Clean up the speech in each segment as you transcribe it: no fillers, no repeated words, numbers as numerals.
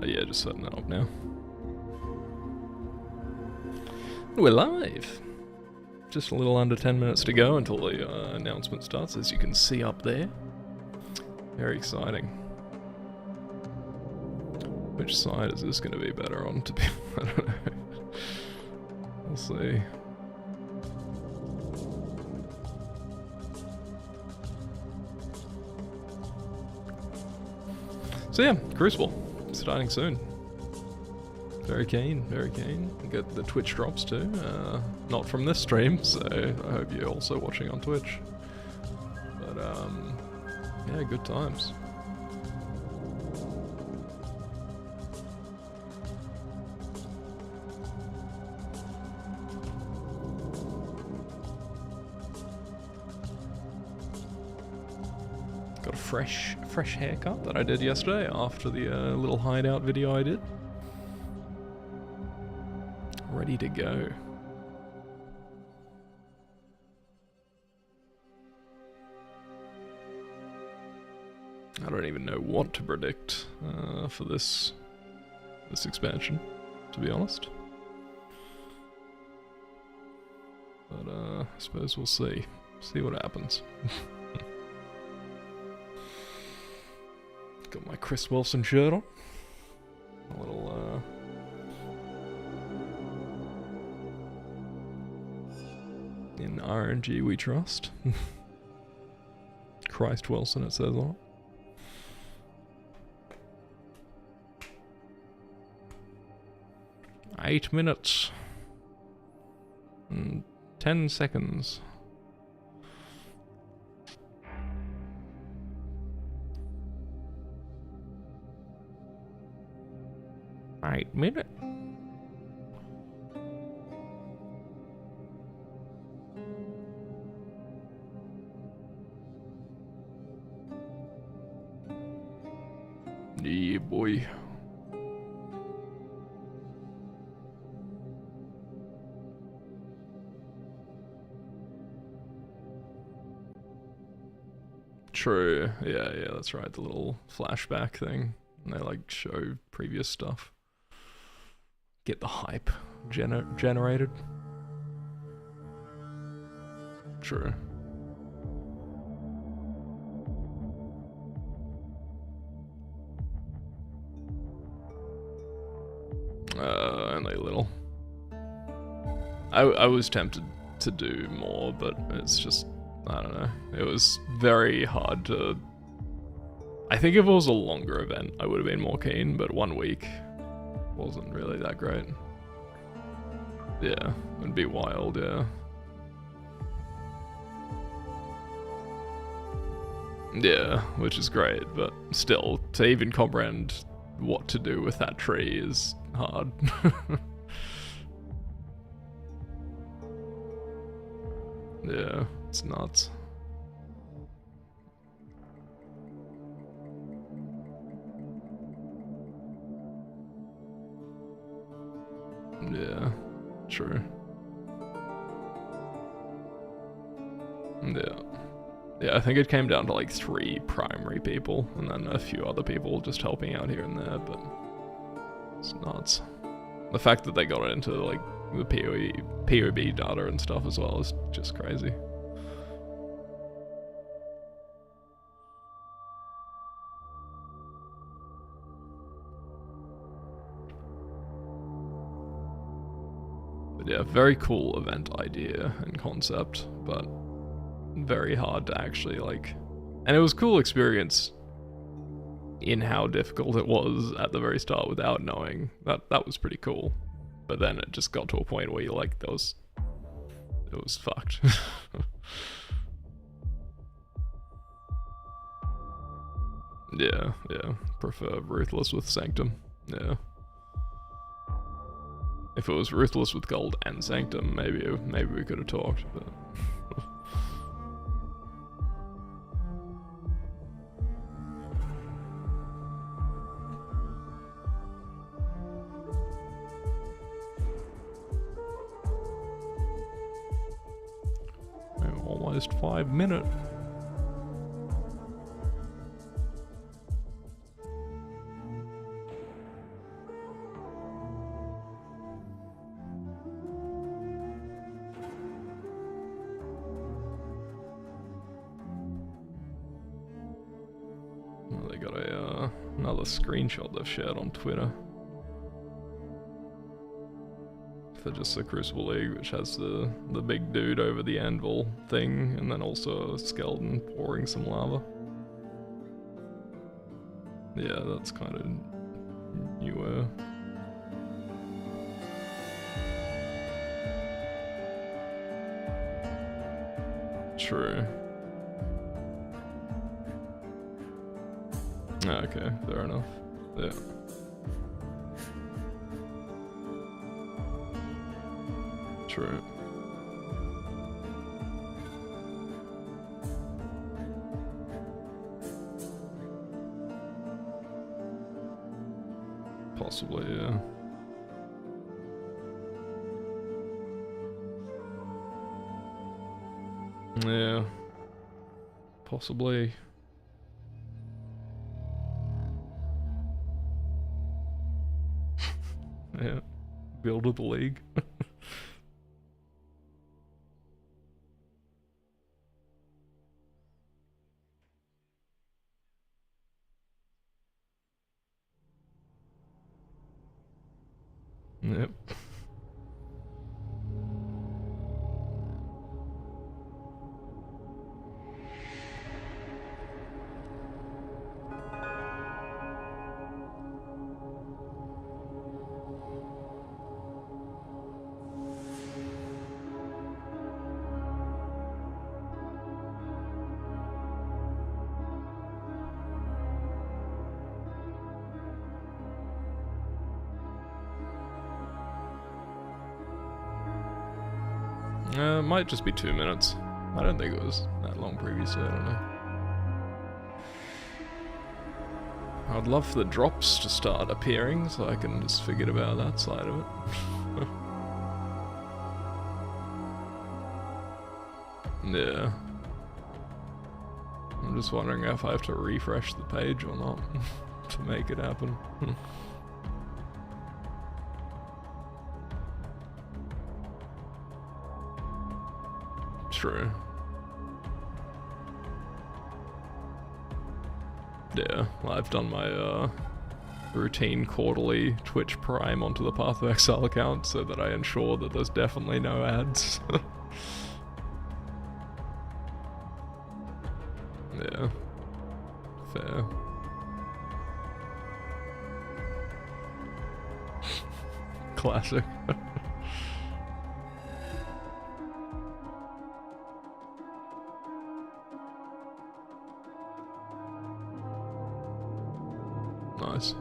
Yeah, just setting that up now. We're live! Just a little under 10 minutes to go until the announcement starts, as you can see up there. Very exciting. Which side is this going to be better on to be? I don't know. We'll see. So yeah, Crucible, starting soon. Very keen, very keen. Get the Twitch drops too. Not from this stream, so I hope you're also watching on Twitch. But yeah, good times. Got a fresh haircut that I did yesterday after the little hideout video I did. Ready to go. I don't even know what to predict for this expansion, to be honest. But I suppose we'll see. See what happens. Got my Chris Wilson shirt on. A little in RNG we trust. Christ Wilson, it says on it. 8 minutes and 10 seconds. Eight minutes. Yeah, boy. True. Yeah, that's right. The little flashback thing. And they like show previous stuff. Get the hype generated. True. Only a little. I was tempted to do more, but it's just, I don't know. It was very hard to... I think if it was a longer event, I would have been more keen, but 1 week wasn't really that great. Yeah, it'd be wild, yeah. Yeah, which is great, but still, to even comprehend what to do with that tree is hard. Yeah, it's nuts. Yeah, true. Yeah, I think it came down to like 3 primary people, and then a few other people just helping out here and there, but it's nuts. The fact that they got it into like the POB data and stuff as well is just crazy. But yeah, very cool event idea and concept, but very hard to actually like... And it was a cool experience in how difficult it was at the very start without knowing. That was pretty cool. But then it just got to a point where you're like, it was fucked. Yeah, prefer Ruthless with Sanctum, yeah. If it was Ruthless with Gold and Sanctum, maybe we could have talked, but... Almost 5 minutes. got a another screenshot they've shared on Twitter for just the Crucible League, which has the big dude over the anvil thing, and then also a skeleton pouring some lava. Yeah, that's kind of newer. True. Okay, fair enough. Yeah. True. Possibly, yeah. Yeah. Possibly. Yeah. Build of the league. Yep. It might just be 2 minutes. I don't think it was that long previously, I don't know. I'd love for the drops to start appearing so I can just forget about that side of it. Yeah. I'm just wondering if I have to refresh the page or not to make it happen. True. Yeah, well, I've done my routine quarterly Twitch Prime onto the Path of Exile account so that I ensure that there's definitely no ads. Yeah. Fair. Classic. Nice.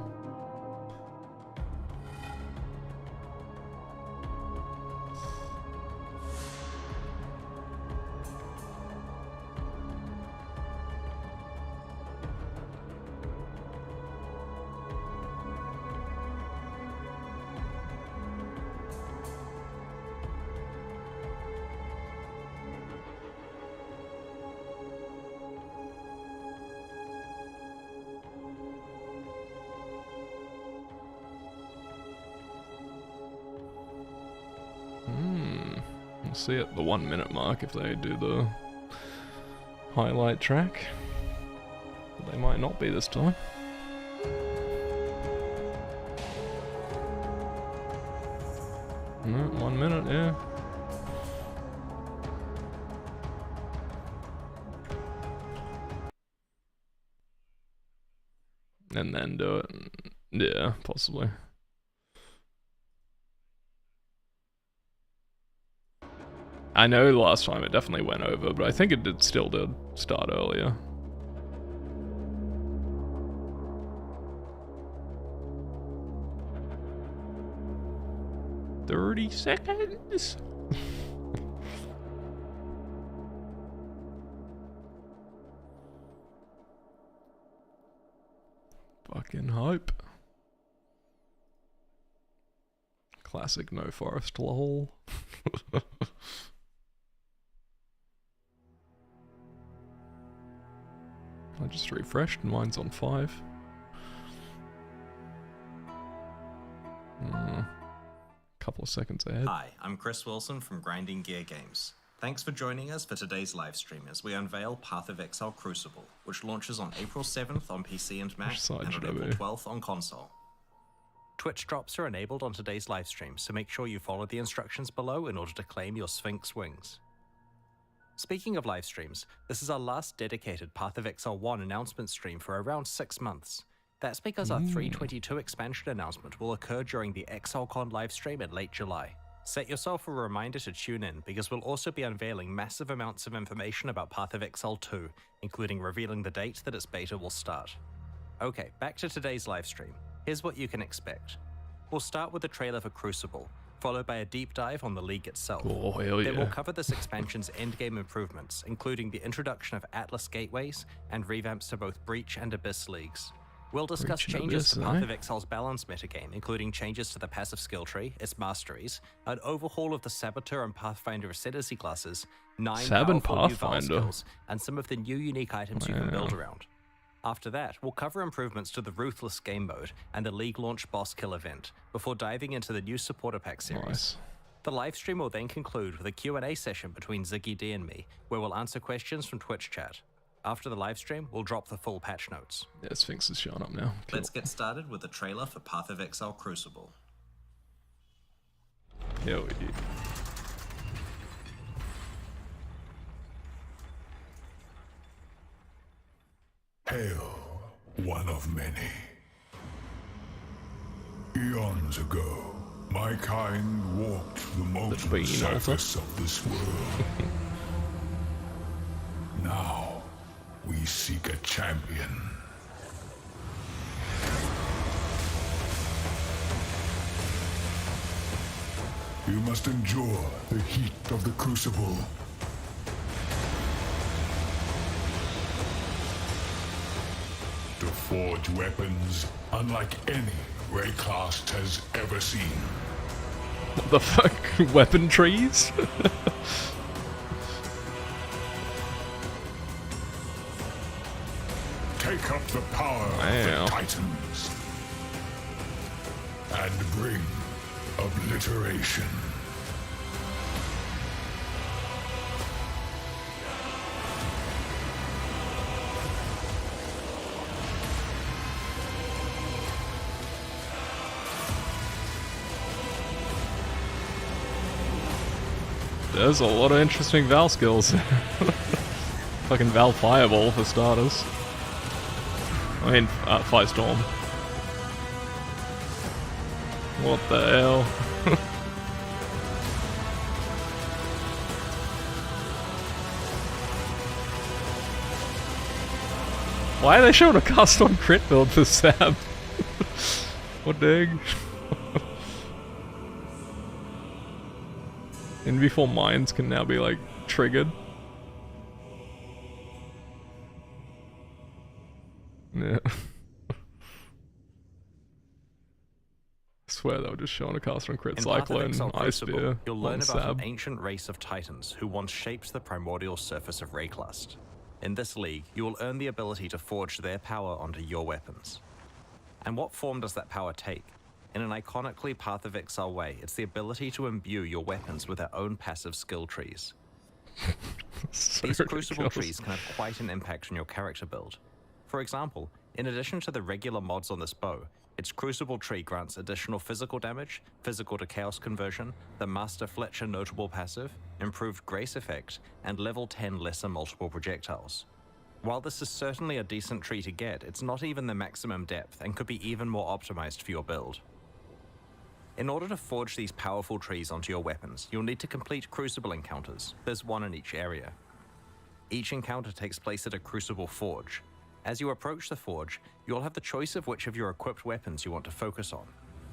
We'll see at the 1 minute mark if they do the highlight track. But they might not be this time. No, 1 minute, yeah. And then do it. Yeah, possibly. I know last time it definitely went over, but I think it still did start earlier. "30 seconds." Fucking hope. Classic no forest lol. I just refreshed and mine's on 5. Couple of seconds ahead. Hi, I'm Chris Wilson from Grinding Gear Games. Thanks for joining us for today's livestream as we unveil Path of Exile Crucible, which launches on April 7th on PC and Mac and on April 12th on console. Twitch drops are enabled on today's livestream, so make sure you follow the instructions below in order to claim your Sphinx wings. Speaking of live streams, this is our last dedicated Path of Exile 1 announcement stream for around 6 months. That's because our 322 expansion announcement will occur during the ExileCon livestream in late July. Set yourself a reminder to tune in, because we'll also be unveiling massive amounts of information about Path of Exile 2, including revealing the date that its beta will start. Okay, back to today's livestream. Here's what you can expect. We'll start with the trailer for Crucible, followed by a deep dive on the League itself. Oh, hell yeah. Then we'll cover this expansion's endgame improvements, including the introduction of Atlas gateways and revamps to both Breach and Abyss leagues. We'll discuss changes to Path of Exile's balance metagame, including changes to the passive skill tree, its masteries, an overhaul of the Saboteur and Pathfinder Ascendancy classes, 9 powerful new Vaal Skills, and some of the new unique items you can build around. After that, we'll cover improvements to the Ruthless game mode and the League launch boss kill event, before diving into the new supporter pack series. Nice. The livestream will then conclude with a Q&A session between Ziggy D and me, where we'll answer questions from Twitch chat. After the livestream, we'll drop the full patch notes. Yeah, Sphinx is showing up now. Cool. Let's get started with the trailer for Path of Exile Crucible. Hell yeah. Hail, one of many. Eons ago, my kind walked the molten surface of this world. Now, we seek a champion. You must endure the heat of the Crucible. To forge weapons unlike any Rayclast has ever seen. What the fuck? Weapon trees? Take up the power of the Titans and bring obliteration. There's a lot of interesting Vaal skills. Fucking Vaal Fireball for starters. I mean, Firestorm. What the hell? Why are they showing a custom crit build for Sam? What the heck? And before mines can now be like triggered. Yeah. I swear they were just showing a caster on crit Cyclone, Ice Spear, you'll learn about an ancient race of titans who once shaped the primordial surface of Rayclast. In this league, you will earn the ability to forge their power onto your weapons. And what form does that power take? In an iconically Path of Exile way, it's the ability to imbue your weapons with their own passive skill trees. These Crucible trees can have quite an impact on your character build. For example, in addition to the regular mods on this bow, its Crucible tree grants additional physical damage, physical to chaos conversion, the Master Fletcher notable passive, improved grace effect, and level 10 lesser multiple projectiles. While this is certainly a decent tree to get, it's not even the maximum depth and could be even more optimized for your build. In order to forge these powerful trees onto your weapons, you'll need to complete Crucible encounters. There's one in each area. Each encounter takes place at a Crucible forge. As you approach the forge, you'll have the choice of which of your equipped weapons you want to focus on.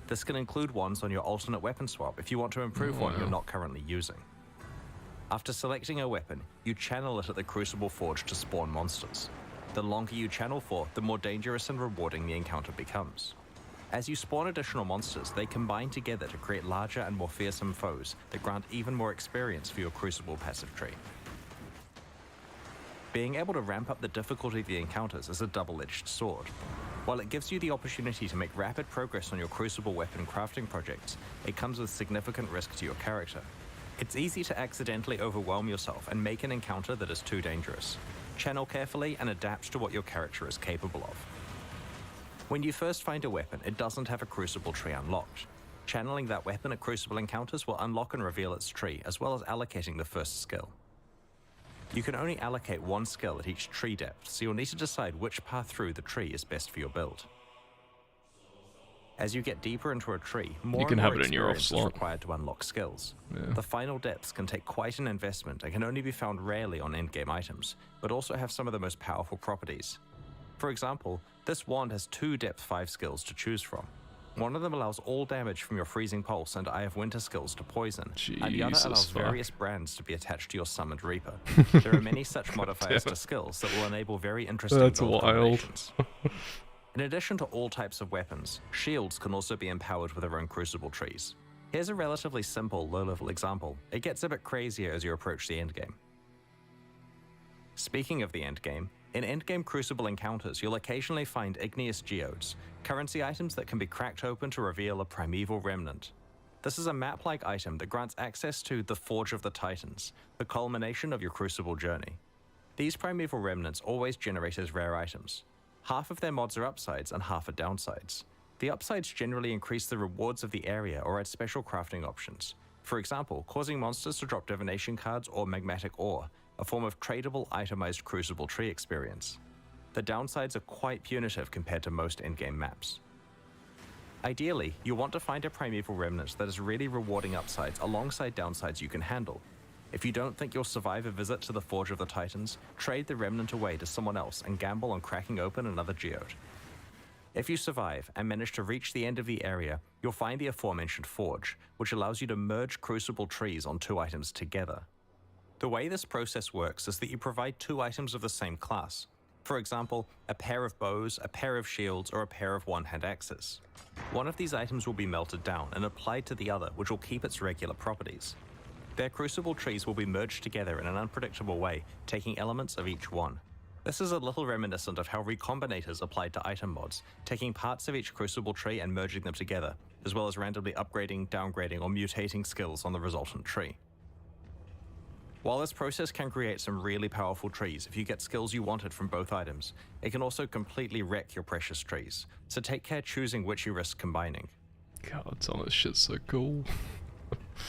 This can include ones on your alternate weapon swap if you want to improve one you're not currently using. After selecting a weapon, you channel it at the Crucible forge to spawn monsters. The longer you channel for, the more dangerous and rewarding the encounter becomes. As you spawn additional monsters, they combine together to create larger and more fearsome foes that grant even more experience for your Crucible passive tree. Being able to ramp up the difficulty of the encounters is a double-edged sword. While it gives you the opportunity to make rapid progress on your Crucible weapon crafting projects, it comes with significant risk to your character. It's easy to accidentally overwhelm yourself and make an encounter that is too dangerous. Channel carefully and adapt to what your character is capable of. When you first find a weapon, it doesn't have a Crucible tree unlocked. Channeling that weapon at Crucible encounters will unlock and reveal its tree, as well as allocating the first skill. You can only allocate one skill at each tree depth, so you'll need to decide which path through the tree is best for your build. As you get deeper into a tree, more and more experience is required to unlock skills. Yeah. The final depths can take quite an investment and can only be found rarely on endgame items, but also have some of the most powerful properties. For example, this wand has 2 depth 5 skills to choose from. One of them allows all damage from your Freezing Pulse and Eye of Winter skills to poison, and the other allows various brands to be attached to your Summoned Reaper. There are many such modifiers to skills that will enable very interesting build combinations. In addition to all types of weapons, shields can also be empowered with their own Crucible trees. Here's a relatively simple, low-level example. It gets a bit crazier as you approach the endgame. Speaking of the endgame, in endgame Crucible encounters, you'll occasionally find igneous geodes, currency items that can be cracked open to reveal a primeval remnant. This is a map-like item that grants access to the Forge of the Titans, the culmination of your Crucible journey. These primeval remnants always generate as rare items. Half of their mods are upsides and half are downsides. The upsides generally increase the rewards of the area or add special crafting options. For example, causing monsters to drop divination cards or magmatic ore, a form of tradable itemized Crucible tree experience. The downsides are quite punitive compared to most endgame maps. Ideally, you want to find a primeval remnant that is really rewarding upsides alongside downsides you can handle. If you don't think you'll survive a visit to the Forge of the Titans, trade the remnant away to someone else and gamble on cracking open another geode. If you survive and manage to reach the end of the area, you'll find the aforementioned Forge, which allows you to merge Crucible trees on 2 items together. The way this process works is that you provide 2 items of the same class. For example, a pair of bows, a pair of shields, or a pair of one-hand axes. One of these items will be melted down and applied to the other, which will keep its regular properties. Their Crucible trees will be merged together in an unpredictable way, taking elements of each one. This is a little reminiscent of how recombinators applied to item mods, taking parts of each Crucible tree and merging them together, as well as randomly upgrading, downgrading, or mutating skills on the resultant tree. While this process can create some really powerful trees if you get skills you wanted from both items, it can also completely wreck your precious trees, so take care choosing which you risk combining. God, some of this shit's so cool.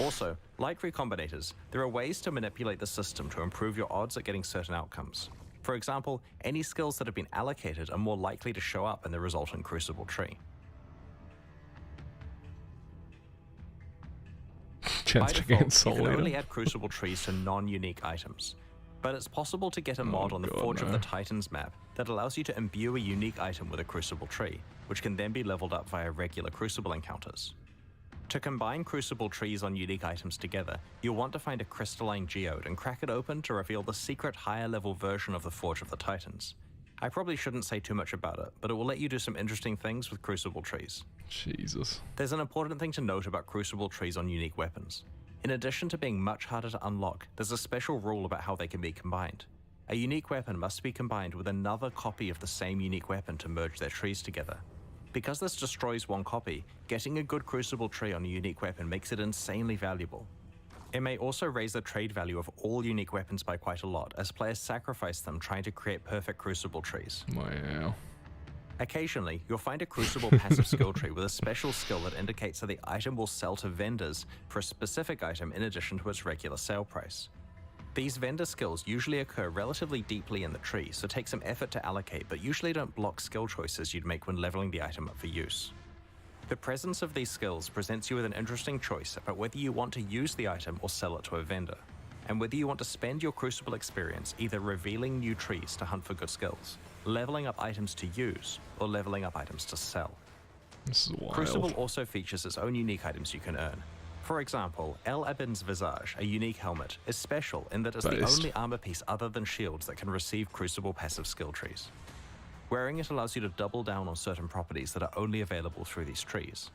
Also, like recombinators, there are ways to manipulate the system to improve your odds at getting certain outcomes. For example, any skills that have been allocated are more likely to show up in the resultant Crucible tree. By default, you can only add Crucible trees to non-unique items, but it's possible to get a mod on the Forge of the Titans map that allows you to imbue a unique item with a Crucible tree, which can then be leveled up via regular Crucible encounters. To combine Crucible trees on unique items together, you'll want to find a crystalline geode and crack it open to reveal the secret higher-level version of the Forge of the Titans. I probably shouldn't say too much about it, but it will let you do some interesting things with Crucible trees. Jesus. There's an important thing to note about Crucible trees on unique weapons. In addition to being much harder to unlock, there's a special rule about how they can be combined. A unique weapon must be combined with another copy of the same unique weapon to merge their trees together. Because this destroys one copy, getting a good Crucible tree on a unique weapon makes it insanely valuable. It may also raise the trade value of all unique weapons by quite a lot, as players sacrifice them trying to create perfect Crucible trees. Wow. Occasionally, you'll find a Crucible passive skill tree with a special skill that indicates that the item will sell to vendors for a specific item in addition to its regular sale price. These vendor skills usually occur relatively deeply in the tree, so take some effort to allocate, but usually don't block skill choices you'd make when leveling the item up for use. The presence of these skills presents you with an interesting choice about whether you want to use the item or sell it to a vendor, and whether you want to spend your Crucible experience either revealing new trees to hunt for good skills, leveling up items to use, or leveling up items to sell. This is wild. Crucible also features its own unique items you can earn. For example, El Abin's Visage, a unique helmet, is special in that it's the only armor piece other than shields that can receive Crucible passive skill trees. Wearing it allows you to double down on certain properties that are only available through these trees.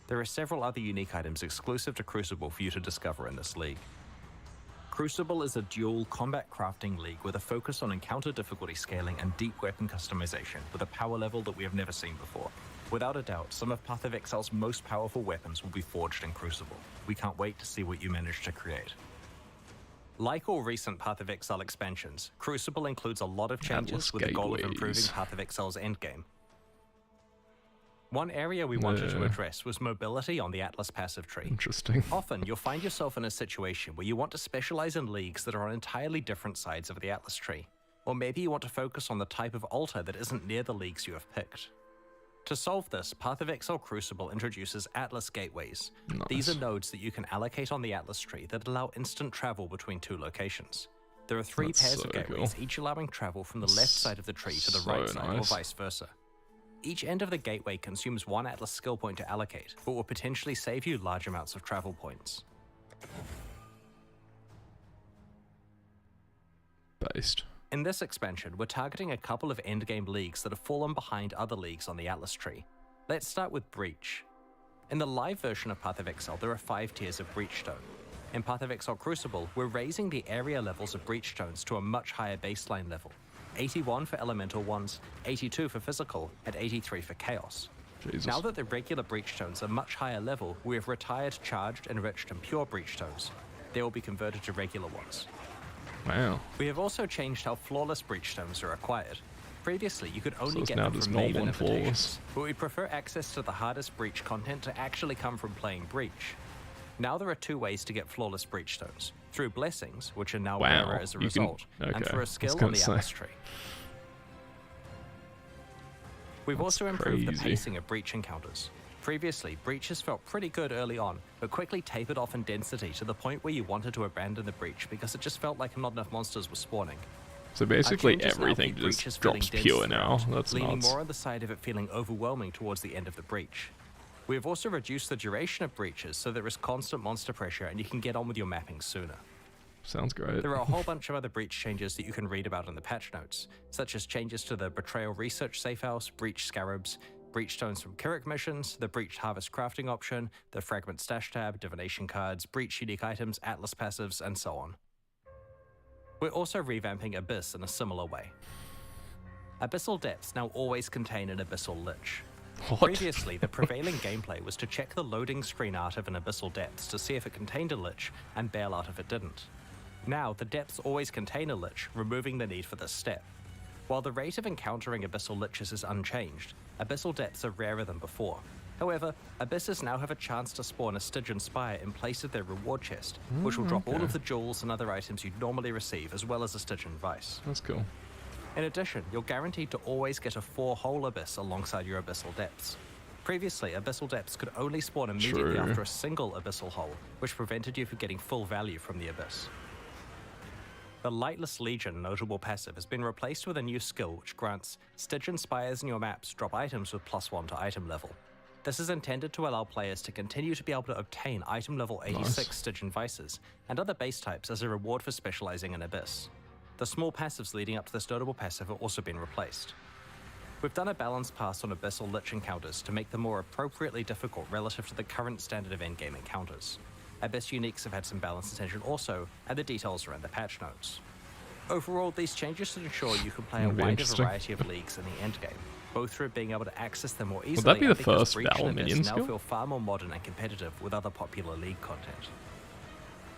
There are several other unique items exclusive to Crucible for you to discover in this league. Crucible is a dual combat crafting league with a focus on encounter difficulty scaling and deep weapon customization with a power level that we have never seen before. Without a doubt, some of Path of Exile's most powerful weapons will be forged in Crucible. We can't wait to see what you manage to create. Like all recent Path of Exile expansions, Crucible includes a lot of changes with the goal of improving Path of Exile's endgame. One area we wanted to address was mobility on the Atlas passive tree. Interesting. Often, you'll find yourself in a situation where you want to specialize in leagues that are on entirely different sides of the Atlas tree. Or maybe you want to focus on the type of altar that isn't near the leagues you have picked. To solve this, Path of Exile Crucible introduces Atlas Gateways. Nice. These are nodes that you can allocate on the Atlas tree that allow instant travel between two locations. There are three pairs of gateways, each allowing travel from the left side of the tree to the right side, or vice versa. Each end of the gateway consumes one Atlas skill point to allocate, but will potentially save you large amounts of travel points. Based. In this expansion, we're targeting a couple of endgame leagues that have fallen behind other leagues on the Atlas tree. Let's start with Breach. In the live version of Path of Exile, there are 5 tiers of Breachstone. In Path of Exile Crucible, we're raising the area levels of Breachstones to a much higher baseline level. 81 for elemental ones, 82 for physical, and 83 for chaos. Jesus. Now that the regular Breachstones are much higher level, we have retired charged, enriched, and pure Breachstones. They will be converted to regular ones. Wow. We have also changed how flawless Breachstones are acquired. Previously, you could only get now them just from normal Maven and flawless. invitations, but we prefer access to the hardest Breach content to actually come from playing Breach. Now there are 2 ways to get flawless Breachstones: through blessings, which are now rarer as a result, and through a skill on the Atlas tree. We've also improved the pacing of Breach encounters. Previously, breaches felt pretty good early on, but quickly tapered off in density to the point where you wanted to abandon the breach because it just felt like not enough monsters were spawning. So basically everything just drops pure now. That's leaning nuts. more on the side of it feeling overwhelming towards the end of the breach. We have also reduced the duration of breaches so there is constant monster pressure and you can get on with your mapping sooner. Sounds great. There are a whole bunch of other breach changes that you can read about in the patch notes, such as changes to the Betrayal Research Safehouse, Breach Scarabs, Breach Stones from Kirik missions, the Breach Harvest crafting option, the Fragment Stash tab, Divination cards, Breach unique items, Atlas passives, and so on. We're also revamping Abyss in a similar way. Abyssal Depths now always contain an Abyssal Lich. What? Previously, the prevailing gameplay was to check the loading screen art of an Abyssal Depths to see if it contained a Lich, and bail out if it didn't. Now, the Depths always contain a Lich, removing the need for this step. While the rate of encountering Abyssal Liches is unchanged, Abyssal Depths are rarer than before. However, Abysses now have a chance to spawn a Stygian Spire in place of their reward chest, which will drop all of the jewels and other items you'd normally receive, as well as a Stygian Vice. That's cool. In addition, you're guaranteed to always get a 4-hole Abyss alongside your Abyssal Depths. Previously, Abyssal Depths could only spawn immediately after a single Abyssal Hole, which prevented you from getting full value from the Abyss. The Lightless Legion notable passive has been replaced with a new skill which grants Stygian Spires in your maps drop items with +1 to item level. This is intended to allow players to continue to be able to obtain item level 86 Stygian Vices and other base types as a reward for specializing in Abyss. The small passives leading up to this notable passive have also been replaced. We've done a balance pass on Abyssal Lich encounters to make them more appropriately difficult relative to the current standard of endgame encounters. Abyss uniques have had some balance attention also, and the details are in the patch notes. Overall, these changes should ensure you can play a wider variety of leagues in the endgame, both through being able to access them more easily. Would that be the and because first Breach Vaal and minion Abyss now skill? feel far more modern and competitive with other popular league content.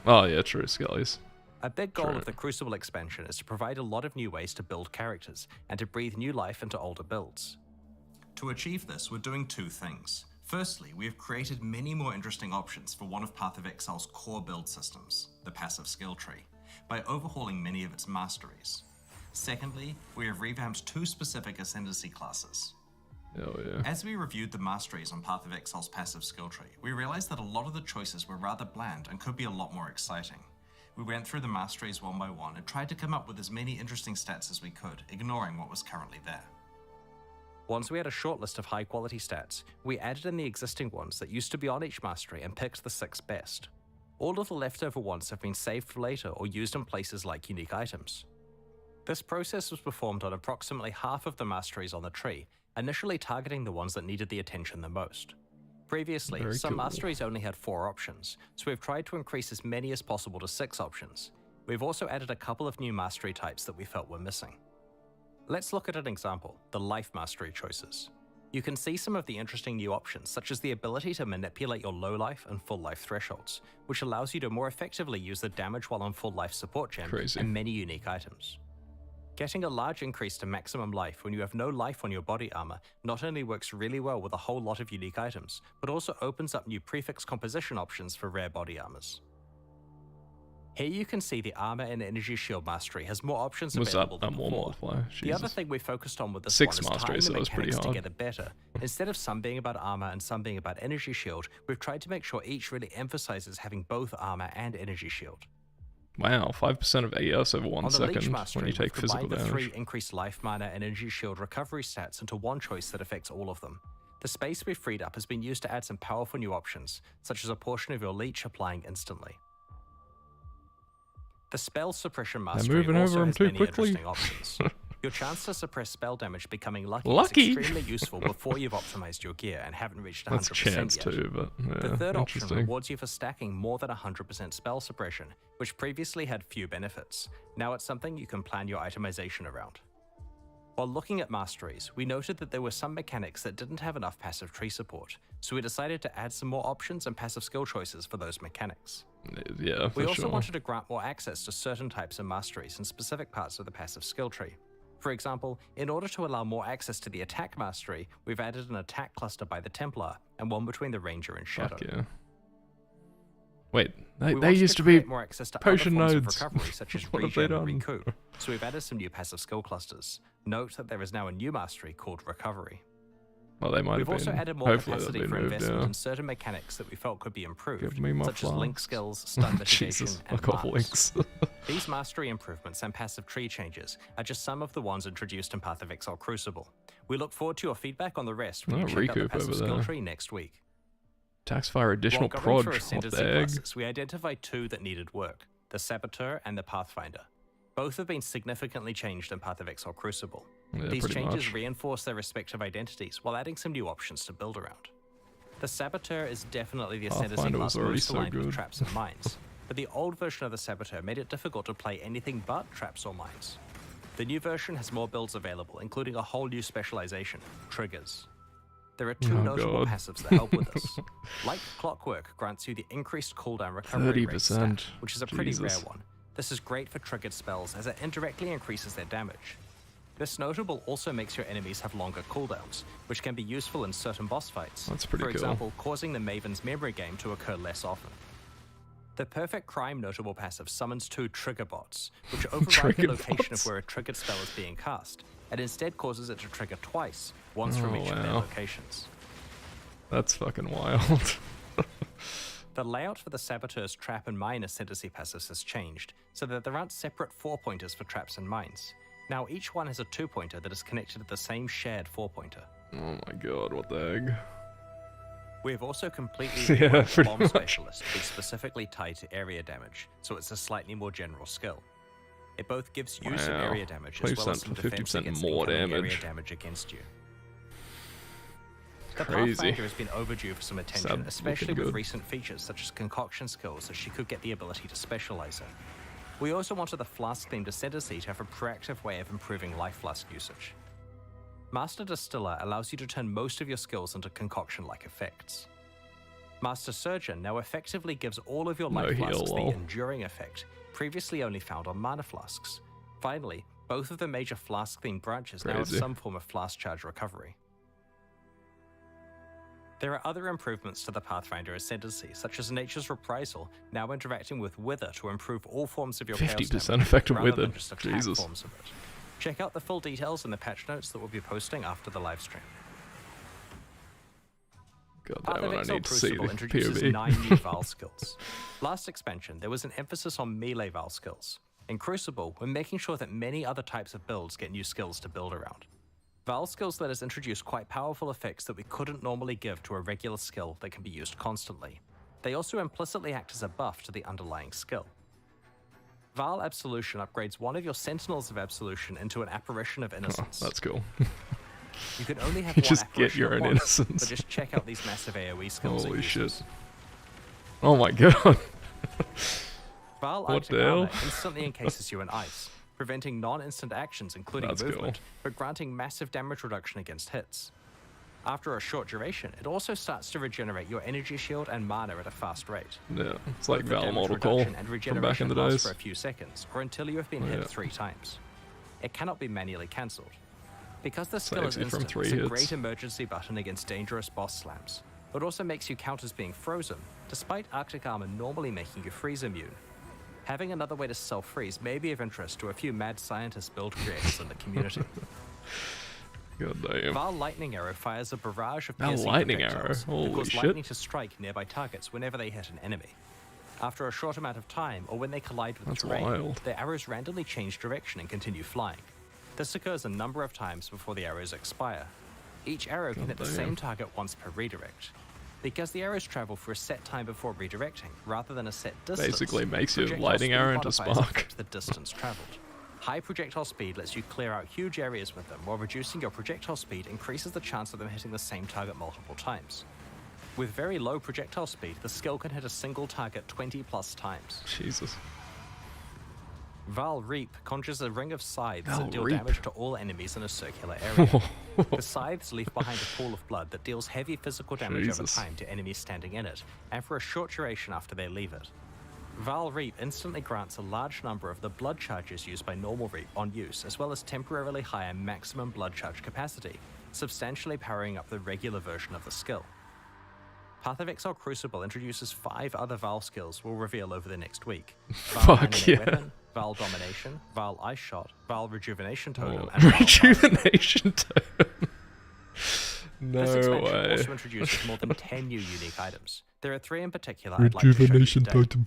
Oh yeah, true, Skellies. A big goal of the Crucible expansion is to provide a lot of new ways to build characters and to breathe new life into older builds. To achieve this, we're doing 2 things. Firstly, we have created many more interesting options for one of Path of Exile's core build systems, the passive skill tree, by overhauling many of its masteries. Secondly, we have revamped 2 specific Ascendancy classes. Oh yeah. As we reviewed the masteries on Path of Exile's passive skill tree, we realized that a lot of the choices were rather bland and could be a lot more exciting. We went through the masteries one by one and tried to come up with as many interesting stats as we could, ignoring what was currently there. Once we had a short list of high-quality stats, we added in the existing ones that used to be on each mastery and picked the 6 best. All of the leftover ones have been saved for later or used in places like unique items. This process was performed on approximately half of the masteries on the tree, initially targeting the ones that needed the attention the most. Previously, some masteries only had 4 options, so we've tried to increase as many as possible to 6 options. We've also added a couple of new mastery types that we felt were missing. Let's look at an example, the Life Mastery choices. You can see some of the interesting new options, such as the ability to manipulate your low life and full life thresholds, which allows you to more effectively use the damage while on full life support gem, and many unique items. Getting a large increase to maximum life when you have no life on your body armor not only works really well with a whole lot of unique items, but also opens up new prefix composition options for rare body armors. Here you can see the armor and energy shield mastery has more options available than before. The other thing we focused on with this one is tying the mechanics together better. Instead of some being about armor and some being about energy shield, we've tried to make sure each really emphasizes having both armor and energy shield. Wow, 5% of AS over 1 second mastery, when you take physical damage. damage. 3 increased life, mana, and energy shield recovery stats into one choice that affects all of them. The space we've freed up has been used to add some powerful new options, such as a portion of your leech applying instantly. The spell suppression mastery also has many interesting options. Your chance to suppress spell damage becoming lucky is extremely useful before you've optimized your gear and haven't reached 100% That's a chance yet. too, but yeah, The third option rewards you for stacking more than 100% spell suppression, which previously had few benefits. Now it's something you can plan your itemization around. While looking at masteries, we noted that there were some mechanics that didn't have enough passive tree support, so we decided to add some more options and passive skill choices for those mechanics. Yeah, we also wanted to grant more access to certain types of masteries in specific parts of the passive skill tree. For example, in order to allow more access to the attack mastery, we've added an attack cluster by the Templar and one between the Ranger and Shadow. Yeah. Wait, they used to be more access to potion other forms nodes. Of recovery, such as regen and recoup, so we've added some new passive skill clusters. Note that there is now a new mastery called Recovery. Well, they might We've have also been. added more capacity for investment in certain mechanics that we felt could be improved, such as link skills, stun mitigation, and links. These mastery improvements and passive tree changes are just some of the ones introduced in Path of Exile Crucible. We look forward to your feedback on the rest when you check out the passive skill tree next week. Tax fire additional prod. What the egg? We identified 2 that needed work, the Saboteur and the Pathfinder. Both have been significantly changed in Path of Exile Crucible. Yeah, These changes reinforce their respective identities while adding some new options to build around. The Saboteur is definitely the Ascendancy class most aligned with traps and mines, but the old version of the Saboteur made it difficult to play anything but traps or mines. The new version has more builds available, including a whole new specialization, Triggers. There are 2 notable passives that help with this. Like Clockwork grants you the increased cooldown recovery rate stat, which is a pretty rare one. This is great for triggered spells as it indirectly increases their damage. This notable also makes your enemies have longer cooldowns, which can be useful in certain boss fights. That's pretty cool. For example, causing the Maven's memory game to occur less often. The Perfect Crime notable passive summons 2 trigger bots, which override the location of where a triggered spell is being cast, and instead causes it to trigger twice, once from each of their locations. That's fucking wild. The layout for the Saboteur's Trap and Mine Ascendancy passives has changed, so that there aren't separate 4-pointers for traps and mines. Now each one has a 2-pointer that is connected to the same shared 4-pointer. Oh my god, what the heck? We have also completely reworked the Bomb Specialist to be specifically tied to area damage, so it's a slightly more general skill. It both gives you some area damage as well as some defense against area damage against you. The Pathfinder has been overdue for some attention, especially with recent features such as concoction skills that she could get the ability to specialize in. We also wanted the Flask-themed Ascendancy to have a proactive way of improving Life Flask usage. Master Distiller allows you to turn most of your skills into concoction-like effects. Master Surgeon now effectively gives all of your Life Flasks the Enduring effect, previously only found on Mana Flasks. Finally, both of the major Flask-themed branches now have some form of Flask Charge recovery. There are other improvements to the Pathfinder Ascendancy, such as Nature's Reprisal, now interacting with Wither to improve all forms of your 50% effective Wither. Jesus. Forms of it. Check out the full details in the patch notes that we'll be posting after the live stream. God, Path of Exile Crucible introduces POV. 9 new Vaal Skills. Last expansion, there was an emphasis on melee Vaal Skills. In Crucible, we're making sure that many other types of builds get new skills to build around. Vaal Skills let us introduce quite powerful effects that we couldn't normally give to a regular skill that can be used constantly. They also implicitly act as a buff to the underlying skill. Vaal Absolution upgrades one of your Sentinels of Absolution into an Apparition of Innocence. Oh, that's cool. You can only have one just get your own innocence. But just check out these massive AoE skills. Holy shit. Oh my god. Vaal Arctic Armor instantly encases you in ice, preventing non-instant actions including movement, but granting massive damage reduction against hits. After a short duration, it also starts to regenerate your energy shield and mana at a fast rate. Yeah, it's like The Vaal damage Mortal Call reduction and from regeneration back in the lasts days. for a few seconds, or until you have been hit 3 times. It cannot be manually cancelled. Because the skill is Saves you from instant, 3 it's a hits. great emergency button against dangerous boss slams. It also makes you count as being frozen, despite Arctic armor normally making you freeze immune. Having another way to self-freeze may be of interest to a few mad scientist build creators in the community. God damn. Vaal Lightning Arrow fires a barrage of Vaal piercing Lightning projectiles Arrow? Holy that cause shit. lightning to strike nearby targets whenever they hit an enemy. After a short amount of time, or when they collide with That's terrain, wild. the arrows randomly change direction and continue flying. This occurs a number of times before the arrows expire. Each arrow can hit the same target once per redirect. Because the arrows travel for a set time before redirecting, rather than a set distance, Basically makes your projectile lightning speed arrow into modifiers spark. affect the distance traveled. High projectile speed lets you clear out huge areas with them, while reducing your projectile speed increases the chance of them hitting the same target multiple times. With very low projectile speed, the skill can hit a single target 20 plus times. Jesus. Vaal Reap conjures a ring of scythes Vaal that deal Reap. damage to all enemies in a circular area. The scythes leave behind a pool of blood that deals heavy physical damage over Jesus. time to enemies standing in it, and for a short duration after they leave it. Vaal Reap instantly grants a large number of the blood charges used by normal Reap on use, as well as temporarily higher maximum blood charge capacity, substantially powering up the regular version of the skill. Path of Exile Crucible introduces 5 other Vaal skills we'll reveal over the next week. Vaal Fuck Animate yeah. Weapon, Vaal Domination, Vaal Ice Shot, Vaal Rejuvenation Totem, Oh, and Vaal Power Skill. rejuvenation totem. No This expansion way. also introduces more than 10 new unique items. There are 3 in particular I'd like to show you Rejuvenation today. totem.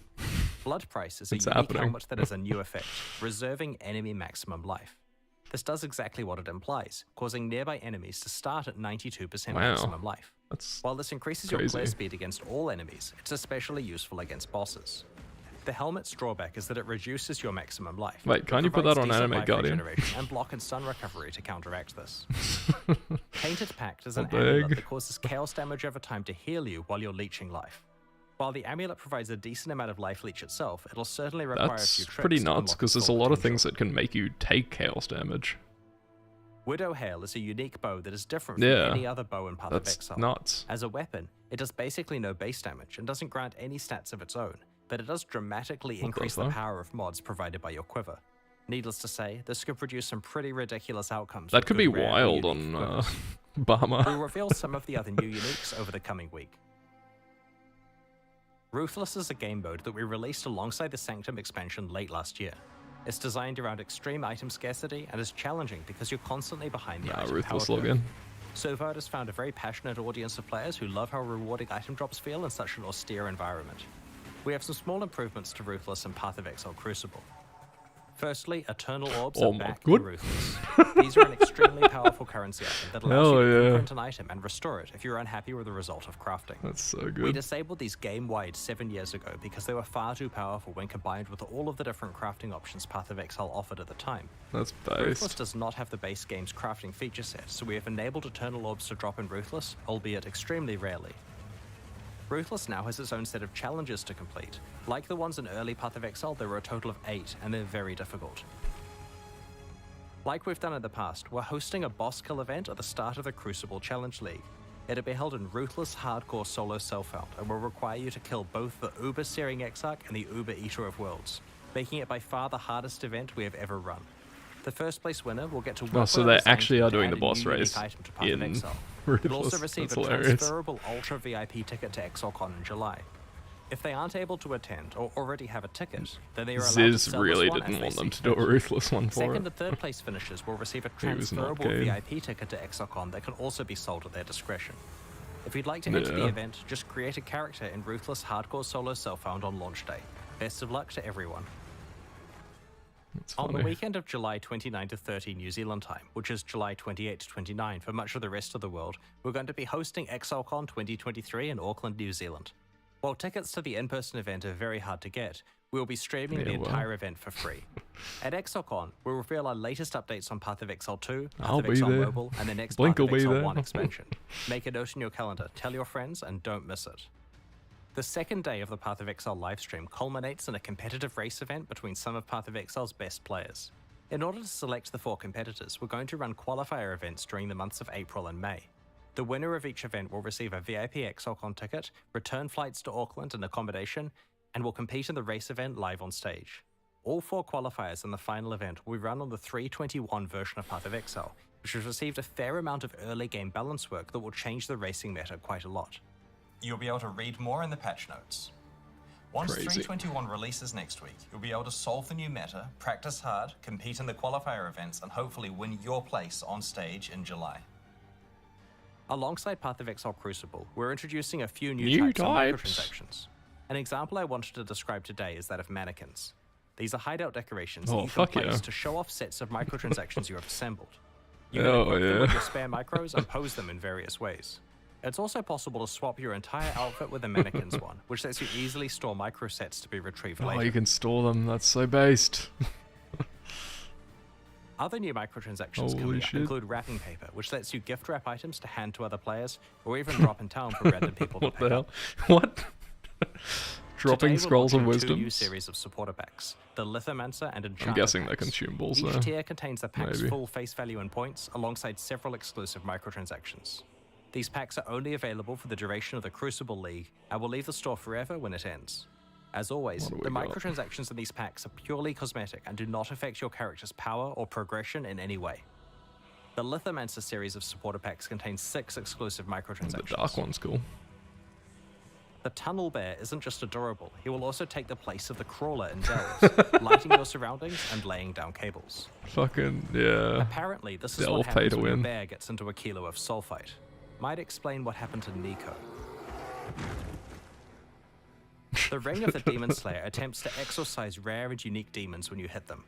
Blood Price is a It's unique happening. helmet that has a new effect, reserving enemy maximum life. This does exactly what it implies, causing nearby enemies to start at 92% Wow. maximum life. That's While this increases your clear crazy. speed against all enemies, it's especially useful against bosses. The helmet's drawback is that it reduces your maximum life. Wait, but can't you put provides that on decent Animate life Guardian? regeneration and block and stun recovery to counteract this. Painted Pact is an Big. amulet that causes chaos damage over time to heal you while you're leeching life. While the amulet provides a decent amount of life leech itself, it'll certainly require a That's few tricks pretty to nuts, unlock because its there's a full lot of potential. things that can make you take chaos damage. Widow Hail is a unique bow that is different from Yeah, any other bow in Path of That's Exile. nuts. As a weapon, it does basically no base damage and doesn't grant any stats of its own, but it does dramatically What increase the the fuck? power of mods provided by your quiver. Needless to say, this could produce some pretty ridiculous outcomes. That with could good be rare or wild unique on quivers. Bama. We'll reveal some of the other new uniques over the coming week. Ruthless is a game mode that we released alongside the Sanctum expansion late last year. It's designed around extreme item scarcity and is challenging because you're constantly behind the Nah, item Ruthless power curve. login. So far, it has found a very passionate audience of players who love how rewarding item drops feel in such an austere environment. We have some small improvements to Ruthless and Path of Exile Crucible. Firstly, Eternal Orbs Oh are my back god. in Ruthless. These are an extremely powerful currency item that allows Hell you to yeah. imprint an item and restore it if you're unhappy with the result of crafting. That's so We good. disabled these game-wide 7 years ago because they were far too powerful when combined with all of the different crafting options Path of Exile offered at the time. That's Ruthless based. does not have the base game's crafting feature set, so we have enabled Eternal Orbs to drop in Ruthless, albeit extremely rarely. Ruthless now has its own set of challenges to complete. Like the ones in early Path of Exile, there are a total of 8, and they're very difficult. Like we've done in the past, we're hosting a boss kill event at the start of the Crucible Challenge League. It'll be held in Ruthless Hardcore Solo Self-Found, and will require you to kill both the Uber-Searing Exarch and the Uber-Eater of Worlds, making it by far the hardest event we have ever run. The first place winner will get to work Oh, so with they our design actually team are to doing add the a boss new unique race item to Path of in Exile. You'll also Ruthless. receive That's a hilarious. transferable Ultra VIP ticket to ExileCon in July. If they aren't able to attend or already have a ticket, then they are allowed to Ziz sell really this one as didn't they want them see to do a fit. Ruthless one for Second it. and third place finishers will receive a He was not transferable keen. VIP ticket to ExileCon that can also be sold at their discretion. If you'd like to head to the Yeah. event, just create a character in Ruthless Hardcore Solo Self-Found on launch day. Best of luck to everyone. That's On the funny. weekend of July 29 to 30 New Zealand time, which is July 28 to 29 for much of the rest of the world, we're going to be hosting ExileCon 2023 in Auckland, New Zealand. While tickets to the in-person event are very hard to get, we'll be streaming Yeah, the well. entire event for free. At ExileCon, we'll reveal our latest updates on Path of Exile 2, Path I'll of be Exile there. Mobile, and the next Blink Path of will be Exile there. 1 expansion. Make a note in your calendar, tell your friends, and don't miss it. The second day of the Path of Exile livestream culminates in a competitive race event between some of Path of Exile's best players. In order to select the 4 competitors, we're going to run qualifier events during the months of April and May. The winner of each event will receive a VIP ExileCon ticket, return flights to Auckland and accommodation, and will compete in the race event live on stage. All 4 qualifiers in the final event will be run on the 3.21 version of Path of Exile, which has received a fair amount of early game balance work that will change the racing meta quite a lot. You'll be able to read more in the patch notes. Once 3.21 releases next week, you'll be able to solve the new meta, practice hard, compete in the qualifier events, and hopefully win your place on stage in July. Alongside Path of Exile Crucible, we're introducing a few new types of microtransactions. An example I wanted to describe today is that of mannequins. These are hideout decorations that you can place to show off sets of microtransactions you have assembled. You can equip them with your spare micros and pose them in various ways. It's also possible to swap your entire outfit with a mannequin's one, which lets you easily store micro sets to be retrieved later. Oh, you can store them. That's so based. Other new microtransactions coming up include wrapping paper, which lets you gift wrap items to hand to other players, or even drop in town for random people to pick up. What? Dropping scrolls of wisdom. 2 new series of supporter packs, the Lithomancer and Enchanter I'm guessing packs. they're consumables Each though. tier contains the pack's full face value and points, alongside several exclusive microtransactions. These packs are only available for the duration of the Crucible League, and will leave the store forever when it ends. As always, the microtransactions in these packs are purely cosmetic and do not affect your character's power or progression in any way. The Lithomancer series of supporter packs contains 6 exclusive microtransactions. The dark one's cool. The Tunnel Bear isn't just adorable, he will also take the place of the Crawler in Delves, lighting your surroundings and laying down cables. Fucking, yeah. Apparently, this is what happens when a bear gets into a kilo of sulfite. Might explain what happened to Nico. The Ring of the Demon Slayer attempts to exorcise rare and unique demons when you hit them.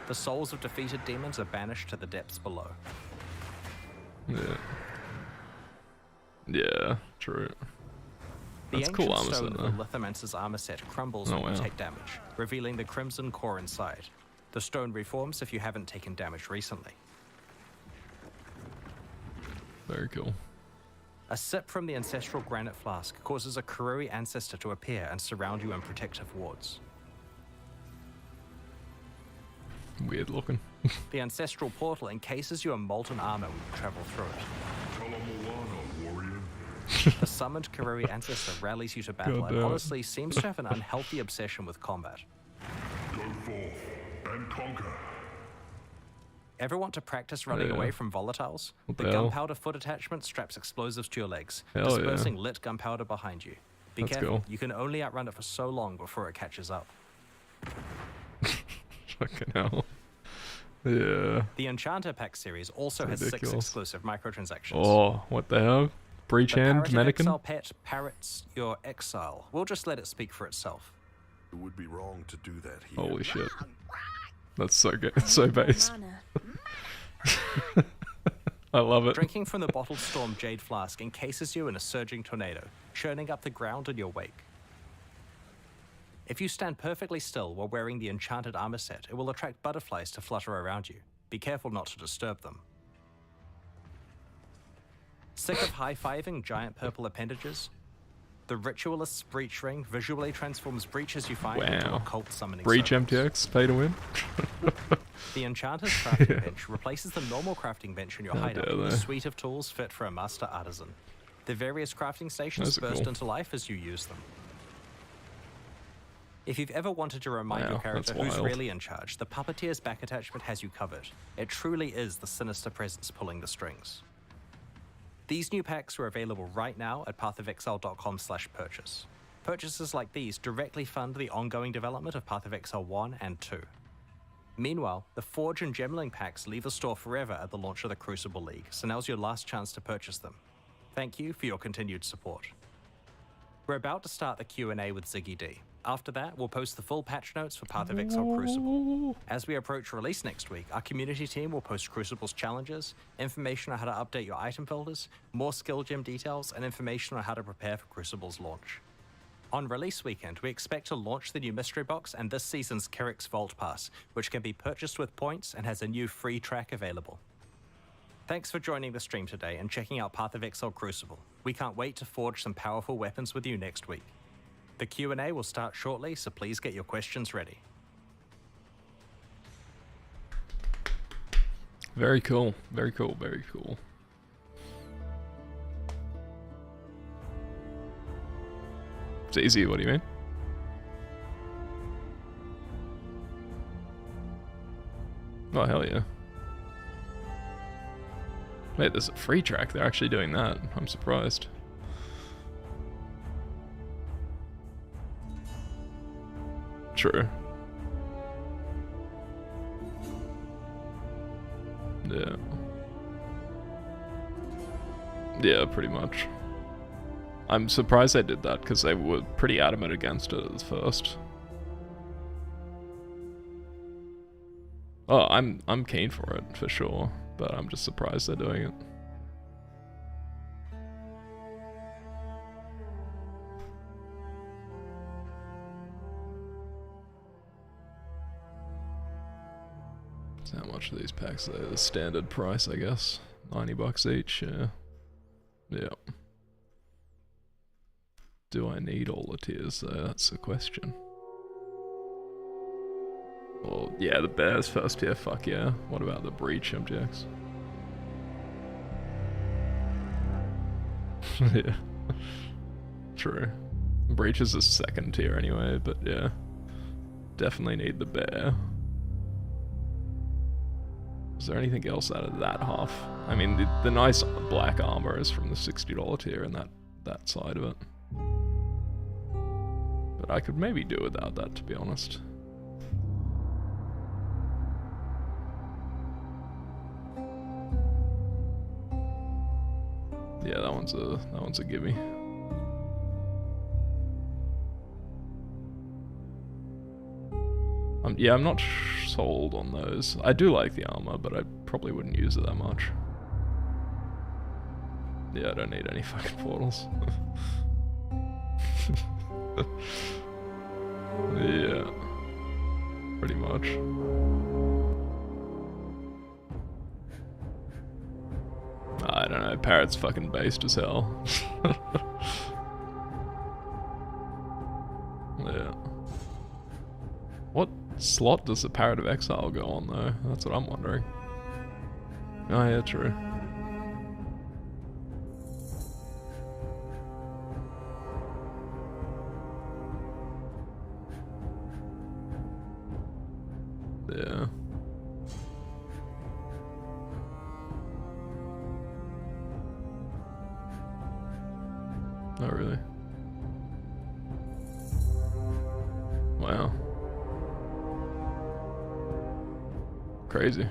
The souls of defeated demons are banished to the depths below. Yeah. Yeah, true. That's the cool ancient armor stone set, of the Lithomancer's armor set crumbles when you take damage, revealing the crimson core inside. The stone reforms if you haven't taken damage recently. Very cool. A sip from the ancestral granite flask causes a Karui ancestor to appear and surround you in protective wards. Weird looking. The ancestral portal encases you in molten armor when you travel through it. The summoned Karui ancestor rallies you to battle and honestly seems to have an unhealthy obsession with combat. Go forth and conquer. Ever want to practice running away from volatiles? The gunpowder foot attachment straps explosives to your legs, dispersing lit gunpowder behind you. Be careful, you can only outrun it for so long before it catches up. Fucking hell. Yeah. The Enchanter Pack series also has 6 exclusive microtransactions. Oh, what the hell? Breach hand, mannequin? Exile pet parrots your Exile. We'll just let it speak for itself. It would be wrong to do that here. Holy shit. That's so good. It's so base. I love it. Drinking from the bottled storm jade flask encases you in a surging tornado, churning up the ground in your wake. If you stand perfectly still while wearing the enchanted armor set, it will attract butterflies to flutter around you. Be careful not to disturb them. Sick of high-fiving giant purple appendages? The Ritualist's Breach Ring visually transforms breaches you find into occult summoning Breach circles. MTX, pay to win. The Enchanter's Crafting Bench replaces the normal crafting bench in your hideout with a suite of tools fit for a master artisan. The various crafting stations burst into life as you use them. If you've ever wanted to remind your character who's really in charge, the Puppeteer's back attachment has you covered. It truly is the sinister presence pulling the strings. These new packs are available right now at pathofexile.com/purchase. Purchases like these directly fund the ongoing development of Path of Exile 1 and 2. Meanwhile, the Forge and Gemling packs leave the store forever at the launch of the Crucible League, so now's your last chance to purchase them. Thank you for your continued support. We're about to start the Q&A with Ziggy D. After that, we'll post the full patch notes for Path of Exile Crucible. As we approach release next week, our community team will post Crucible's challenges, information on how to update your item filters, more skill gem details, and information on how to prepare for Crucible's launch. On release weekend, we expect to launch the new mystery box and this season's Kerrick's Vault Pass, which can be purchased with points and has a new free track available. Thanks for joining the stream today and checking out Path of Exile Crucible. We can't wait to forge some powerful weapons with you next week. The Q&A will start shortly, so please get your questions ready. Very cool. Very cool. Very cool. It's easy, what do you mean? Oh, hell yeah. Wait, there's a free track. They're actually doing that. I'm surprised. True. Yeah. Yeah, pretty much. I'm surprised they did that, because they were pretty adamant against it at first. Oh, I'm keen for it, for sure. But I'm just surprised they're doing it. So how much are these packs? They're the standard price, I guess. $90 each, yeah. Yeah. Do I need all the tiers though? That's the question. Well, yeah, the bears first tier, fuck yeah. What about the breach MTX? Yeah. True. Breach is a second tier anyway, but yeah. Definitely need the bear. Is there anything else out of that half? I mean, the nice black armor is from the $60 tier and that side of it. But I could maybe do without that, to be honest. Yeah, that one's a gimme. Yeah, I'm not sold on those. I do like the armor, but I probably wouldn't use it that much. Yeah, I don't need any fucking portals. Yeah, pretty much. I don't know, Parrot's fucking based as hell. Yeah. What slot does the Parrot of Exile go on though? That's what I'm wondering. Oh yeah, true. Yeah. Oh really? Wow. Crazy.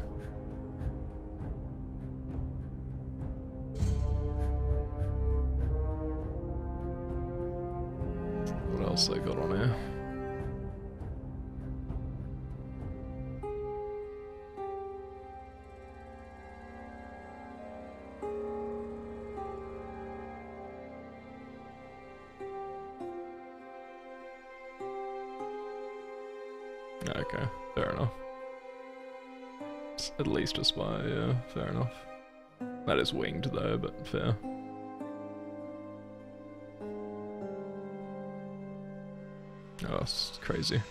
What else I got on here? Okay, fair enough. It's at least a spy, yeah, fair enough. That is winged though, but fair. Oh, it's crazy.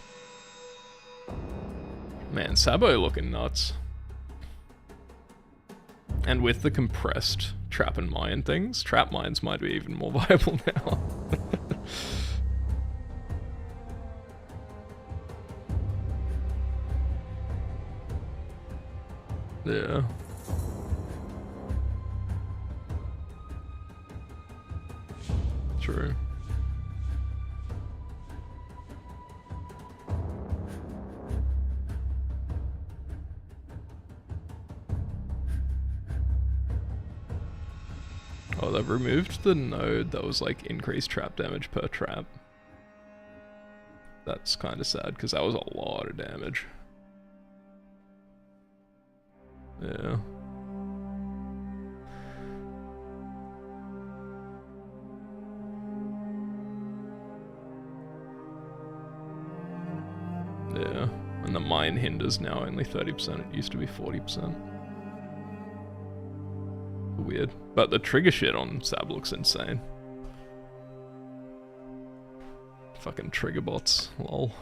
Man, Sabo looking nuts. And with the compressed trap and mine things, trap mines might be even more viable now. Yeah. True. Oh, they've removed the node that was like increased trap damage per trap. That's kind of sad because that was a lot of damage. Yeah. Yeah. And the mine hinder's now only 30%. It used to be 40%. Weird. But the trigger shit on Sab looks insane. Fucking trigger bots. Lol.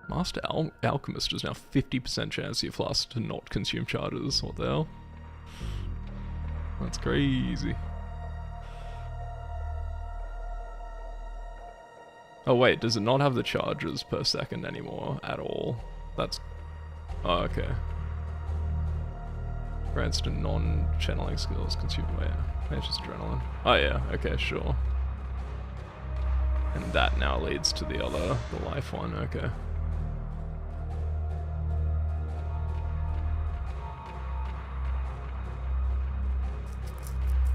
Master Alchemist is now 50% chance your flask to not consume charges. What the hell? That's crazy. Oh wait, does it not have the charges per second anymore at all? That's... Oh, okay. Grants to non-channeling skills consume... Wait, it's just adrenaline. Oh yeah, okay, sure. And that now leads to the other, the life one, okay.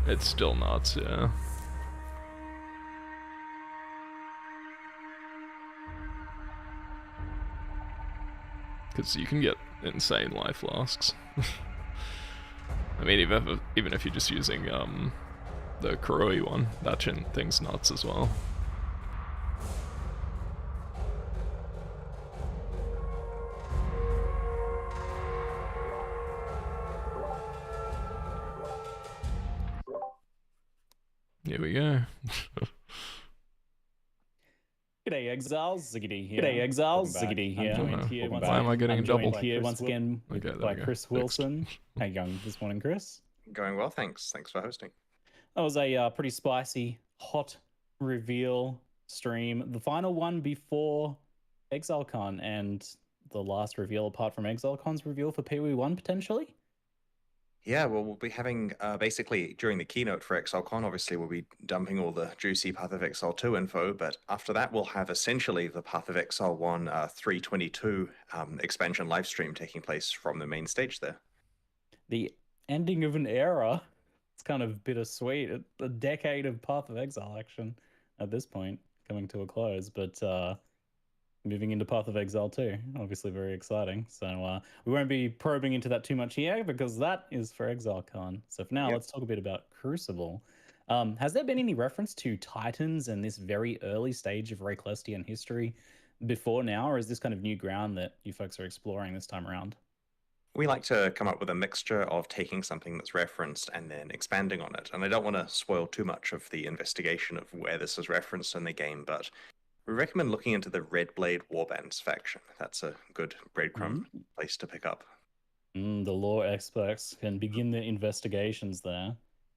It's still nuts, yeah. Because you can get insane life flasks. I mean, even if you're just using the Kuroi one, that thing's nuts as well. Here we go. G'day, Exile. Ziggity here. G'day, Exile. Ziggity here. I'm joined here once Why am I getting a double? once again by Chris Wilson. How you going this morning, Chris? Going well, thanks. Thanks for hosting. That was a pretty spicy, hot reveal stream. The final one before ExileCon, and the last reveal apart from ExileCon's reveal for PoE1 potentially. Yeah, well, we'll be having basically during the keynote for ExileCon, obviously we'll be dumping all the juicy Path of Exile 2 info, but after that we'll have essentially the Path of Exile 1 322 expansion livestream taking place from the main stage there. The ending of an era. It's kind of bittersweet. A decade of Path of Exile action at this point coming to a close, but moving into Path of Exile 2, obviously very exciting. So we won't be probing into that too much here because that is for ExileCon. So for now, let's talk a bit about Crucible. Has there been any reference to Titans and this very early stage of Rayclestian history before now, or is this kind of new ground that you folks are exploring this time around? We like to come up with a mixture of taking something that's referenced and then expanding on it. And I don't want to spoil too much of the investigation of where this is referenced in the game, but we recommend looking into the Red Blade Warbands faction. That's a good breadcrumb place to pick up. The lore experts can begin their investigations there.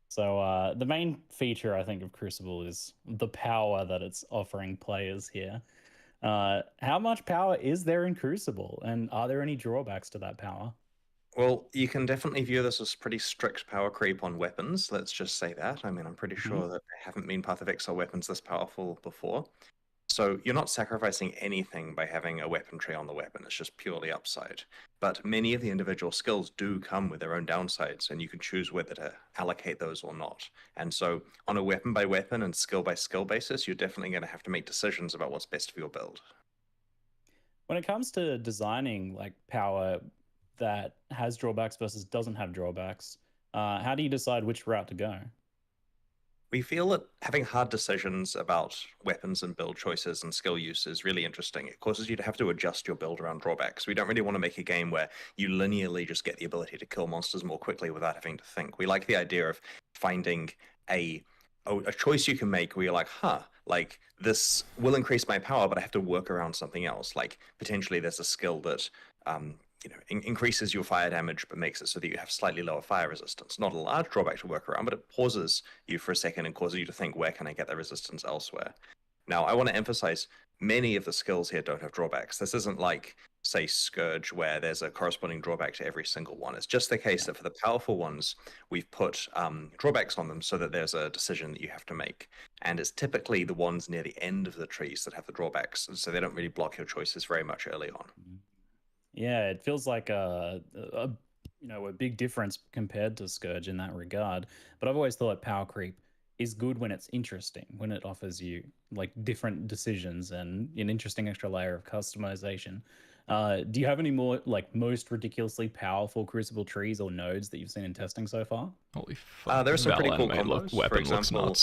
So the main feature, I think, of Crucible is the power that it's offering players here. How much power is there in Crucible, and are there any drawbacks to that power? Well, you can definitely view this as pretty strict power creep on weapons. Let's just say that. I mean, I'm pretty sure that there haven't been Path of Exile weapons this powerful before. So you're not sacrificing anything by having a weapon tree on the weapon. It's just purely upside. But many of the individual skills do come with their own downsides, and you can choose whether to allocate those or not. And so on a weapon by weapon and skill by skill basis, you're definitely going to have to make decisions about what's best for your build. When it comes to designing like power that has drawbacks versus doesn't have drawbacks, how do you decide which route to go? We feel that having hard decisions about weapons and build choices and skill use is really interesting. It causes you to have to adjust your build around drawbacks. We don't really want to make a game where you linearly just get the ability to kill monsters more quickly without having to think. We like the idea of finding a choice you can make where you're like, like this will increase my power, but I have to work around something else. Like potentially there's a skill that increases your fire damage, but makes it so that you have slightly lower fire resistance. Not a large drawback to work around, but it pauses you for a second and causes you to think, where can I get the resistance elsewhere? Now, I want to emphasize, many of the skills here don't have drawbacks. This isn't like, say, Scourge, where there's a corresponding drawback to every single one. It's just the case that for the powerful ones, we've put drawbacks on them so that there's a decision that you have to make. And it's typically the ones near the end of the trees that have the drawbacks, so they don't really block your choices very much early on. Yeah, it feels like a big difference compared to Scourge in that regard. But I've always thought power creep is good when it's interesting, when it offers you like different decisions and an interesting extra layer of customization. Do you have any more like most ridiculously powerful Crucible trees or nodes that you've seen in testing so far? Holy fuck! There are some pretty cool combos. For example,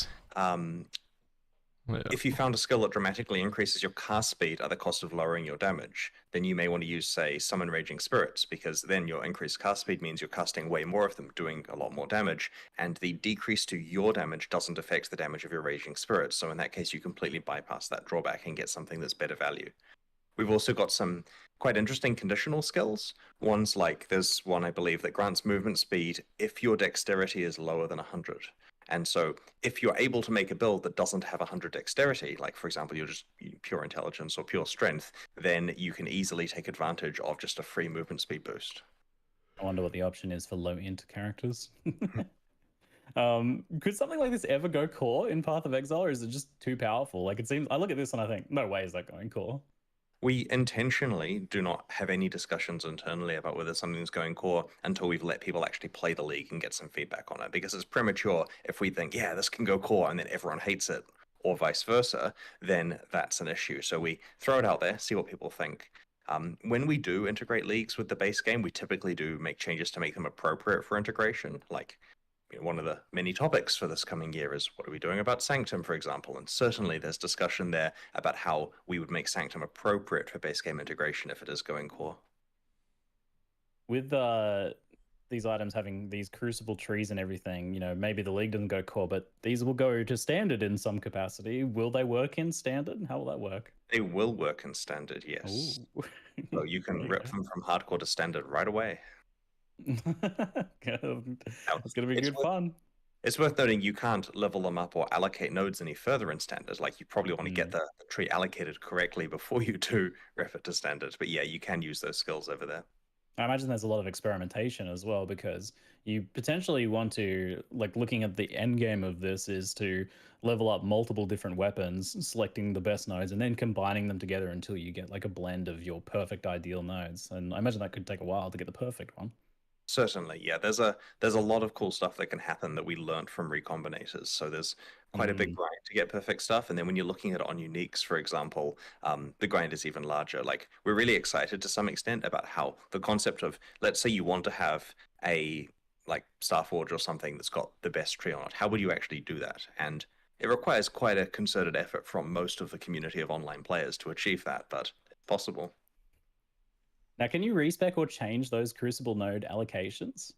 if you found a skill that dramatically increases your cast speed at the cost of lowering your damage, then you may want to use, say, Summon Raging Spirits, because then your increased cast speed means you're casting way more of them, doing a lot more damage, and the decrease to your damage doesn't affect the damage of your Raging Spirits, so in that case you completely bypass that drawback and get something that's better value. We've also got some quite interesting conditional skills. One's like, there's one I believe that grants movement speed if your dexterity is lower than 100. And so if you're able to make a build that doesn't have 100 dexterity, like for example, you're just pure intelligence or pure strength, then you can easily take advantage of just a free movement speed boost. I wonder what the option is for low int characters. Could something like this ever go core in Path of Exile, or is it just too powerful? Like, it seems, I look at this and I think, no way is that going core. We intentionally do not have any discussions internally about whether something's going core until we've let people actually play the league and get some feedback on it, because it's premature if we think, yeah, this can go core, and then everyone hates it, or vice versa, then that's an issue. So we throw it out there, see what people think. When we do integrate leagues with the base game, we typically do make changes to make them appropriate for integration. Like, one of the many topics for this coming year is what are we doing about Sanctum, for example? And certainly there's discussion there about how we would make Sanctum appropriate for base game integration if it is going core. With these items having these Crucible trees and everything, maybe the league doesn't go core, but these will go to standard in some capacity. Will they work in standard? How will that work? They will work in standard, yes. So you can rip them from hardcore to standard right away. It's going to be good fun. It's worth noting you can't level them up or allocate nodes any further in standard. Like, you probably want to get the tree allocated correctly before you do ref it to standard. But yeah, you can use those skills over there. I imagine there's a lot of experimentation as well, because you potentially want to, like, looking at the end game of this is to level up multiple different weapons, selecting the best nodes, and then combining them together until you get like a blend of your perfect ideal nodes. And I imagine that could take a while to get the perfect one. Certainly, yeah. There's a lot of cool stuff that can happen that we learned from recombinators. So there's quite a big grind to get perfect stuff. And then when you're looking at it on uniques, for example, the grind is even larger. Like, we're really excited to some extent about how the concept of, let's say you want to have a like Starforge or something that's got the best tree on it. How would you actually do that? And it requires quite a concerted effort from most of the community of online players to achieve that, but it's possible. Now, can you respec or change those Crucible node allocations?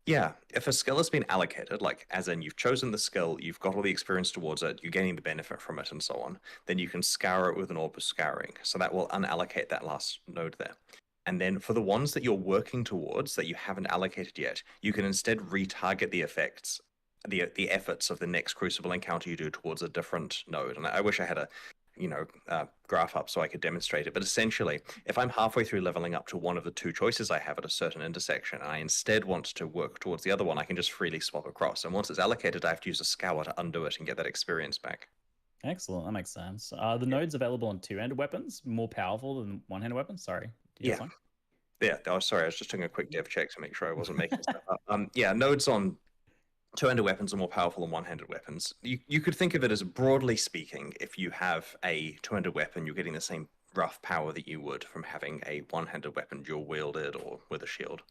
Yeah, if a skill has been allocated, like as in you've chosen the skill, you've got all the experience towards it, you're getting the benefit from it and so on, then you can scour it with an orb of scouring. So that will unallocate that last node there. And then for the ones that you're working towards that you haven't allocated yet, you can instead retarget the effects, the efforts of the next Crucible encounter you do towards a different node. And I wish I had a graph up so I could demonstrate it. But essentially, if I'm halfway through leveling up to one of the two choices I have at a certain intersection, and I instead want to work towards the other one, I can just freely swap across. And once it's allocated, I have to use a scour to undo it and get that experience back. Excellent, that makes sense. Are the nodes available on two-handed weapons more powerful than one-handed weapons? Sorry. Yeah. Yeah. Oh, sorry. I was just doing a quick dev check to make sure I wasn't making stuff up. Yeah, nodes on two-handed weapons are more powerful than one-handed weapons. You could think of it as, broadly speaking, if you have a two-handed weapon, you're getting the same rough power that you would from having a one-handed weapon dual-wielded or with a shield.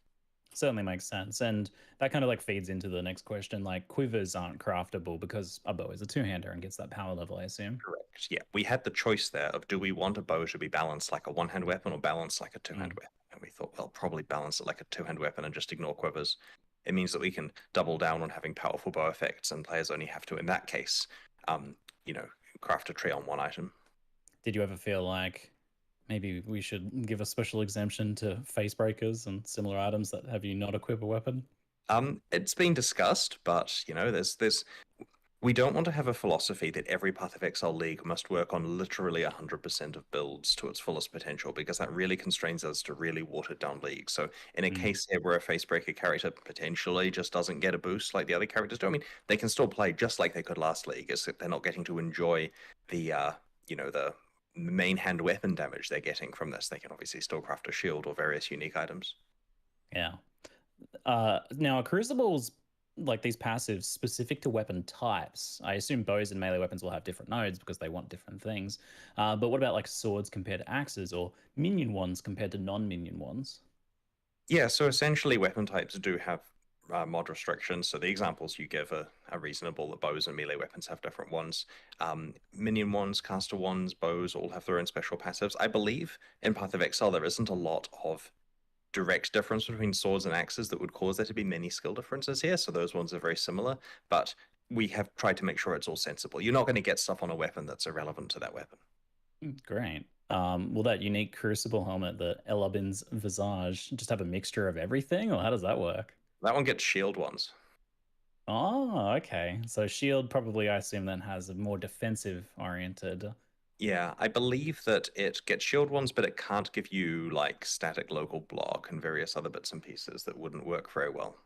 Certainly makes sense. And that kind of like feeds into the next question. Like, quivers aren't craftable because a bow is a two-hander and gets that power level, I assume. Correct. Yeah, we had the choice there of, do we want a bow to be balanced like a one-hand weapon or balanced like a two-hand weapon? And we thought, well, probably balance it like a two-hand weapon and just ignore quivers. It means that we can double down on having powerful bow effects, and players only have to, in that case, craft a tree on one item. Did you ever feel like maybe we should give a special exemption to face breakers and similar items that have you not equip a weapon? It's been discussed, but there's we don't want to have a philosophy that every Path of Exile league must work on literally 100% of builds to its fullest potential, because that really constrains us to really watered down leagues. So in a case here where a facebreaker character potentially just doesn't get a boost like the other characters do, I mean, they can still play just like they could last league. It's that they're not getting to enjoy the the main hand weapon damage they're getting from this. They can obviously still craft a shield or various unique items. Yeah. Now, Crucible's like these passives specific to weapon types. I assume bows and melee weapons will have different nodes because they want different things. But what about like swords compared to axes, or minion ones compared to non-minion ones? Yeah, so essentially weapon types do have mod restrictions. So the examples you give are reasonable. The bows and melee weapons have different ones. Minion ones, caster ones, bows all have their own special passives. I believe in Path of Exile there isn't a lot of direct difference between swords and axes that would cause there to be many skill differences here. So those ones are very similar, but we have tried to make sure it's all sensible. You're not going to get stuff on a weapon that's irrelevant to that weapon. Great. Will that unique Crucible helmet, the Elabin's Visage, just have a mixture of everything, or how does that work? That one gets shield ones. Oh, okay. So shield probably, I assume, then has a more defensive oriented. Yeah, I believe that it gets shield ones, but it can't give you like static local block and various other bits and pieces that wouldn't work very well.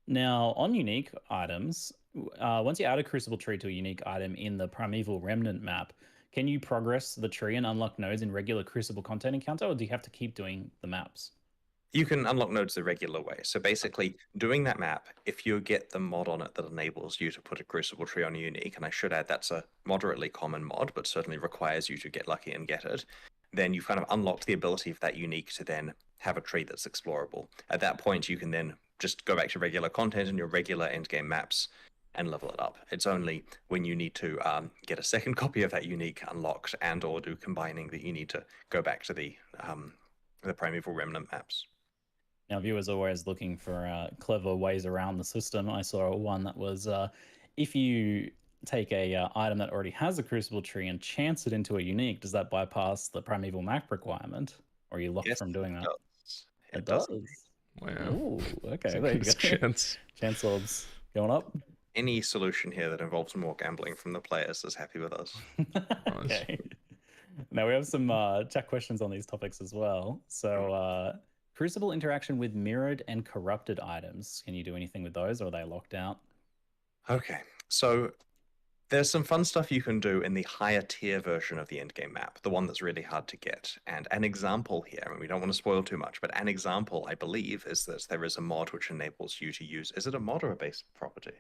Now, on unique items, once you add a Crucible tree to a unique item in the Primeval Remnant map, can you progress the tree and unlock nodes in regular Crucible content encounter, or do you have to keep doing the maps? You can unlock nodes the regular way. So basically, doing that map, if you get the mod on it that enables you to put a Crucible tree on a unique, and I should add that's a moderately common mod, but certainly requires you to get lucky and get it, then you've kind of unlocked the ability for that unique to then have a tree that's explorable. At that point, you can then just go back to regular content in your regular endgame maps and level it up. It's only when you need to get a second copy of that unique unlocked and or do combining that you need to go back to the Primeval Remnant maps. Now, viewers are always looking for clever ways around the system. I saw one that was if you take a item that already has a Crucible tree and chance it into a unique, does that bypass the Primeval map requirement? Or are you locked from doing that? It does. Wow. Ooh, okay, So there you go. chance. Chance orbs going up. Any solution here that involves more gambling from the players is happy with us. Okay. Now we have some chat questions on these topics as well. So Crucible interaction with mirrored and corrupted items. Can you do anything with those, or are they locked out? Okay, so there's some fun stuff you can do in the higher tier version of the endgame map, the one that's really hard to get. And an example here, and we don't want to spoil too much, but an example, I believe, is that there is a mod which enables you to use, is it a mod or a base property?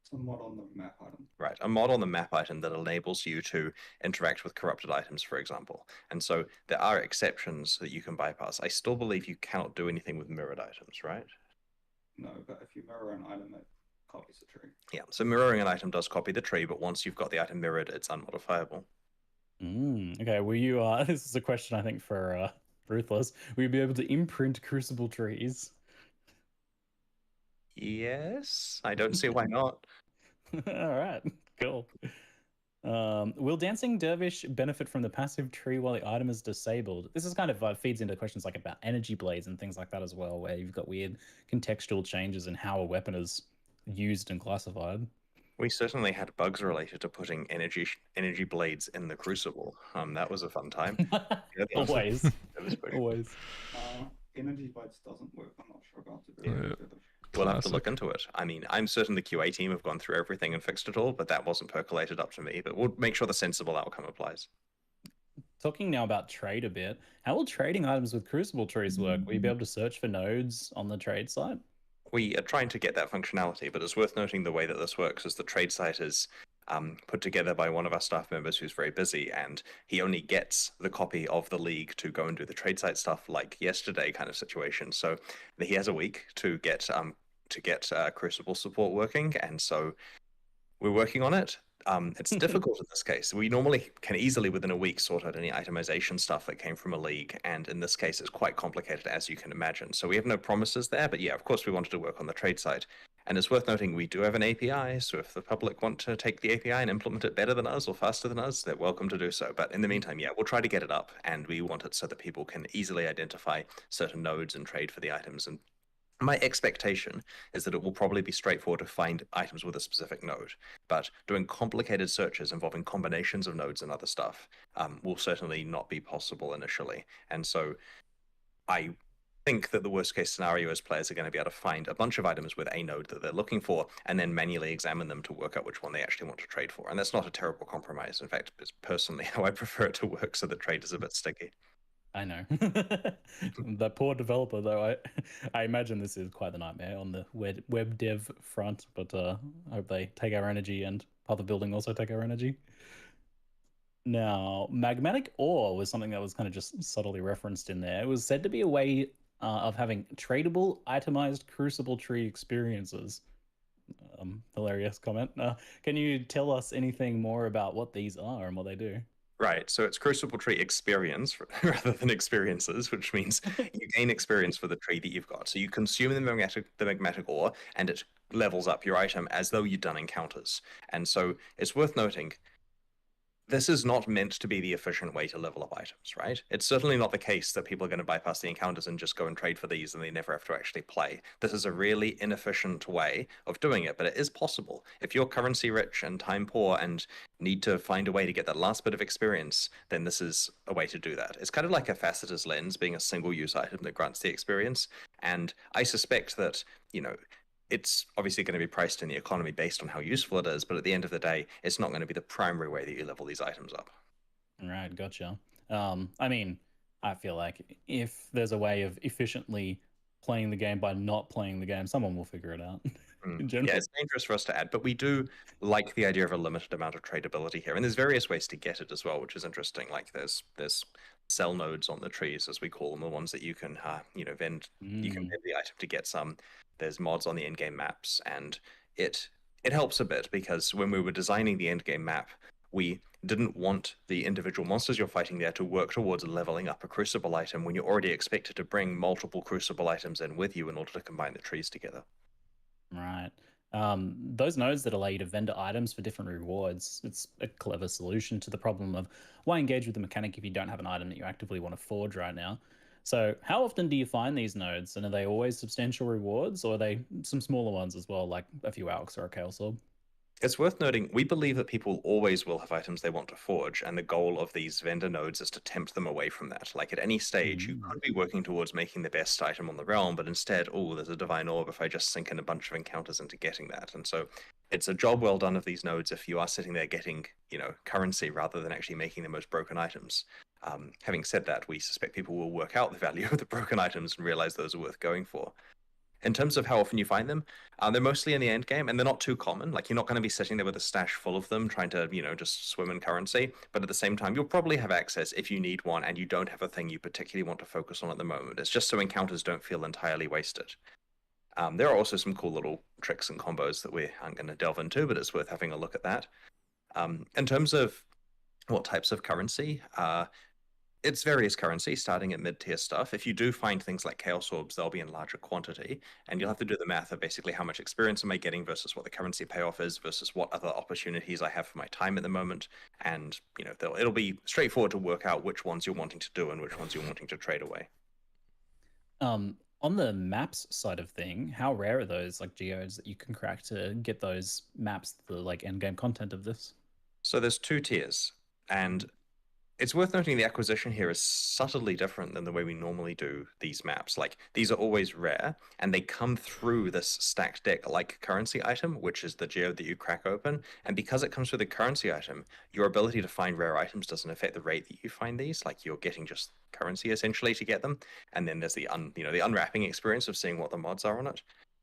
It's a mod on the map item. Right, a mod on the map item that enables you to interact with corrupted items, for example. And so there are exceptions that you can bypass. I still believe you cannot do anything with mirrored items, right? No, but if you mirror an item, it copies the tree. Yeah, so mirroring an item does copy the tree, but once you've got the item mirrored, it's unmodifiable. Okay, will you, this is a question I think for Ruthless, will you be able to imprint Crucible trees? Yes, I don't see why not. All right, cool. Will Dancing Dervish benefit from the passive tree while the item is disabled? This is kind of feeds into questions like about energy blades and things like that as well, where you've got weird contextual changes in how a weapon is used and classified. We certainly had bugs related to putting energy blades in the Crucible. That was a fun time. Always. Always. Energy blades doesn't work. I'm not sure about it. We'll have to look into it. I mean, I'm certain the QA team have gone through everything and fixed it all, but that wasn't percolated up to me. But we'll make sure the sensible outcome applies. Talking now about trade a bit, how will trading items with Crucible trees work? Will you be able to search for nodes on the trade site? We are trying to get that functionality, but it's worth noting the way that this works is the trade site is put together by one of our staff members who's very busy, and he only gets the copy of the league to go and do the trade site stuff like yesterday kind of situation. So he has a week to get Crucible support working, and so we're working on it. It's difficult in this case. We normally can easily within a week sort out any itemization stuff that came from a league, and in this case it's quite complicated, as you can imagine. So we have no promises there, but yeah, of course we wanted to work on the trade site. And it's worth noting we do have an API, so if the public want to take the API and implement it better than us or faster than us, they're welcome to do so. But in the meantime, yeah, we'll try to get it up, and we want it so that people can easily identify certain nodes and trade for the items. And my expectation is that it will probably be straightforward to find items with a specific node, but doing complicated searches involving combinations of nodes and other stuff will certainly not be possible initially. And so I think that the worst case scenario is players are going to be able to find a bunch of items with a node that they're looking for and then manually examine them to work out which one they actually want to trade for. And that's not a terrible compromise. In fact, it's personally how I prefer it to work, so the trade is a bit sticky. I know. The poor developer, though, I imagine this is quite the nightmare on the web dev front, but I hope they take our energy and Path of Building also take our energy. Now, magmatic ore was something that was kind of just subtly referenced in there. It was said to be a way of having tradable, itemized Crucible tree experiences. Hilarious comment. Can you tell us anything more about what these are and what they do? Right, so it's Crucible tree experience rather than experiences, which means you gain experience for the tree that you've got. So you consume the magmatic ore, and it levels up your item as though you'd done encounters. And so it's worth noting, this is not meant to be the efficient way to level up items, right? It's certainly not the case that people are going to bypass the encounters and just go and trade for these and they never have to actually play. This is a really inefficient way of doing it, but it is possible. If you're currency rich and time poor and need to find a way to get that last bit of experience, then this is a way to do that. It's kind of like a facetter's lens being a single use item that grants the experience. And I suspect that, it's obviously going to be priced in the economy based on how useful it is, but at the end of the day, it's not going to be the primary way that you level these items up. Right, gotcha. I mean, I feel like if there's a way of efficiently playing the game by not playing the game, someone will figure it out. In general. Yeah, it's dangerous for us to add, but we do like the idea of a limited amount of tradability here, and there's various ways to get it as well, which is interesting. Like there's sell nodes on the trees, as we call them, the ones that you can vend. You can vend the item to get some. There's mods on the endgame maps, and it helps a bit because when we were designing the endgame map, we didn't want the individual monsters you're fighting there to work towards leveling up a Crucible item when you're already expected to bring multiple Crucible items in with you in order to combine the trees together. Right. Those nodes that allow you to vendor items for different rewards, it's a clever solution to the problem of why engage with the mechanic if you don't have an item that you actively want to forge right now. So how often do you find these nodes, and are they always substantial rewards, or are they some smaller ones as well, like a few Alks or a Chaos Orb? It's worth noting, we believe that people always will have items they want to forge, and the goal of these vendor nodes is to tempt them away from that. Like at any stage, you could be working towards making the best item on the realm, but instead, oh, there's a divine orb if I just sink in a bunch of encounters into getting that. And so it's a job well done of these nodes if you are sitting there getting, currency rather than actually making the most broken items. Having said that, we suspect people will work out the value of the broken items and realize those are worth going for. In terms of how often you find them, they're mostly in the end game, and they're not too common. Like you're not going to be sitting there with a stash full of them trying to, just swim in currency. But at the same time, you'll probably have access if you need one and you don't have a thing you particularly want to focus on at the moment. It's just so encounters don't feel entirely wasted. There are also some cool little tricks and combos that we aren't going to delve into, but it's worth having a look at that. In terms of what types of currency, it's various currency, starting at mid-tier stuff. If you do find things like Chaos Orbs, they'll be in larger quantity, and you'll have to do the math of basically how much experience am I getting versus what the currency payoff is versus what other opportunities I have for my time at the moment. And, it'll be straightforward to work out which ones you're wanting to do and which ones you're wanting to trade away. On the maps side of thing, how rare are those like geodes that you can crack to get those maps, the like end-game content of this? So there's 2 tiers, and it's worth noting the acquisition here is subtly different than the way we normally do these maps. Like, these are always rare, and they come through this stacked deck like currency item, which is the geode that you crack open. And because it comes through the currency item, your ability to find rare items doesn't affect the rate that you find these. Like, you're getting just currency essentially to get them. And then there's the unwrapping experience of seeing what the mods are on it.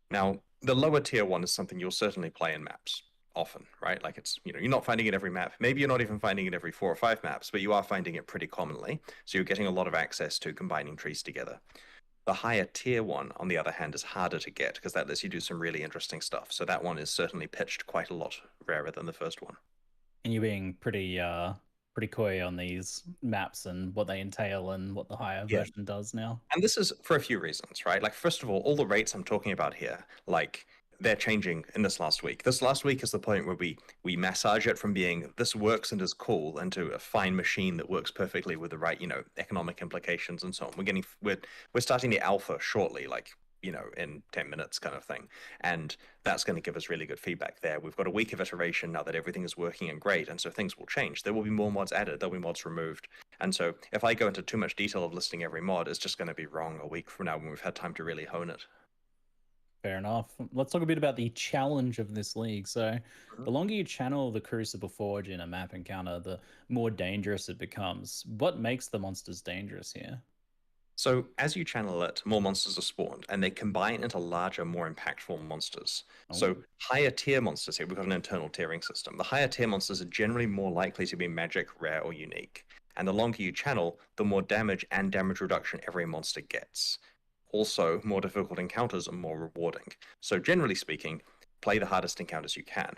Now, the lower tier one is something you'll certainly play in maps often, right? Like it's, you're not finding it every map. Maybe you're not even finding it every 4 or 5 maps, but you are finding it pretty commonly. So you're getting a lot of access to combining trees together. The higher tier one, on the other hand, is harder to get because that lets you do some really interesting stuff. So that one is certainly pitched quite a lot rarer than the first one. And you're being pretty coy on these maps and what they entail and what the higher version does now. And this is for a few reasons, right? Like, first of all the rates I'm talking about here, like, they're changing in this last week. This last week is the point where we massage it from being this works and is cool into a fine machine that works perfectly with the right, economic implications and so on. We're starting the alpha shortly, like, in 10 minutes kind of thing. And that's going to give us really good feedback there. We've got a week of iteration now that everything is working and great. And so things will change. There will be more mods added. There'll be mods removed. And so if I go into too much detail of listing every mod, it's just going to be wrong a week from now when we've had time to really hone it. Fair enough. Let's talk a bit about the challenge of this league. So the longer you channel the Crucible Forge in a map encounter, the more dangerous it becomes. What makes the monsters dangerous here? So as you channel it, more monsters are spawned, and they combine into larger, more impactful monsters. So higher tier monsters here, we've got an internal tiering system. The higher tier monsters are generally more likely to be magic, rare, or unique. And the longer you channel, the more damage and damage reduction every monster gets. Also, more difficult encounters are more rewarding. So generally speaking, play the hardest encounters you can.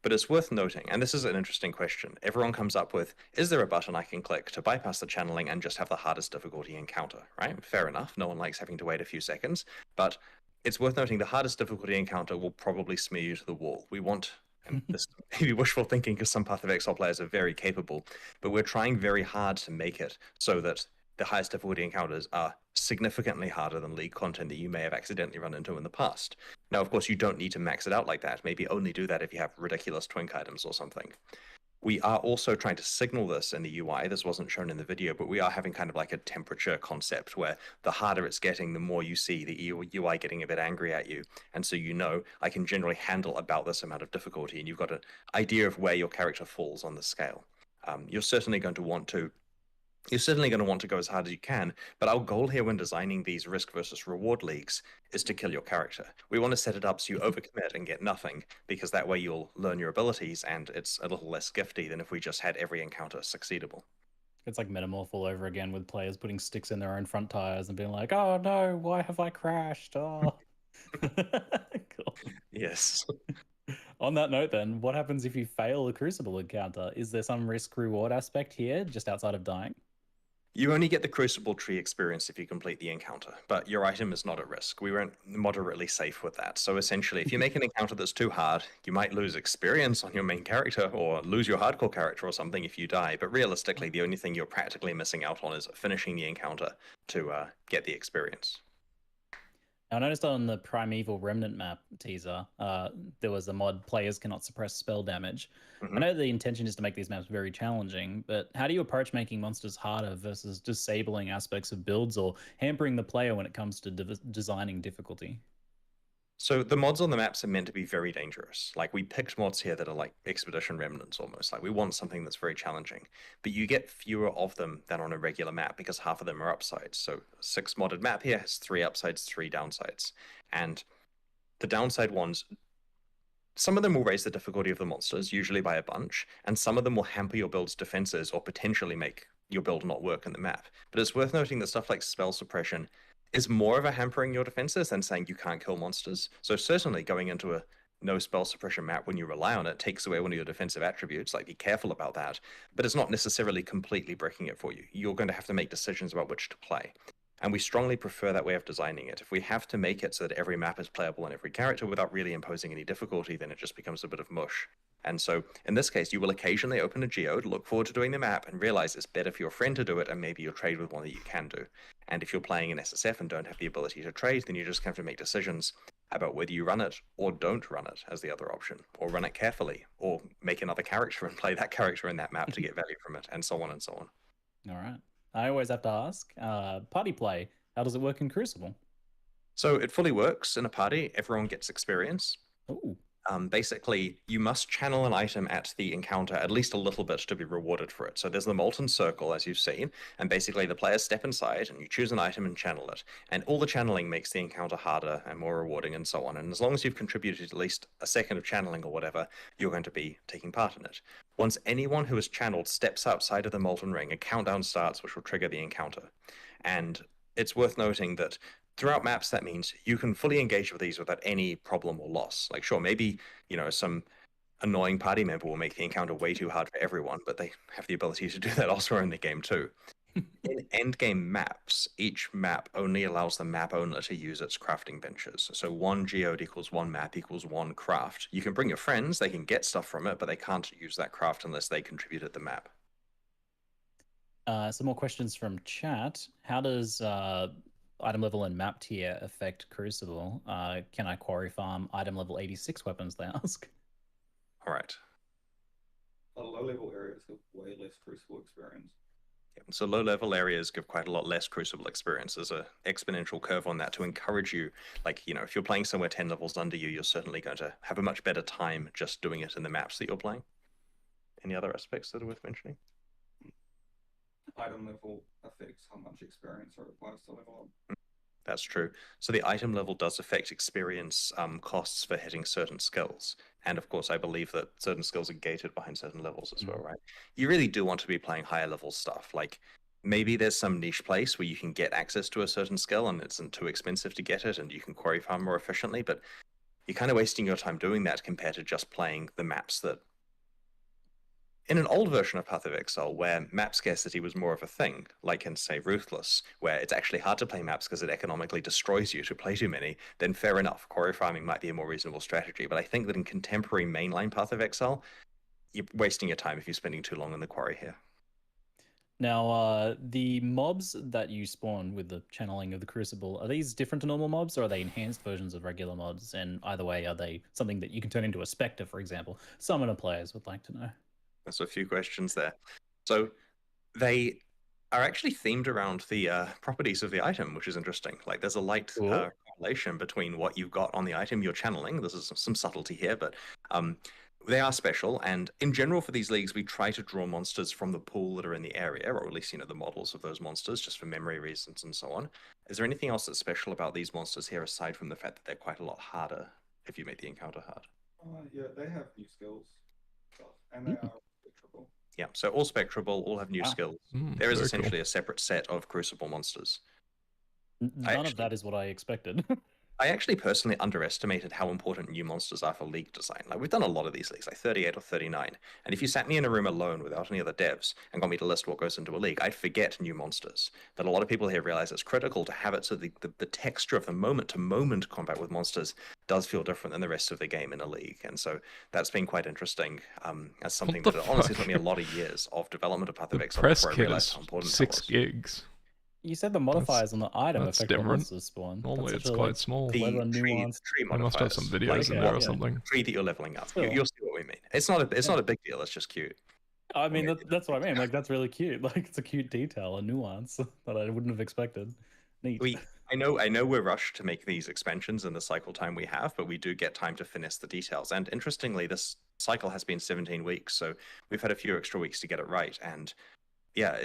But it's worth noting, and this is an interesting question, everyone comes up with, is there a button I can click to bypass the channeling and just have the hardest difficulty encounter, right? Fair enough, no one likes having to wait a few seconds, but it's worth noting the hardest difficulty encounter will probably smear you to the wall. We want And this may be wishful thinking because some Path of Exile players are very capable, but we're trying very hard to make it so that the highest difficulty encounters are significantly harder than League content that you may have accidentally run into in the past. Now, of course, you don't need to max it out like that. Maybe only do that if you have ridiculous twink items or something. We are also trying to signal this in the UI. This wasn't shown in the video, but we are having kind of like a temperature concept where the harder it's getting, the more you see the UI getting a bit angry at you. And so you know, I can generally handle about this amount of difficulty, and you've got an idea of where your character falls on the scale. You're certainly going to want to go as hard as you can, but our goal here when designing these risk versus reward leagues is to kill your character. We want to set it up so you overcommit and get nothing, because that way you'll learn your abilities and it's a little less gifty than if we just had every encounter succeedable. It's like Metamorph all over again with players putting sticks in their own front tires and being like, oh no, why have I crashed? Oh. Cool. Yes. On that note then, what happens if you fail a Crucible encounter? Is there some risk-reward aspect here, just outside of dying? You only get the Crucible tree experience if you complete the encounter, but your item is not at risk. We went moderately safe with that. So essentially, if you make an encounter that's too hard, you might lose experience on your main character or lose your hardcore character or something if you die. But realistically, the only thing you're practically missing out on is finishing the encounter to get the experience. I noticed on the Primeval Remnant map teaser, there was a mod, players cannot suppress spell damage. I know the intention is to make these maps very challenging, but how do you approach making monsters harder versus disabling aspects of builds or hampering the player when it comes to designing difficulty? So the mods on the maps are meant to be very dangerous. Like, we picked mods here that are like Expedition Remnants almost. Like, we want something that's very challenging. But you get fewer of them than on a regular map because half of them are upsides. So 6 modded map here has 3 upsides, 3 downsides. And the downside ones, some of them will raise the difficulty of the monsters, usually by a bunch, and some of them will hamper your build's defenses or potentially make your build not work in the map. But it's worth noting that stuff like spell suppression is more of a hampering your defenses than saying you can't kill monsters. So certainly going into a no spell suppression map when you rely on it takes away one of your defensive attributes. Like, be careful about that. But it's not necessarily completely breaking it for you. You're going to have to make decisions about which to play. And we strongly prefer that way of designing it. If we have to make it so that every map is playable on every character without really imposing any difficulty, then it just becomes a bit of mush. And so in this case, you will occasionally open a geode, look forward to doing the map, and realize it's better for your friend to do it, and maybe you'll trade with one that you can do. And if you're playing an SSF and don't have the ability to trade, then you just have to make decisions about whether you run it or don't run it as the other option, or run it carefully, or make another character and play that character in that map to get value from it, and so on and so on. All right. I always have to ask, party play, how does it work in Crucible? So it fully works in a party. Everyone gets experience. Ooh. Basically, you must channel an item at the encounter at least a little bit to be rewarded for it. So there's the molten circle, as you've seen, and basically the players step inside and you choose an item and channel it. And all the channeling makes the encounter harder and more rewarding and so on. And as long as you've contributed at least a second of channeling or whatever, you're going to be taking part in it. Once anyone who is channeled steps outside of the molten ring, a countdown starts, which will trigger the encounter. And it's worth noting that throughout maps, that means you can fully engage with these without any problem or loss. Like, sure, maybe, some annoying party member will make the encounter way too hard for everyone, but they have the ability to do that elsewhere in the game too. In endgame maps, each map only allows the map owner to use its crafting benches. So 1 geode equals 1 map equals 1 craft. You can bring your friends, they can get stuff from it, but they can't use that craft unless they contributed the map. Some more questions from chat. How does item level and map tier affect Crucible? Can I quarry farm item level 86 weapons, they ask? All right. Low level areas have way less Crucible experience. Yeah, so low level areas give quite a lot less Crucible experience. There's an exponential curve on that to encourage you. Like, if you're playing somewhere 10 levels under you, you're certainly going to have a much better time just doing it in the maps that you're playing. Any other aspects that are worth mentioning? Item level affects how much experience are required to level up. That's true. So the item level does affect experience costs for hitting certain skills. And of course, I believe that certain skills are gated behind certain levels as well, right? You really do want to be playing higher level stuff. Like, maybe there's some niche place where you can get access to a certain skill and it isn't too expensive to get it and you can quarry farm more efficiently, but you're kind of wasting your time doing that compared to just playing the maps that in an old version of Path of Exile, where map scarcity was more of a thing, like in, say, Ruthless, where it's actually hard to play maps because it economically destroys you to play too many, then fair enough, quarry farming might be a more reasonable strategy. But I think that in contemporary mainline Path of Exile, you're wasting your time if you're spending too long in the quarry here. Now, the mobs that you spawn with the channeling of the Crucible, are these different to normal mobs, or are they enhanced versions of regular mobs? And either way, are they something that you can turn into a Spectre, for example? Summoner players would like to know. There's a few questions there. So they are actually themed around the properties of the item, which is interesting. Like there's a light correlation between what you've got on the item you're channeling. This is some subtlety here, but they are special. And in general, for these leagues, we try to draw monsters from the pool that are in the area, or at least, the models of those monsters, just for memory reasons and so on. Is there anything else that's special about these monsters here, aside from the fact that they're quite a lot harder if you make the encounter hard? Yeah, they have new skills, and they are spectrable. Yeah, so all spectrable, all have new skills. There is essentially cool. a separate set of Crucible monsters. None of that is what I expected. I actually personally underestimated how important new monsters are for league design. Like, we've done a lot of these leagues, like 38 or 39. And if you sat me in a room alone without any other devs and got me to list what goes into a league, I'd forget new monsters. But a lot of people here realize it's critical to have it so the texture of the moment-to-moment combat with monsters does feel different than the rest of the game in a league. And so that's been quite interesting as something that honestly took me a lot of years of development of Path of Exile before I realized how important 6 gigs. You said the modifiers on the item affect the monsters spawn. Normally it's quite small. The tree I must have some videos in there or something. The tree that you're leveling up. You'll see what we mean. It's not a big deal. It's just cute. I mean, that's what I mean. Like, that's really cute. Like, it's a cute detail, a nuance that I wouldn't have expected. Neat. I know we're rushed to make these expansions in the cycle time we have, but we do get time to finesse the details. And interestingly, this cycle has been 17 weeks, so we've had a few extra weeks to get it right. And yeah,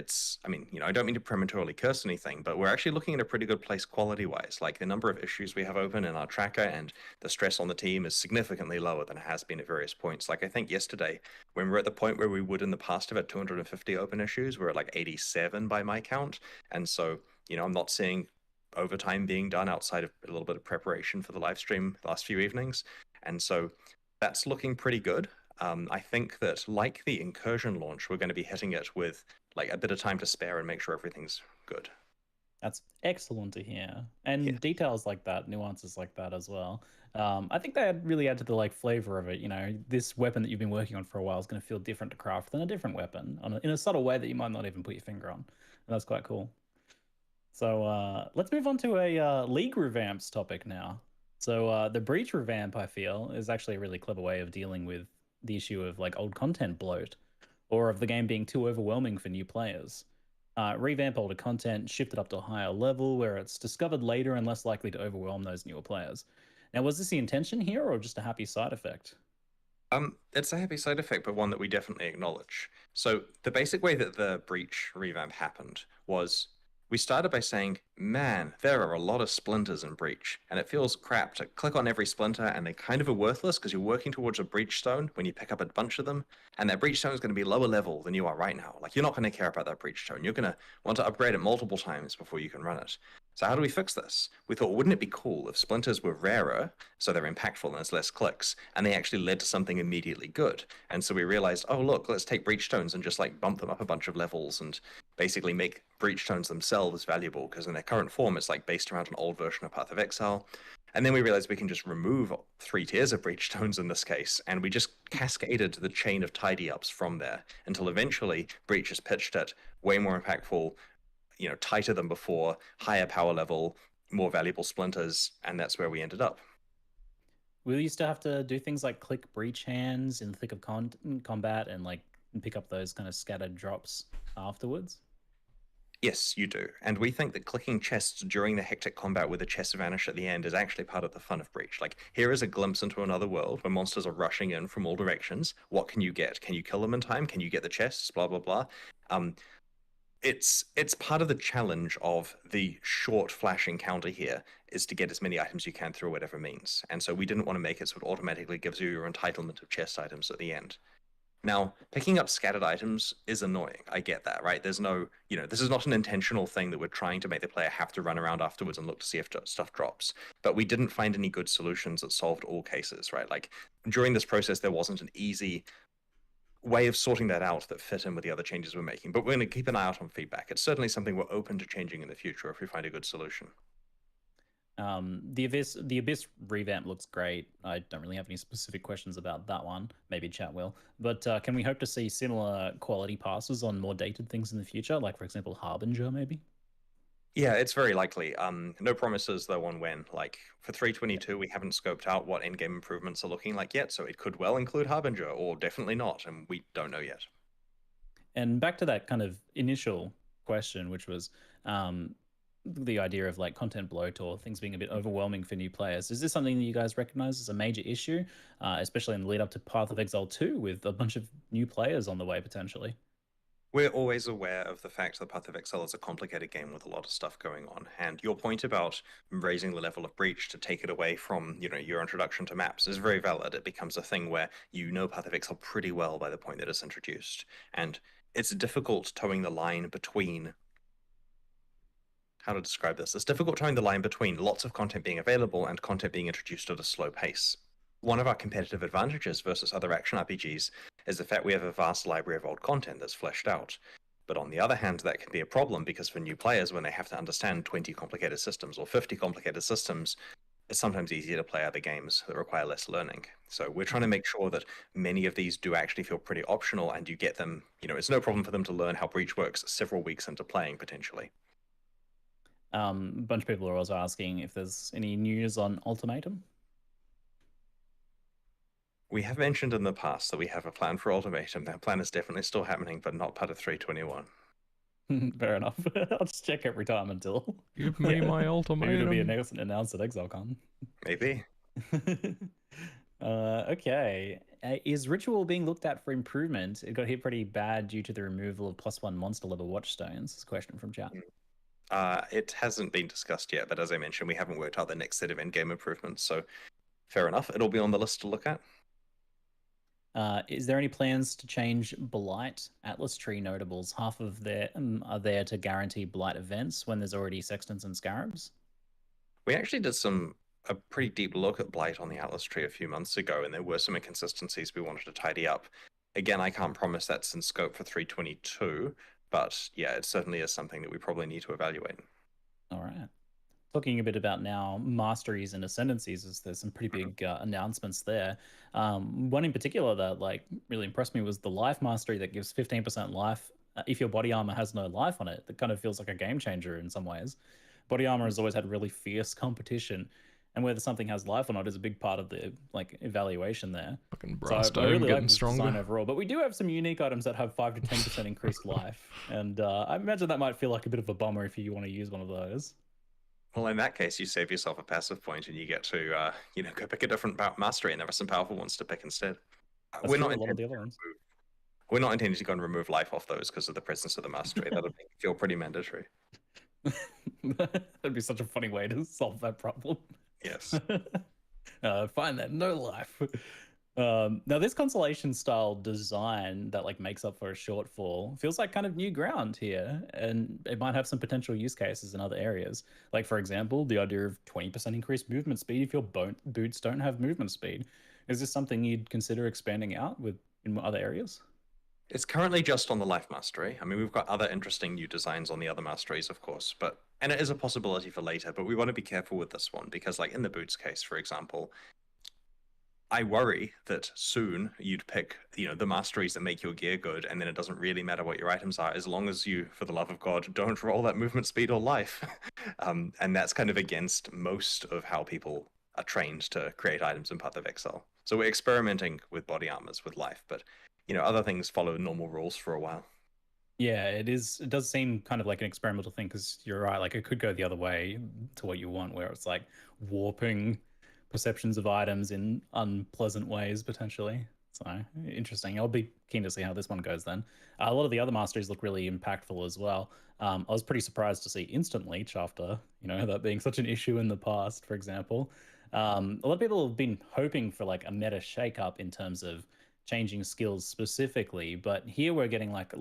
I don't mean to prematurely curse anything, but we're actually looking at a pretty good place quality-wise. Like, the number of issues we have open in our tracker and the stress on the team is significantly lower than it has been at various points. Like, I think yesterday, when we're at the point where we would in the past have had 250 open issues, we're at like 87 by my count. And so, I'm not seeing overtime being done outside of a little bit of preparation for the live stream the last few evenings. And so that's looking pretty good. I think that, like the Incursion launch, we're going to be hitting it with like a bit of time to spare and make sure everything's good. That's excellent to hear. And details like that, nuances like that as well. I think they really add to the flavor of it. This weapon that you've been working on for a while is going to feel different to craft than a different weapon in a subtle way that you might not even put your finger on. And that's quite cool. So let's move on to a league revamps topic now. So the Breach revamp, I feel, is actually a really clever way of dealing with the issue of old content bloat, or of the game being too overwhelming for new players. Revamp older content, shift it up to a higher level where it's discovered later and less likely to overwhelm those newer players. Now, was this the intention here, or just a happy side effect? It's a happy side effect, but one that we definitely acknowledge. So the basic way that the Breach revamp happened was we started by saying, man, there are a lot of splinters in Breach, and it feels crap to click on every splinter, and they kind of are worthless because you're working towards a Breach Stone when you pick up a bunch of them, and that Breach Stone is going to be lower level than you are right now. Like, you're not going to care about that Breach Stone. You're going to want to upgrade it multiple times before you can run it. So how do we fix this? We thought, wouldn't it be cool if splinters were rarer, so they're impactful and there's less clicks, and they actually led to something immediately good? And so we realized, oh, look, let's take Breach Stones and just bump them up a bunch of levels and basically make Breach Stones themselves valuable, because in their current form, it's based around an old version of Path of Exile. And then we realized we can just remove 3 tiers of Breach Stones in this case, and we just cascaded the chain of tidy ups from there until eventually Breach is pitched at way more impactful, tighter than before, higher power level, more valuable splinters, and that's where we ended up. Will you still have to do things like click Breach hands in the thick of combat and pick up those kind of scattered drops afterwards? Yes, you do. And we think that clicking chests during the hectic combat with the chests vanish at the end is actually part of the fun of Breach. Here is a glimpse into another world where monsters are rushing in from all directions. What can you get? Can you kill them in time? Can you get the chests? Blah, blah, blah. It's part of the challenge of the short flash encounter here, is to get as many items you can through whatever means. And so we didn't want to make it so it automatically gives you your entitlement of chest items at the end. Now, picking up scattered items is annoying. I get that, right? There's no, this is not an intentional thing that we're trying to make the player have to run around afterwards and look to see if stuff drops. But we didn't find any good solutions that solved all cases, right? During this process, there wasn't an easy way of sorting that out that fit in with the other changes we're making. But we're going to keep an eye out on feedback. It's certainly something we're open to changing in the future if we find a good solution. The Abyss revamp looks great. I don't really have any specific questions about that one. Maybe chat will. But can we hope to see similar quality passes on more dated things in the future? Like, for example, Harbinger, maybe? Yeah, it's very likely. No promises though on when. Like for 322, we haven't scoped out what endgame improvements are looking like yet, so it could well include Harbinger, or definitely not, and we don't know yet. And back to that kind of initial question, which was the idea of like content bloat or things being a bit overwhelming for new players. Is this something that you guys recognize as a major issue, especially in the lead up to Path of Exile 2 with a bunch of new players on the way potentially? We're always aware of the fact that Path of Exile is a complicated game with a lot of stuff going on, and your point about raising the level of breach to take it away from, your introduction to maps is very valid. It becomes a thing where you know Path of Exile pretty well by the point that it's introduced, and it's difficult towing the line between how to describe this. It's difficult towing the line between lots of content being available and content being introduced at a slow pace. One of our competitive advantages versus other action RPGs is the fact we have a vast library of old content that's fleshed out. But on the other hand, that can be a problem because for new players, when they have to understand 20 complicated systems or 50 complicated systems, it's sometimes easier to play other games that require less learning. So we're trying to make sure that many of these do actually feel pretty optional and you get them, it's no problem for them to learn how Breach works several weeks into playing potentially. A bunch of people are also asking if there's any news on Ultimatum. We have mentioned in the past that we have a plan for Ultimatum. That plan is definitely still happening, but not part of 321. Fair enough. I'll just check every time until. Give me my ultimatum. Maybe it'll be announced at ExileCon. Maybe. Okay. Is Ritual being looked at for improvement? It got hit pretty bad due to the removal of +1 monster level watchstones. This is a question from chat. It hasn't been discussed yet, but as I mentioned, we haven't worked out the next set of endgame improvements, so fair enough. It'll be on the list to look at. Is there any plans to change Blight Atlas Tree notables? Half of them are there to guarantee Blight events when there's already Sextons and Scarabs. We actually did a pretty deep look at Blight on the Atlas Tree a few months ago, and there were some inconsistencies we wanted to tidy up. Again, I can't promise that's in scope for 322, but yeah, it certainly is something that we probably need to evaluate. All right. Talking a bit about now masteries and ascendancies, as there's some pretty big announcements there. One in particular that like really impressed me was the life mastery that gives 15% life if your body armor has no life on it. That kind of feels like a game changer in some ways. Body armor has always had really fierce competition, and whether something has life or not is a big part of the like evaluation there. Fucking brass so I really like getting stronger design overall, but we do have some unique items that have 5 to 10% increased life, and I imagine that might feel like a bit of a bummer if you want to use one of those. Well, in that case, you save yourself a passive point, and you get to, go pick a different mastery, and there are some powerful ones to pick instead. We're not intending to go and remove life off those because of the presence of the mastery. That'll make it feel pretty mandatory. That'd be such a funny way to solve that problem. Yes. Find that no life. Now this constellation style design that like makes up for a shortfall feels like kind of new ground here, and it might have some potential use cases in other areas. Like for example, the idea of 20% increased movement speed if your boots don't have movement speed. Is this something you'd consider expanding out in other areas? It's currently just on the life mastery. I mean, we've got other interesting new designs on the other masteries, of course, and it is a possibility for later, but we want to be careful with this one because like in the boots case, for example, I worry that soon you'd pick, the masteries that make your gear good, and then it doesn't really matter what your items are, as long as you, for the love of God, don't roll that movement speed or life. And that's kind of against most of how people are trained to create items in Path of Exile. So we're experimenting with body armors with life, but, other things follow normal rules for a while. Yeah, it is. It does seem kind of like an experimental thing because you're right. Like it could go the other way to what you want, where it's like warping perceptions of items in unpleasant ways potentially. So interesting. I'll be keen to see how this one goes then. A lot of the other masteries look really impactful as well. I was pretty surprised to see instant leech after that being such an issue in the past, for example. A lot of people have been hoping for like a meta shakeup in terms of changing skills specifically, but here we're getting like a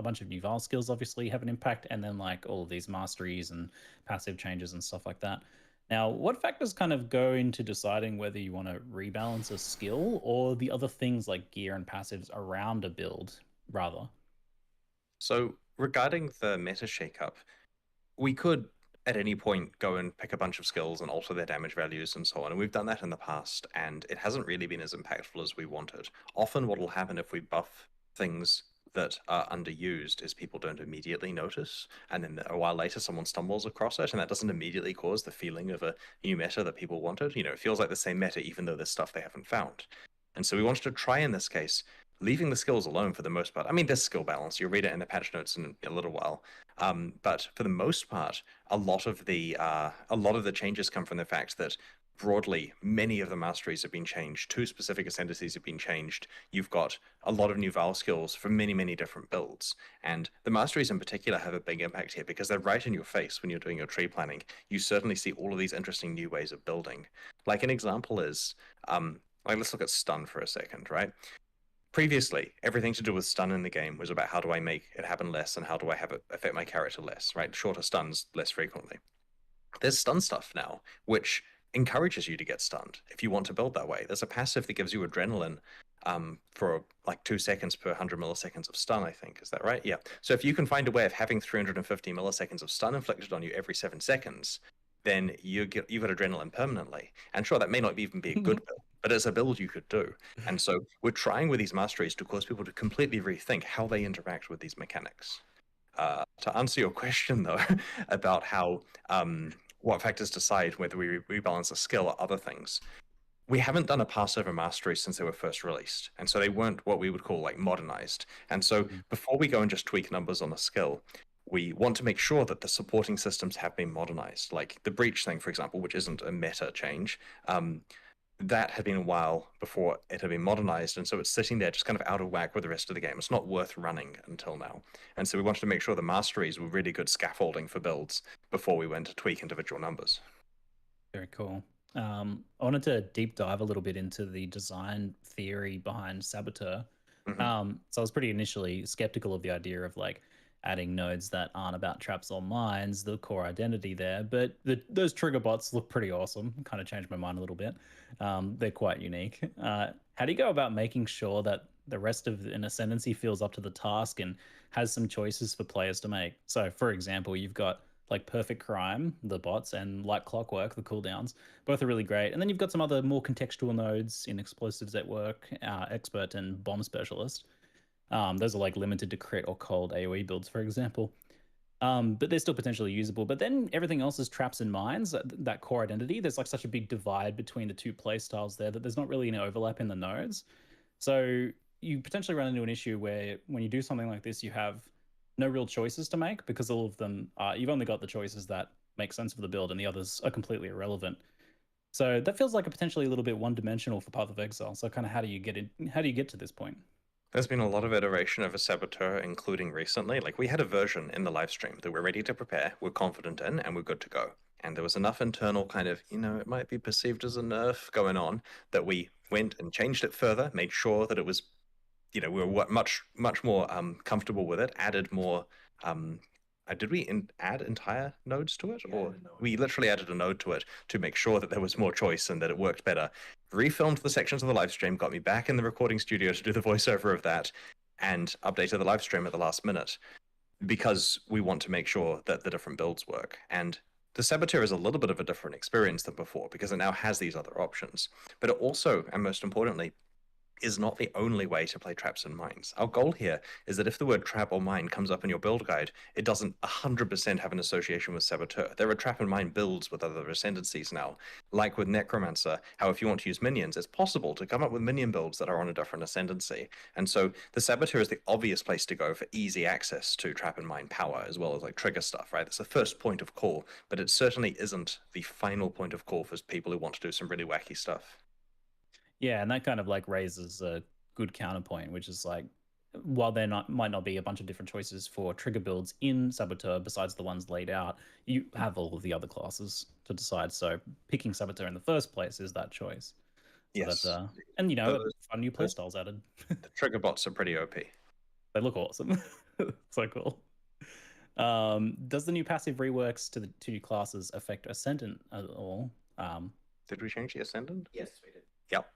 bunch of new Vaal skills obviously have an impact, and then like all of these masteries and passive changes and stuff like that. Now, what factors kind of go into deciding whether you want to rebalance a skill or the other things like gear and passives around a build, rather? So regarding the meta shakeup, we could at any point go and pick a bunch of skills and alter their damage values and so on. And we've done that in the past, and it hasn't really been as impactful as we wanted. Often, what will happen if we buff things that are underused is people don't immediately notice, and then a while later, someone stumbles across it, and that doesn't immediately cause the feeling of a new meta that people wanted. You know, it feels like the same meta, even though there's stuff they haven't found. And so we wanted to try in this case, leaving the skills alone for the most part. I mean, there's skill balance. You'll read it in the patch notes in a little while. But for the most part, a lot of the changes come from the fact that broadly many of the masteries have been changed. 2 specific ascendancies have been changed. You've got a lot of new Vaal skills for many different builds, and the masteries in particular have a big impact here because they're right in your face when you're doing your tree planning. You certainly see all of these interesting new ways of building. Like an example is let's look at stun for a second, right? Previously, everything to do with stun in the game was about how do I make it happen less and how do I have it affect my character less, right? Shorter stuns less frequently. There's stun stuff now, which encourages you to get stunned if you want to build that way. There's a passive that gives you adrenaline for like 2 seconds per 100 milliseconds of stun, I think. Is that right? Yeah. So if you can find a way of having 350 milliseconds of stun inflicted on you every 7 seconds, then you've got adrenaline permanently. And sure, that may not even be a good build, but it's a build you could do. And so we're trying with these masteries to cause people to completely rethink how they interact with these mechanics. To answer your question, though, about how what factors decide whether we rebalance a skill or other things, we haven't done a Passover mastery since they were first released, and so they weren't what we would call like modernized. And so before we go and just tweak numbers on a skill, we want to make sure that the supporting systems have been modernized. Like the breach thing, for example, which isn't a meta change, that had been a while before it had been modernized, and so it's sitting there just kind of out of whack with the rest of the game. It's not worth running until now. And so we wanted to make sure the masteries were really good scaffolding for builds before we went to tweak individual numbers. Very cool. I wanted to deep dive a little bit into the design theory behind Saboteur. So I was pretty initially skeptical of the idea of like adding nodes that aren't about traps or mines, the core identity there. But those trigger bots look pretty awesome. Kind of changed my mind a little bit. They're quite unique. How do you go about making sure that the rest of an Ascendancy feels up to the task and has some choices for players to make? So, for example, you've got like Perfect Crime, the bots, and Like Clockwork, the cooldowns. Both are really great. And then you've got some other more contextual nodes in Explosives at Work, Expert, and Bomb Specialist. Those are like limited to crit or cold AoE builds, for example. But they're still potentially usable. But then everything else is traps and mines, that core identity. There's like such a big divide between the two play styles there that there's not really any overlap in the nodes. So you potentially run into an issue where when you do something like this, you have no real choices to make because all of them you've only got the choices that make sense for the build and the others are completely irrelevant. So that feels like a potentially a little bit one-dimensional for Path of Exile. So kind of how do you get to this point? There's been a lot of iteration of a Saboteur, including recently. Like, we had a version in the live stream that we're ready to prepare, we're confident in, and we're good to go. And there was enough internal kind of, it might be perceived as a nerf going on that we went and changed it further, made sure that it was, we were much more comfortable with it, added more. Did we add entire nodes to it? Or we literally added a node to it to make sure that there was more choice and that it worked better. Refilmed the sections of the live stream, got me back in the recording studio to do the voiceover of that, and updated the live stream at the last minute because we want to make sure that the different builds work. And the Saboteur is a little bit of a different experience than before because it now has these other options. But it also, and most importantly, is not the only way to play traps and mines. Our goal here is that if the word trap or mine comes up in your build guide, it doesn't 100% have an association with Saboteur. There are trap and mine builds with other ascendancies now, like with Necromancer, how if you want to use minions, it's possible to come up with minion builds that are on a different ascendancy. And so the Saboteur is the obvious place to go for easy access to trap and mine power, as well as like trigger stuff, right? It's the first point of call, but it certainly isn't the final point of call for people who want to do some really wacky stuff. Yeah, and that kind of like raises a good counterpoint, which is like, while there might not be a bunch of different choices for trigger builds in Saboteur besides the ones laid out, you have all of the other classes to decide. So picking Saboteur in the first place is that choice. So Yes. and fun new playstyles added. The trigger bots are pretty OP. They look awesome. So cool. Does the new passive reworks to the two new classes affect Ascendant at all? Did we change the Ascendant? Yes, we did. Yep.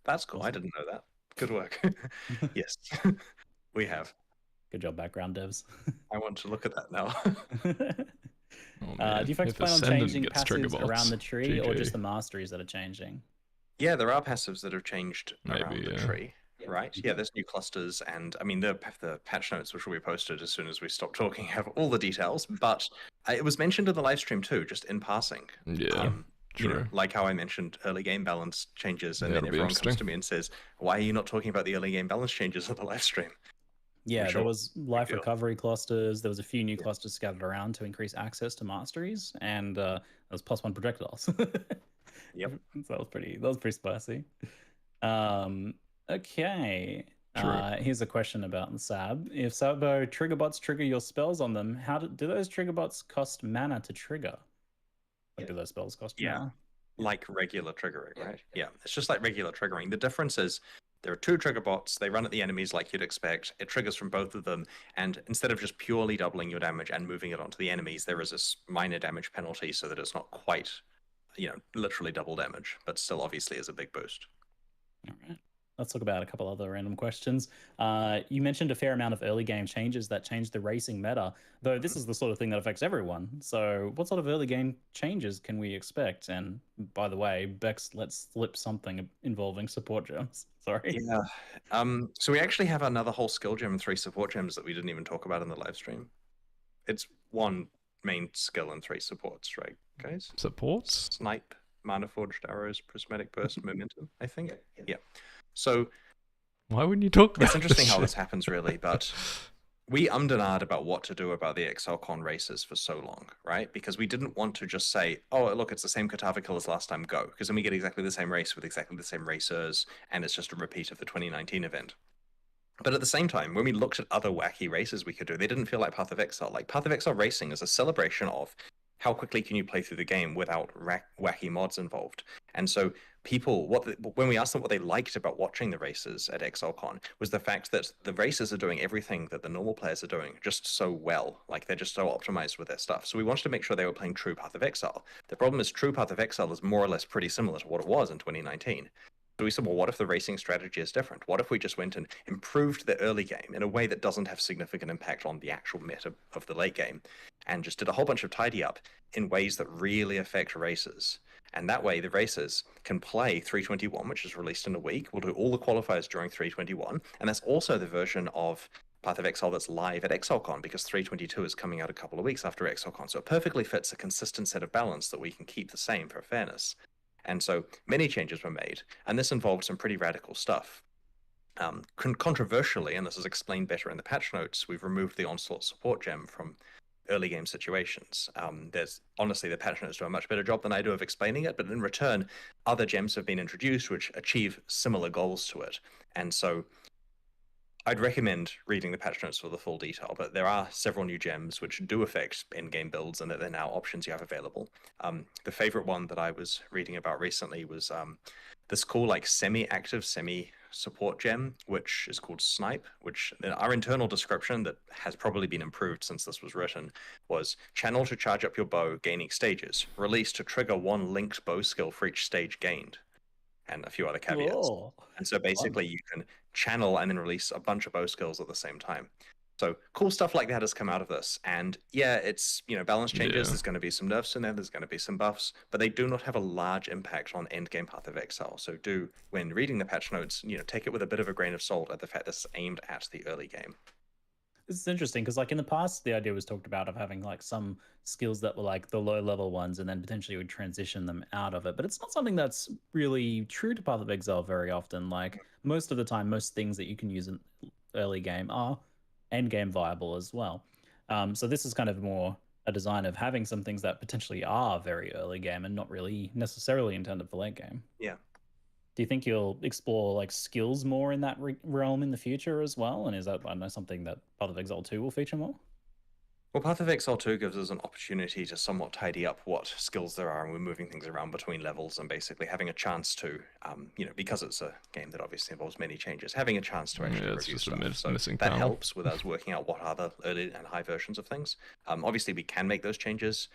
That's cool. I Awesome. didn't know that. Good work. Yes, we have. Good job, background devs. I want to look at that now. Oh, man. Do you folks If plan on Ascendant changing gets trigger passives around bots, the tree, or GG. just the masteries that are changing? Yeah, there are passives that have changed around Maybe, the yeah. tree, right? Yeah, there's new clusters, and I mean the patch notes, which will be posted as soon as we stop talking, have all the details. But it was mentioned in the live stream too, just in passing. Yeah, You know, true. like how I mentioned early game balance changes, and Yeah, then it'll be everyone comes interesting. to me and says, "Why are you not talking about the early game balance changes on the live stream?" Yeah, sure. there was life deal. recovery clusters. There was a few new clusters scattered around to increase access to masteries, and there was +1 projectiles. Yep. So that was pretty spicy. Okay. True. Here's a question about the Sab. If Sabo trigger bots trigger your spells on them, how do those trigger bots cost mana to trigger? Like, do those spells cost Yeah. mana? Like regular triggering, right? Yeah, it's just like regular triggering. The difference is there are two trigger bots. They run at the enemies like you'd expect. It triggers from both of them, and instead of just purely doubling your damage and moving it onto the enemies, there is this minor damage penalty so that it's not quite, literally double damage, but still obviously is a big boost. All right. Let's talk about a couple other random questions. You mentioned a fair amount of early game changes that changed the racing meta, though this is the sort of thing that affects everyone. So what sort of early game changes can we expect? And by the way, Bex, let's flip something involving support gems. Sorry. Yeah. So we actually have another whole skill gem and 3 support gems that we didn't even talk about in the live stream. It's 1 main skill and 3 supports, right, guys? Supports? Snipe, Mana Forged Arrows, Prismatic Burst, Momentum, I think. Yeah. So Why wouldn't you talk about it's interesting how shit? this happens, really, but we ummed and ahed about what to do about the ExileCon races for so long, right? Because we didn't want to just say, oh, look, it's the same Katavi kill as last time, go. Because then we get exactly the same race with exactly the same racers, and it's just a repeat of the 2019 event. But at the same time, when we looked at other wacky races we could do, they didn't feel like Path of Exile. Like, Path of Exile Racing is a celebration of how quickly can you play through the game without wacky mods involved. And so people, when we asked them what they liked about watching the races at ExileCon, was the fact that the races are doing everything that the normal players are doing just so well. Like, they're just so optimized with their stuff. So we wanted to make sure they were playing true Path of Exile. The problem is true Path of Exile is more or less pretty similar to what it was in 2019. So we said, well, what if the racing strategy is different? What if we just went and improved the early game in a way that doesn't have significant impact on the actual meta of the late game, and just did a whole bunch of tidy up in ways that really affect races? And that way, the racers can play 321, which is released in a week. We'll do all the qualifiers during 321, and that's also the version of Path of Exile that's live at ExileCon, because 322 is coming out a couple of weeks after ExileCon. So it perfectly fits a consistent set of balance that we can keep the same for fairness. And so many changes were made, and this involved some pretty radical stuff. Controversially, and this is explained better in the patch notes, we've removed the Onslaught support gem from early game situations. There's honestly, the patch notes do a much better job than I do of explaining it, but in return, other gems have been introduced which achieve similar goals to it. And so I'd recommend reading the patch notes for the full detail, but there are several new gems which do affect in-game builds, and that they're now options you have available. The favorite one that I was reading about recently was this cool, like, semi-active, semi-support gem, which is called Snipe, which our internal description that has probably been improved since this was written was channel to charge up your bow, gaining stages. Release to trigger 1 linked bow skill for each stage gained, and a few other caveats. Whoa. And so basically you can channel and then release a bunch of bow skills at the same time. So cool stuff like that has come out of this. And yeah, it's, balance changes. Yeah. There's going to be some nerfs in there. There's going to be some buffs, but they do not have a large impact on endgame Path of Exile. So do, when reading the patch notes, take it with a bit of a grain of salt at the fact this is aimed at the early game. This is interesting because, like, in the past, the idea was talked about of having like some skills that were like the low level ones, and then potentially would transition them out of it. But it's not something that's really true to Path of Exile very often. Like, most of the time, most things that you can use in early game are end game viable as well. So this is kind of more a design of having some things that potentially are very early game and not really necessarily intended for late game. Yeah. Do you think you'll explore like skills more in that realm in the future as well? And is that, I don't know, something that Path of Exile 2 will feature more? Well, Path of Exile 2 gives us an opportunity to somewhat tidy up what skills there are, and we're moving things around between levels and basically having a chance to, because it's a game that obviously involves many changes, having a chance to actually it's review just stuff. a So missing that panel. helps with us working out what are the early and high versions of things. Obviously, we can make those changes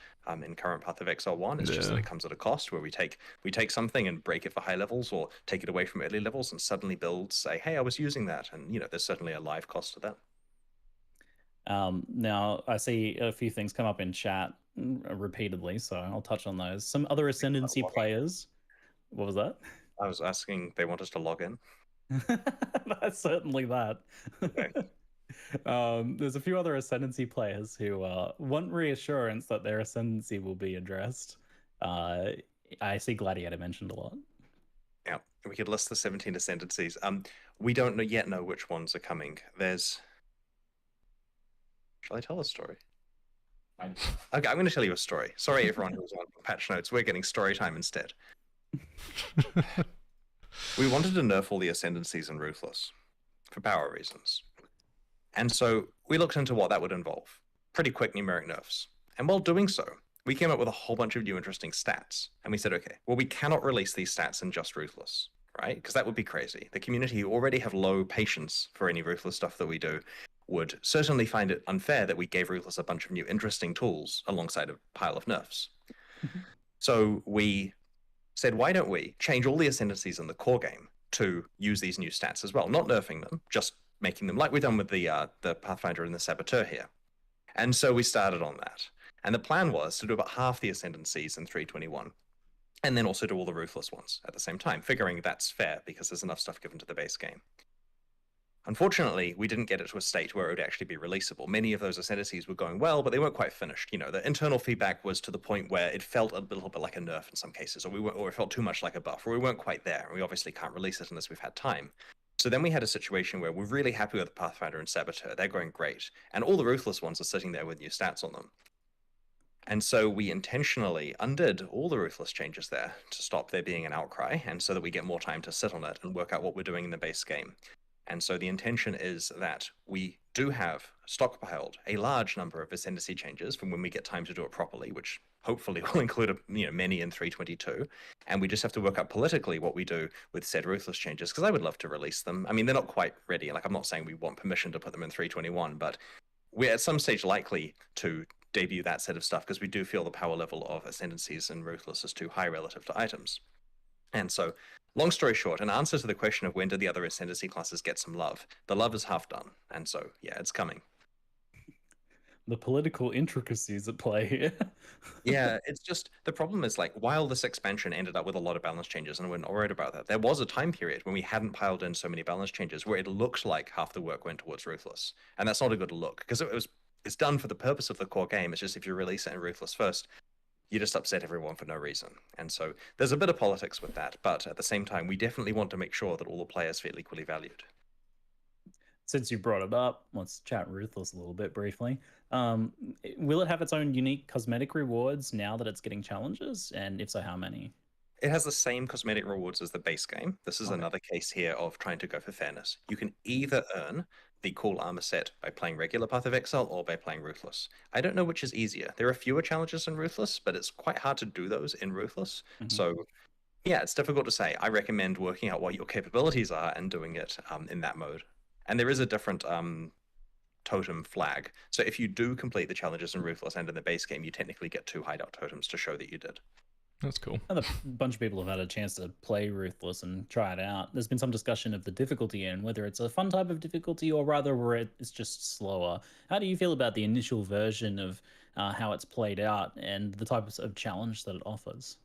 in current Path of Exile 1. It's just that it comes at a cost where we take something and break it for high levels or take it away from early levels and suddenly build, say, hey, I was using that. And, there's certainly a live cost to that. Now, I see a few things come up in chat repeatedly, so I'll touch on those. Some other Ascendancy players. What was that? I was asking, they want us to log in. That's certainly that. Okay. There's a few other Ascendancy players who want reassurance that their Ascendancy will be addressed. I see Gladiator mentioned a lot. Yeah, we could list the 17 Ascendancies. We don't yet know which ones are coming. Shall I tell a story? Okay, I'm going to tell you a story. Sorry, everyone who's on patch notes. We're getting story time instead. We wanted to nerf all the Ascendancies in Ruthless for power reasons. And so we looked into what that would involve. Pretty quick numeric nerfs. And while doing so, we came up with a whole bunch of new interesting stats. And we said, okay, well, we cannot release these stats in just Ruthless, right? Because that would be crazy. The community who already have low patience for any Ruthless stuff that we do would certainly find it unfair that we gave Ruthless a bunch of new interesting tools alongside a pile of nerfs. So we said, why don't we change all the Ascendancies in the core game to use these new stats as well? Not nerfing them, just making them like we've done with the Pathfinder and the Saboteur here. And so we started on that. And the plan was to do about half the Ascendancies in 321, and then also do all the Ruthless ones at the same time, figuring that's fair because there's enough stuff given to the base game. Unfortunately, we didn't get it to a state where it would actually be releasable. Many of those Ascendancies were going well, but they weren't quite finished. The internal feedback was to the point where it felt a little bit like a nerf in some cases, or it felt too much like a buff, or we weren't quite there, and we obviously can't release it unless we've had time. So then we had a situation where we're really happy with the Pathfinder and Saboteur. They're going great. And all the Ruthless ones are sitting there with new stats on them. And so we intentionally undid all the Ruthless changes there to stop there being an outcry, and so that we get more time to sit on it and work out what we're doing in the base game. And so the intention is that we do have stockpiled a large number of Ascendancy changes from when we get time to do it properly, which hopefully will include many in 322. And we just have to work out politically what we do with said Ruthless changes, because I would love to release them. I mean, they're not quite ready. Like, I'm not saying we want permission to put them in 321, but we're at some stage likely to debut that set of stuff because we do feel the power level of Ascendancies and Ruthless is too high relative to items. And so, long story short, in answer to the question of when did the other Ascendancy classes get some love, the love is half done. And so, yeah, it's coming. The political intricacies at play here. Yeah, it's just, the problem is, like, while this expansion ended up with a lot of balance changes, and we're not worried about that, there was a time period when we hadn't piled in so many balance changes where it looked like half the work went towards Ruthless. And that's not a good look, because it's done for the purpose of the core game. It's just if you release it in Ruthless first, you just upset everyone for no reason. And so there's a bit of politics with that, but at the same time, we definitely want to make sure that all the players feel equally valued. Since you brought it up, let's chat Ruthless a little bit briefly. Will it have its own unique cosmetic rewards now that it's getting challenges? And if so, how many? It has the same cosmetic rewards as the base game. This is another case here of trying to go for fairness. You can either earn the cool armor set by playing regular Path of Exile or by playing Ruthless. I don't know which is easier. There are fewer challenges in Ruthless, but it's quite hard to do those in Ruthless. So yeah, it's difficult to say. I recommend working out what your capabilities are and doing it in that mode. And there is a different totem flag. So if you do complete the challenges in Ruthless and in the base game, you technically get 2 hideout totems to show that you did. That's cool. A bunch of people have had a chance to play Ruthless and try it out. There's been some discussion of the difficulty and whether it's a fun type of difficulty or rather where it's just slower. How do you feel about the initial version of how it's played out and the types of challenge that it offers?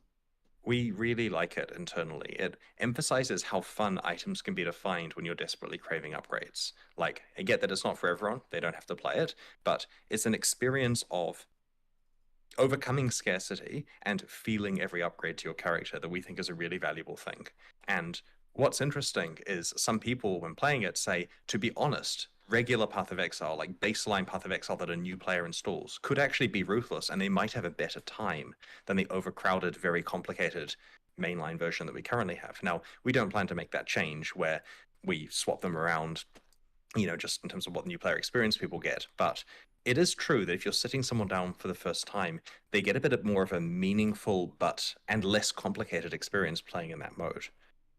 We really like it internally. It emphasizes how fun items can be to find when you're desperately craving upgrades. Like, I get that it's not for everyone, they don't have to play it, but it's an experience of overcoming scarcity and feeling every upgrade to your character that we think is a really valuable thing. And what's interesting is some people, when playing it, say, to be honest, regular Path of Exile, like baseline Path of Exile that a new player installs, could actually be Ruthless, and they might have a better time than the overcrowded, very complicated mainline version that we currently have. Now, we don't plan to make that change where we swap them around, just in terms of what the new player experience people get, but it is true that if you're sitting someone down for the first time, they get a bit more of a meaningful and less complicated experience playing in that mode.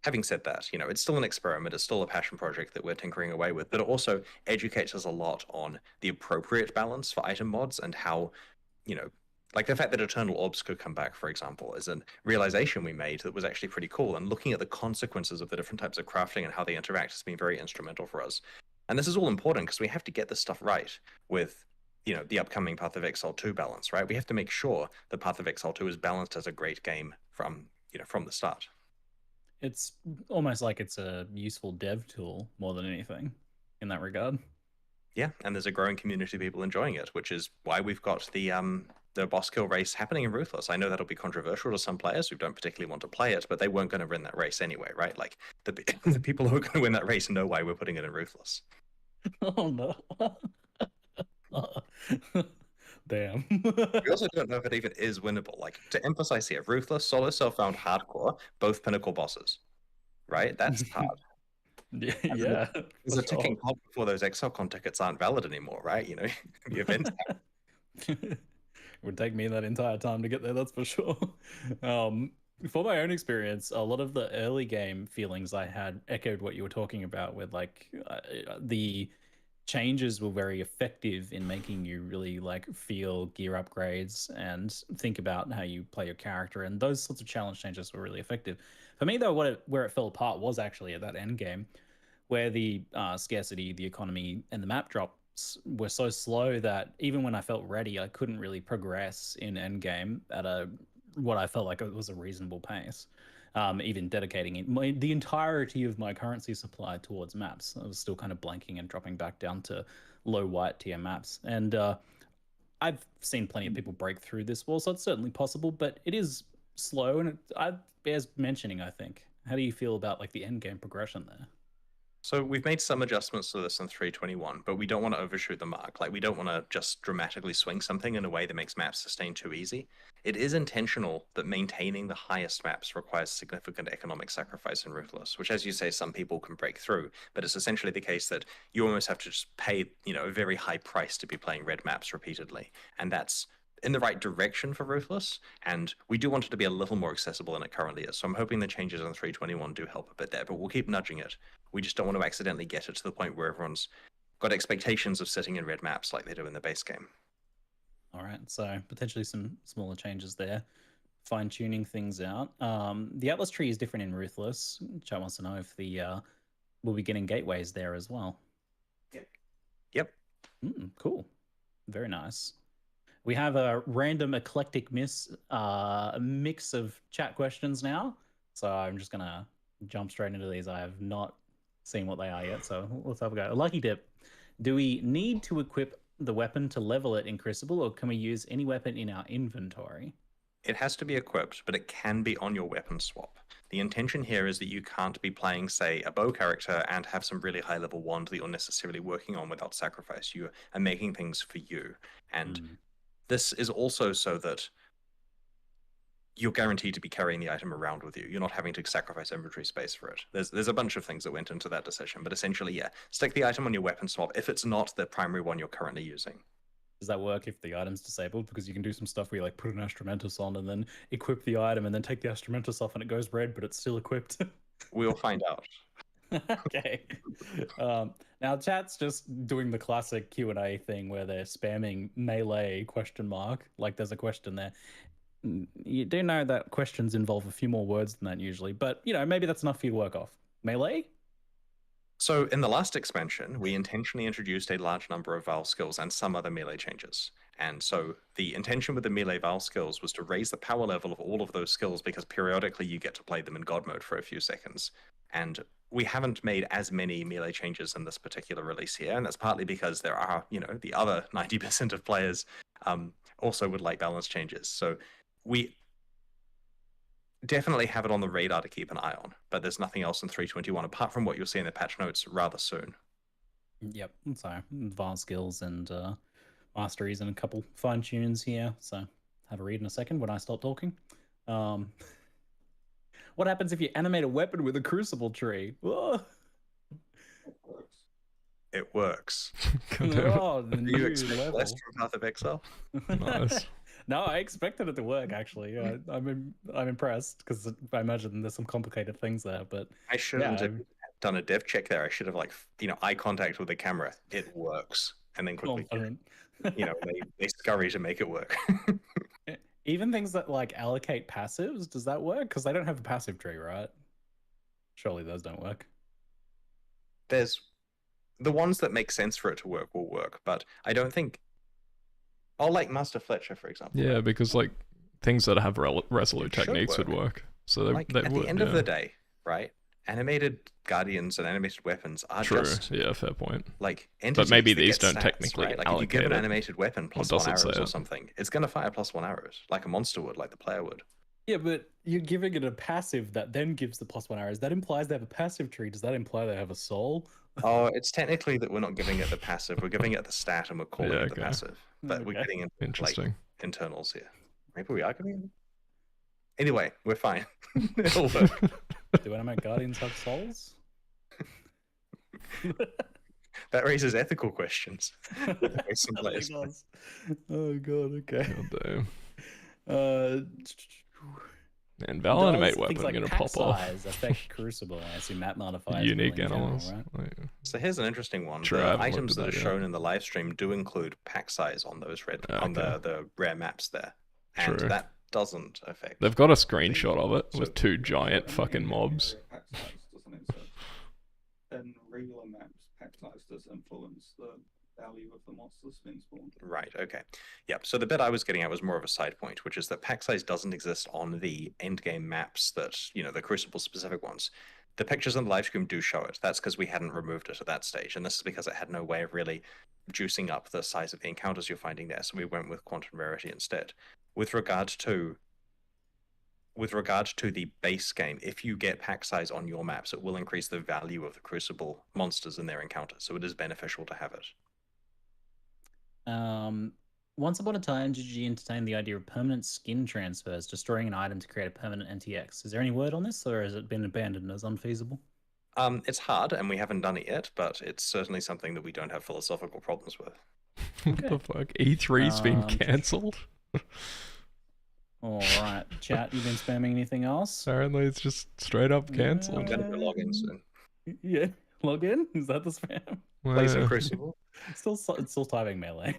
Having said that, it's still an experiment, it's still a passion project that we're tinkering away with, but it also educates us a lot on the appropriate balance for item mods and how, like the fact that Eternal Orbs could come back, for example, is a realization we made that was actually pretty cool. And looking at the consequences of the different types of crafting and how they interact has been very instrumental for us. And this is all important because we have to get this stuff right with, the upcoming Path of Exile 2 balance, right? We have to make sure the Path of Exile 2 is balanced as a great game from the start. It's almost like it's a useful dev tool more than anything in that regard. Yeah, and there's a growing community of people enjoying it, which is why we've got the boss kill race happening in Ruthless. I know that'll be controversial to some players who don't particularly want to play it, but they weren't going to win that race anyway, right? Like the people who are going to win that race know why we're putting it in Ruthless. Oh no. Damn. We also don't know if it even is winnable. Like, to emphasize here, Ruthless, Solo Self-Found, Hardcore, both pinnacle bosses, right? That's hard. Yeah. There's a ticking clock before those ExileCon tickets aren't valid anymore, right? The event. It would take me that entire time to get there, that's for sure. For my own experience, a lot of the early game feelings I had echoed what you were talking about, with like the changes were very effective in making you really like feel gear upgrades and think about how you play your character, and those sorts of challenge changes were really effective. For me though, where it fell apart was actually at that end game, where the scarcity, the economy, and the map drops were so slow that even when I felt ready, I couldn't really progress in endgame at what I felt like it was a reasonable pace. Even dedicating the entirety of my currency supply towards maps, I was still kind of blanking and dropping back down to low white tier maps. And I've seen plenty of people break through this wall, so it's certainly possible, but it is slow, and it bears mentioning, I think. How do you feel about like the end game progression there? So we've made some adjustments to this in 321, but we don't want to overshoot the mark. Like, we don't want to just dramatically swing something in a way that makes maps sustain too easy. It is intentional that maintaining the highest maps requires significant economic sacrifice in Ruthless, which, as you say, some people can break through, but it's essentially the case that you almost have to just pay, a very high price to be playing red maps repeatedly. And that's in the right direction for Ruthless, and we do want it to be a little more accessible than it currently is. So I'm hoping the changes on 321 do help a bit there, but we'll keep nudging it. We just don't want to accidentally get it to the point where everyone's got expectations of sitting in red maps like they do in the base game. All right, so potentially some smaller changes there, fine-tuning things out. The Atlas tree is different in Ruthless. Chat wants to know if we'll be getting gateways there as well. Yep. Cool. Very nice. We have a random eclectic mix of chat questions now. So I'm just going to jump straight into these. I have not seen what they are yet, so let's have a go. A lucky dip. Do we need to equip the weapon to level it in Crucible, or can we use any weapon in our inventory? It has to be equipped, but it can be on your weapon swap. The intention here is that you can't be playing, say, a bow character and have some really high level wand that you're necessarily working on without sacrifice. You are making things for you. And this is also so that you're guaranteed to be carrying the item around with you. You're not having to sacrifice inventory space for it. There's a bunch of things that went into that decision, but essentially, yeah, stick the item on your weapon swap if it's not the primary one you're currently using. Does that work if the item's disabled? Because you can do some stuff where you like put an Astramentus on and then equip the item and then take the Astramentus off and it goes red, but it's still equipped. We'll find out. Okay. Now chat's just doing the classic Q&A thing where they're spamming melee question mark. Like there's a question there. You do know that questions involve a few more words than that usually, but maybe that's enough for you to work off. Melee? So in the last expansion, we intentionally introduced a large number of Vaal skills and some other melee changes. And so the intention with the melee Vaal skills was to raise the power level of all of those skills, because periodically you get to play them in God mode for a few seconds. And we haven't made as many melee changes in this particular release here, and that's partly because there are, the other 90% of players also would like balance changes. So we definitely have it on the radar to keep an eye on, but there's nothing else in 321 apart from what you'll see in the patch notes rather soon. Yep, so Vaal skills and masteries and a couple fine tunes here. So have a read in a second when I stop talking. What happens if you animate a weapon with a Crucible tree? Whoa. It works. God damn it. Oh, the Do you new expect level. less from Path of Exile? Nice. No, I expected it to work. Actually, yeah, I'm impressed because I imagine there's some complicated things there. But I shouldn't yeah, have done a dev check there. I should have eye contact with the camera. It works, and then I'm quickly, confident. they scurry to make it work. Even things that like allocate passives, does that work? Because they don't have a passive tree, right? Surely those don't work. There's the ones that make sense for it to work will work, but I don't think. Oh, like Master Fletcher, for example. Yeah, right? because like things that have resolute It should techniques would work. work. So they Like they at would. the end yeah. of the day, right? Animated guardians and animated weapons are True. just Yeah, fair point. like entities. But maybe that these get don't stats, technically right? Like if you give allocate an it. animated weapon plus does 1 it say arrows or it? something, it's gonna fire +1 arrows, like a monster would, like the player would. Yeah, but you're giving it a passive that then gives the +1 arrows. That implies they have a passive tree. Does that imply they have a soul? Oh, it's technically that we're not giving it the passive. We're giving it the stat, and we're calling Yeah, it the okay. passive. But we're Okay. getting into Interesting. like internals here. Maybe we are giving. Anyway, we're fine. It'll work. Do animate guardians have souls? That raises ethical questions. With some That players. does. Oh god. Okay. God damn. Uh, And Vaal does animate things weapon like gonna pack pop off. size affect Crucible? I assume map modifiers. Unique will in general, animals. right? Like, So here's an interesting one. True, I The haven't items looked that at are that yet. shown in the live stream do include pack size on those on the rare maps there, and True. that doesn't affect. They've got a screenshot of it So- with two giant fucking mobs. Pack size, doesn't it? So then regular maps, pack size does influence the value of the monsters being spawned. Right, okay. Yep, so the bit I was getting at was more of a side point, which is that pack size doesn't exist on the endgame maps that, the Crucible specific ones. The pictures on the live stream do show it. That's because we hadn't removed it at that stage, and this is because it had no way of really juicing up the size of the encounters you're finding there, so we went with quantum rarity instead. With regard to the base game, if you get pack size on your maps, it will increase the value of the Crucible monsters and their encounters, so it is beneficial to have it. Once upon a time, GG entertained the idea of permanent skin transfers, destroying an item to create a permanent NTX. Is there any word on this, or has it been abandoned as unfeasible? It's hard, and we haven't done it yet, but it's certainly something that we don't have philosophical problems with. What the fuck? E3's been cancelled? All right, chat. You been spamming anything else? Apparently, it's just straight up I'm cancelled. going to log in soon. Yeah, log in. Is that the spam? Play some Yeah. Crucible. It's still typing melee.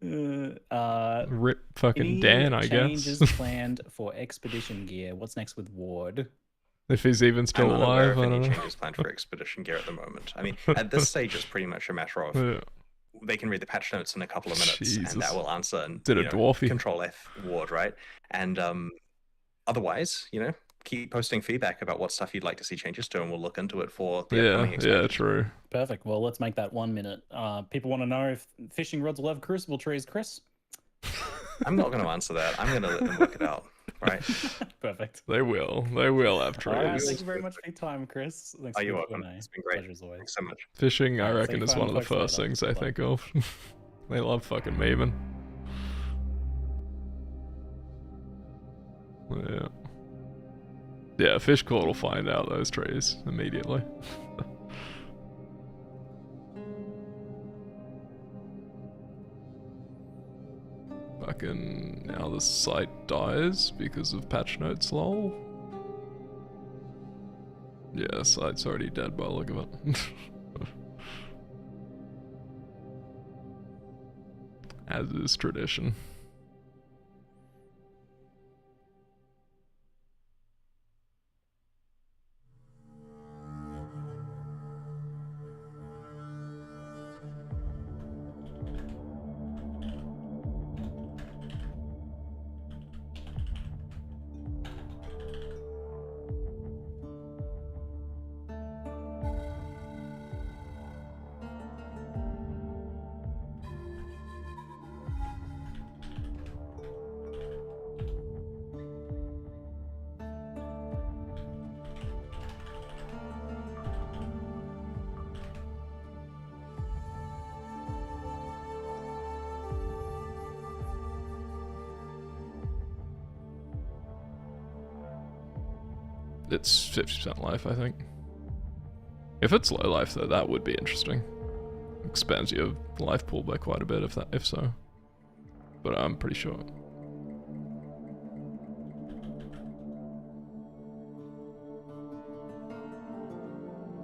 Rip fucking Any Dan, I changes guess. planned for expedition gear? What's next with Ward? If he's even still I'm unaware alive, of I any don't know. changes planned for Expedition Gear at the moment. I mean, at this stage, it's pretty much a matter of Yeah. they can read the patch notes in a couple of minutes, Jesus. and that will answer. And, Did a dwarfy. Control F Ward, right? And otherwise, keep posting feedback about what stuff you'd like to see changes to, and we'll look into it for the upcoming Yeah, expansion. true. Perfect. Well, let's make that 1 minute. People want to know if fishing rods will have crucible trees, Chris. I'm not going to answer that. I'm going to let them work it out, right? Perfect. They will have All right, trees. thank you very much for your time, Chris. Thanks Oh, for you're the welcome. Q&A. It's been great. Pleasure as always. Thanks so much. Fishing, I Alright, reckon, see is you one of the folks later. first things I Bye. think of. They love fucking memeing. Yeah. Yeah, Fish Court will find out those trees immediately. Fucking now the site dies because of patch notes, lol. Yeah, site's already dead by the look of it. As is tradition. It's 50% life, I think. If it's low life though, that would be interesting. Expands your life pool by quite a bit if so. But I'm pretty sure.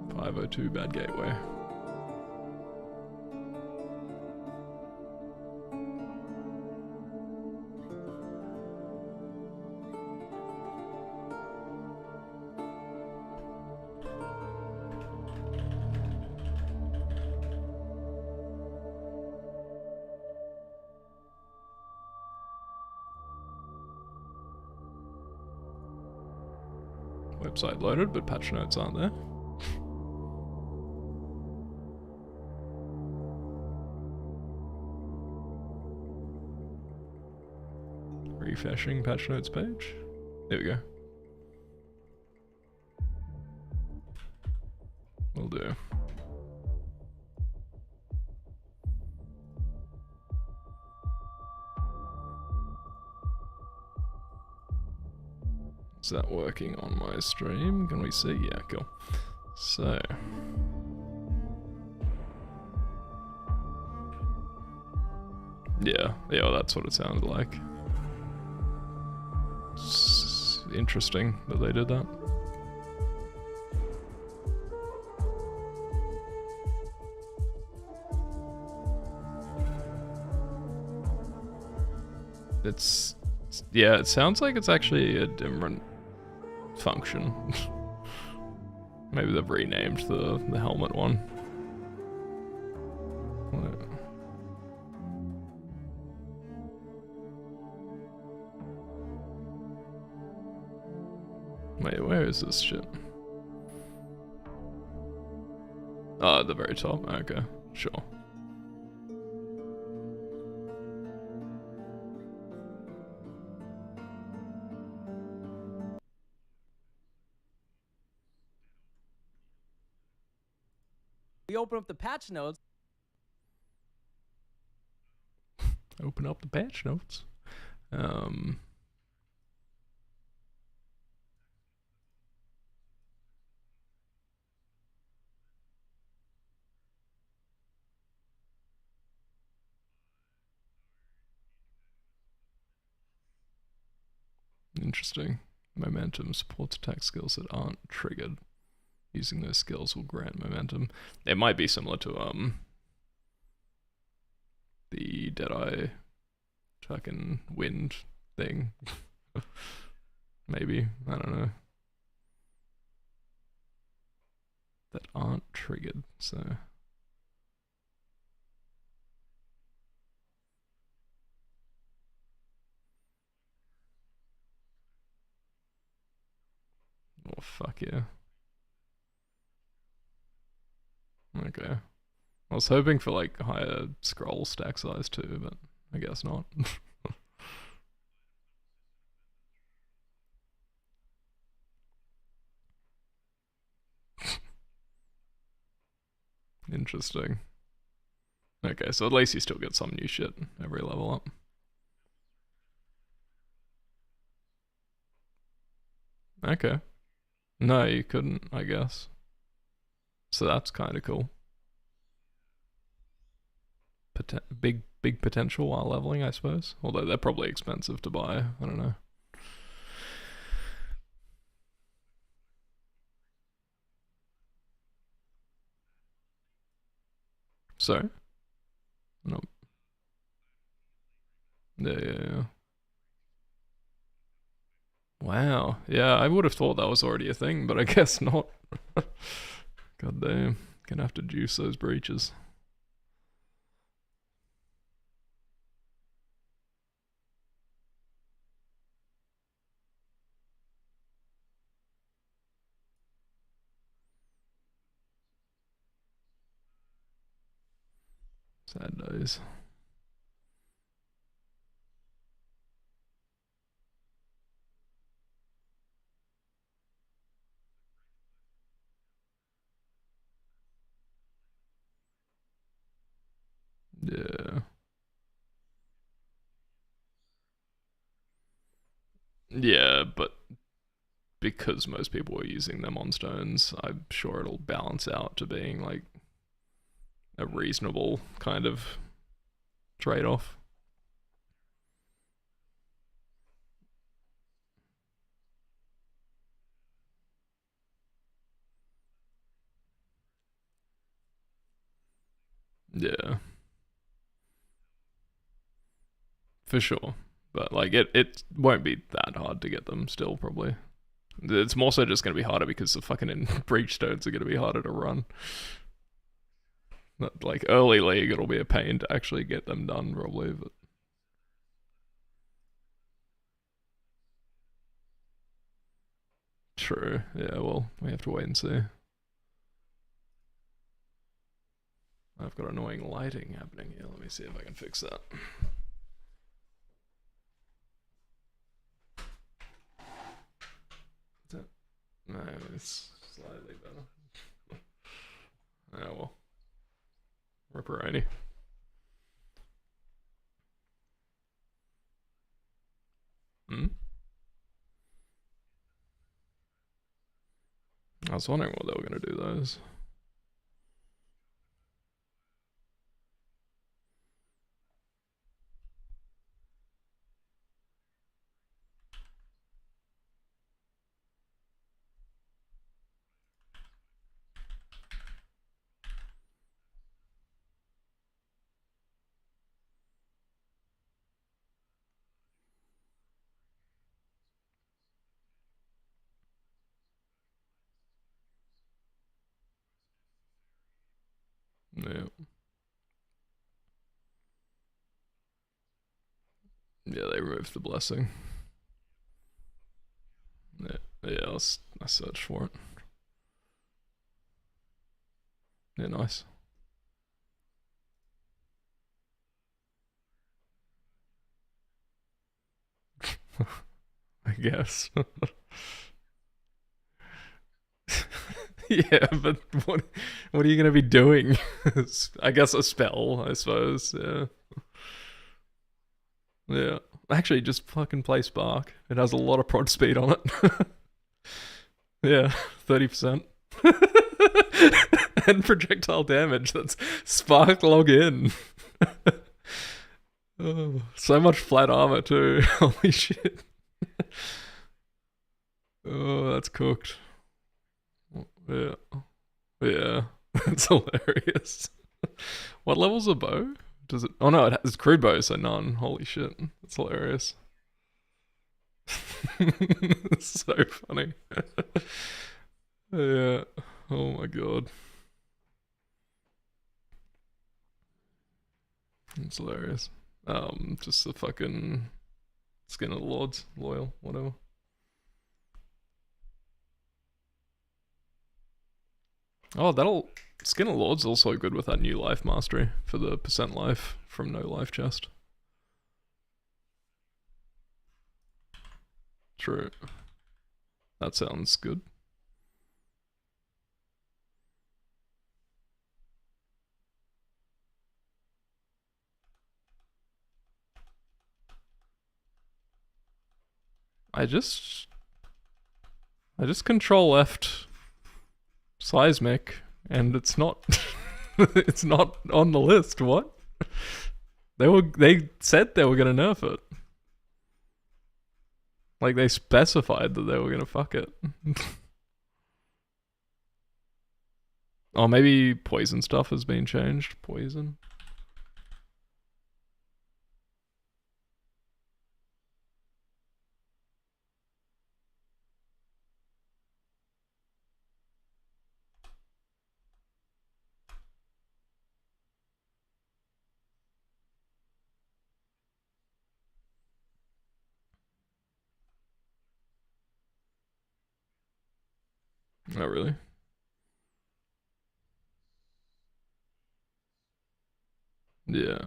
.502 bad gateway. Website loaded, but patch notes aren't there. Refreshing patch notes page. There we go. Will do. Is that working on my stream? Can we see? Yeah, cool. So. Yeah, well, that's what it sounded like. It's interesting that they did that. Yeah, it sounds like it's actually a different function. Maybe they've renamed the helmet one. Wait, where is this shit? Oh, at the very top. Okay, sure. We open up the patch notes. Open up the patch notes. Interesting. Momentum supports attack skills that aren't triggered. Using those skills will grant momentum. It might be similar to the Deadeye fucking wind thing. Maybe. I don't know. That aren't triggered, so. Oh, fuck yeah. Okay. I was hoping for like higher scroll stack size too, but I guess not. Interesting. Okay, so at least you still get some new shit every level up. Okay. No, you couldn't, I guess. So that's kind of cool. Big potential while leveling, I suppose. Although they're probably expensive to buy. I don't know. So? No. Yeah. Wow. Yeah, I would have thought that was already a thing, but I guess not. God damn. Gonna have to juice those breaches. Sad days. Yeah. Yeah, but because most people are using them on stones, I'm sure it'll balance out to being like a reasonable kind of trade-off. Yeah. For sure. But like it won't be that hard to get them still, probably. It's more so just going to be harder because the fucking breach stones are going to be harder to run. Like early league, it'll be a pain to actually get them done, probably. But true. Yeah. Well, we have to wait and see. I've got annoying lighting happening here. Let me see if I can fix that. Is that? No, it's slightly better. Oh well. Ripperoni. Hmm? I was wondering what they were going to do those. Yeah. Yeah, they removed the blessing. Yeah, yeah, I searched for it. Yeah, nice. I guess. Yeah, but what are you gonna be doing? I guess a spell, I suppose. Yeah. Yeah. Actually, just fucking play Spark. It has a lot of prod speed on it. Yeah, 30%. And projectile damage. That's Spark log in. Oh, so much flat armor too. Holy shit. Oh, that's cooked. Yeah. Yeah. That's hilarious. What level's a bow? Does it? Oh no, it has crude bow, so none. Holy shit. That's hilarious. It's so funny. Yeah. Oh my god. It's hilarious. Just the fucking Skin of the Lords, loyal, whatever. Oh, that'll Skin of Lord's also good with that new life mastery for the percent life from no life chest. True. That sounds good. I just control left seismic and it's not it's not on the list. What? They said they were gonna nerf it. Like they specified that they were gonna fuck it. Oh, maybe poison stuff has been changed. Poison. Oh, really? Yeah.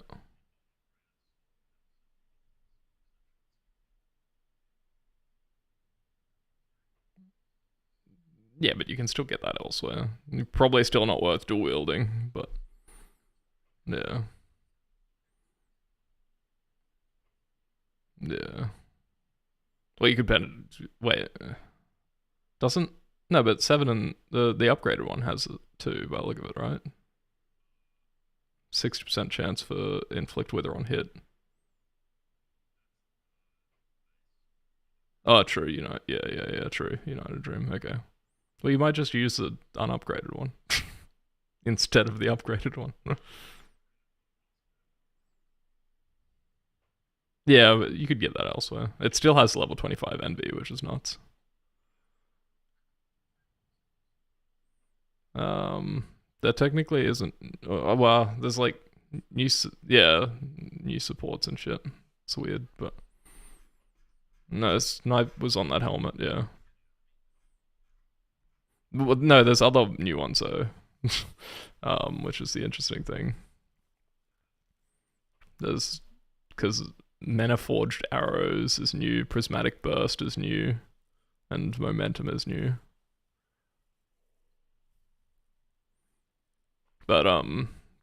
Yeah, but you can still get that elsewhere. Probably still not worth dual wielding, but yeah. Yeah. Well, you could wait. Doesn't... No, but 7 and... The upgraded one has it too, by the look of it, right? 60% chance for inflict wither on hit. Oh, true, Unite. Yeah, true. United Dream, okay. Well, you might just use the unupgraded one. Instead of the upgraded one. Yeah, but you could get that elsewhere. It still has level 25 NV, which is nuts. There technically isn't... well, there's like new supports and shit. It's weird, but... No, Snipe was on that helmet, yeah. Well, no, there's other new ones though. Which is the interesting thing. There's... Because Mana Forged Arrows is new, Prismatic Burst is new, and Momentum is new. But,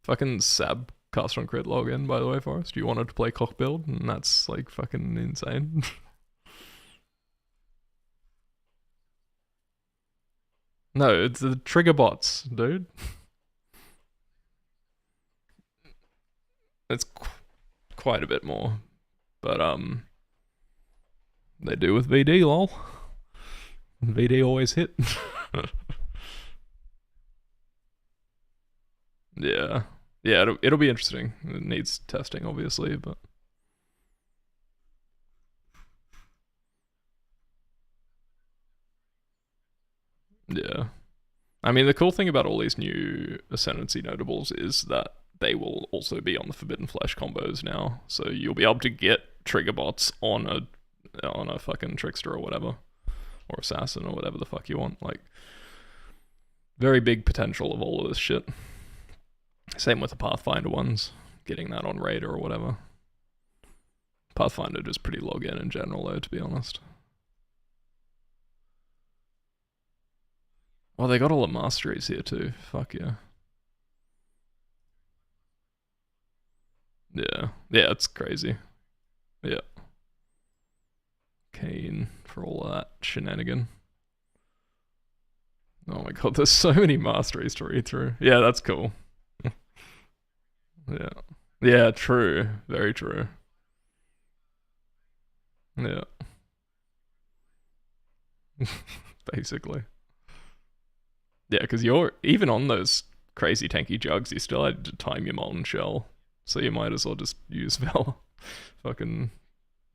fucking Sab cast on crit login, by the way, Forrest. You wanted to play cock build, and that's, like, fucking insane. No, it's the trigger bots, dude. It's quite a bit more. But, they do with VD, lol. VD always hit. Yeah, it'll be interesting. It needs testing, obviously, but yeah. I mean, the cool thing about all these new Ascendancy notables is that they will also be on the Forbidden Flesh combos now, so you'll be able to get trigger bots on a fucking trickster or whatever, or assassin or whatever the fuck you want. Like, very big potential of all of this shit. Same with the Pathfinder ones, getting that on Raider or whatever. Pathfinder just pretty log in general though, to be honest. Well, they got all the masteries here too. Fuck yeah. Yeah, it's crazy. Yeah. Kane for all that shenanigan. Oh my god, there's so many masteries to read through. Yeah, that's cool. Yeah, true. Very true. Yeah. Basically. Yeah, because you're even on those crazy tanky jugs, you still had to time your molten shell. So you might as well just use Vaal. Fucking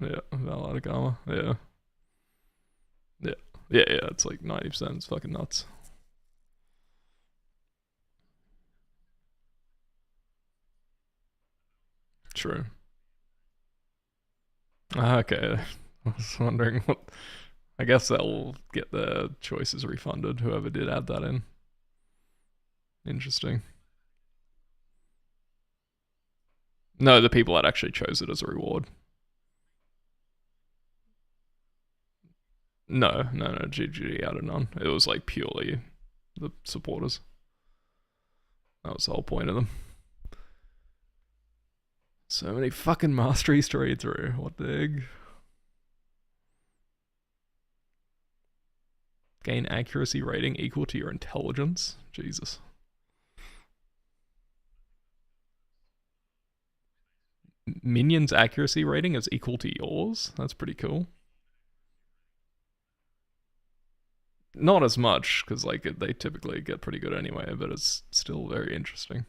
Vaal out of Gamma. Yeah, it's like 90%. It's fucking nuts. True. Okay. I was wondering what... I guess they'll get their choices refunded, whoever did add that in. Interesting. No, the people that actually chose it as a reward. No, GG out of none. It was like purely the supporters. That was the whole point of them. So many fucking masteries to read through. What the egg? Gain accuracy rating equal to your intelligence. Jesus. Minions accuracy rating is equal to yours? That's pretty cool. Not as much, because like they typically get pretty good anyway, but it's still very interesting.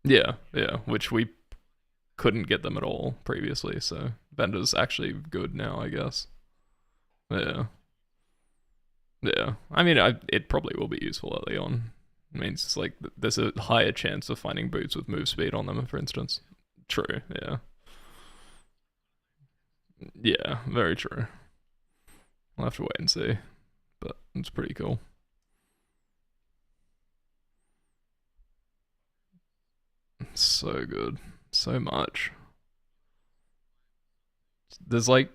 Yeah, which we couldn't get them at all previously, so Vendor's actually good now, I guess. Yeah. I mean, it probably will be useful early on. It means it's like there's a higher chance of finding boots with move speed on them, for instance. True, yeah. Yeah, very true. We'll have to wait and see, but it's pretty cool. So good. So much. There's like,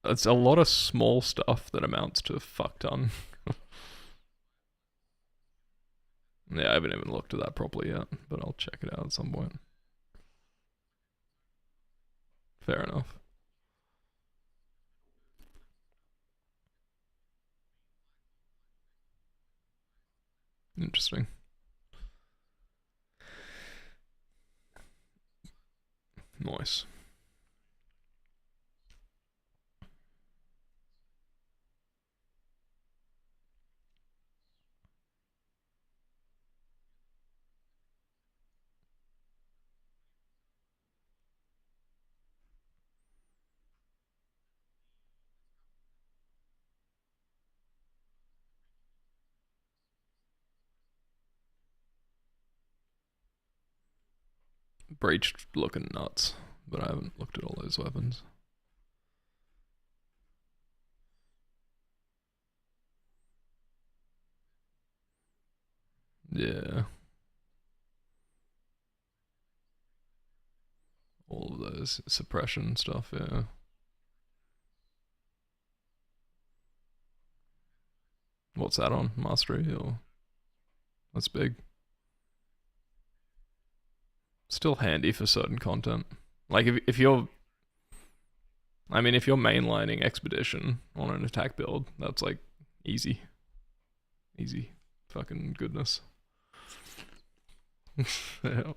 it's a lot of small stuff that amounts to a fuck ton. Yeah, I haven't even looked at that properly yet, but I'll check it out at some point. Fair enough. Interesting. Nice. Breached looking nuts, but I haven't looked at all those weapons. Yeah. All of those suppression stuff, yeah. What's that on? Mastery or? That's big. Still handy for certain content. Like if you're, I mean, if you're mainlining Expedition on an attack build, that's like easy. Easy fucking goodness. Yeah.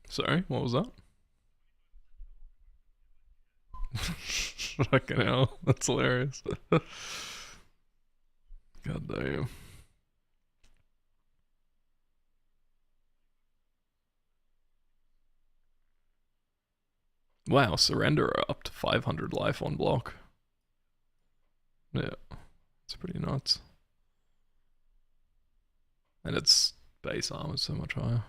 Sorry, what was that? Fucking hell, that's hilarious. God damn. Wow, Surrender are up to 500 life on block. Yeah, it's pretty nuts. And its base armor is so much higher.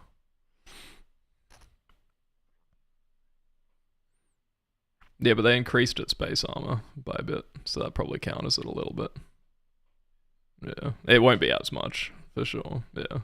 Yeah, but they increased its base armor by a bit, so that probably counters it a little bit. Yeah, it won't be as much, for sure, yeah.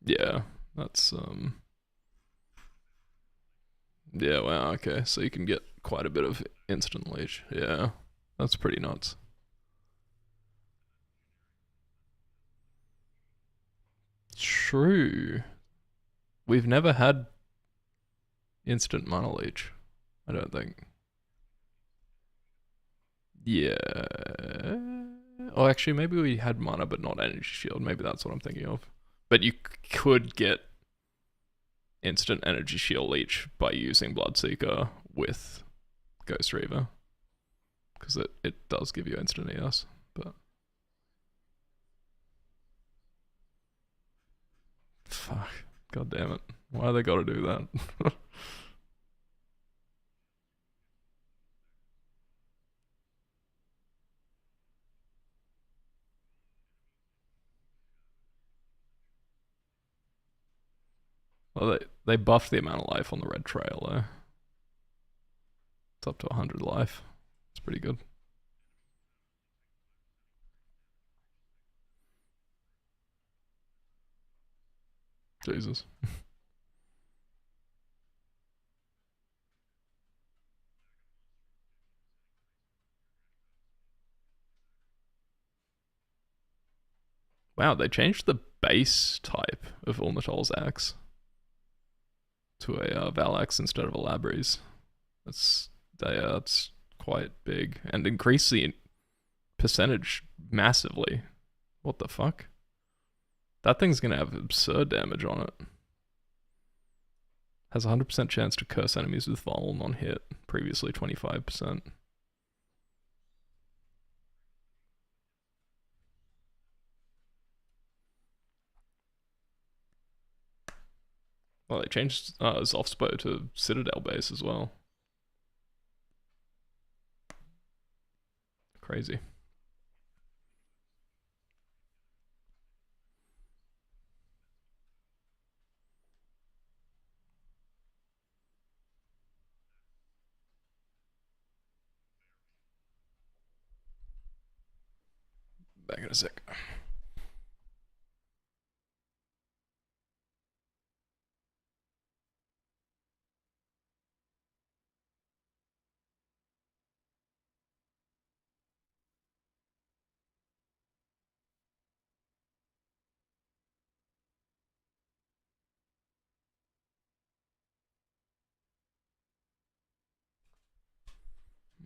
Yeah, that's, yeah, wow, okay, so you can get quite a bit of instant leech. Yeah, that's pretty nuts. True. We've never had instant mana leech, I don't think. Yeah. Oh, actually, maybe we had mana but not energy shield. Maybe that's what I'm thinking of. But you could get instant energy shield leech by using Bloodseeker with Ghost Reaver. Because it does give you instant ES, but... Fuck. God damn it. Why they gotta do that? Well, they buffed the amount of life on the red trail, though. It's up to 100 life. It's pretty good. Jesus. Wow, they changed the base type of Ulnatal's axe to a Vaal axe instead of a Labrys. That's quite big and increased the percentage massively. What the fuck? That thing's gonna have absurd damage on it. Has a 100% chance to curse enemies with Vaal on hit, previously 25%. Well, they changed Zoffspo to Citadel base as well. Crazy. Back in a sec.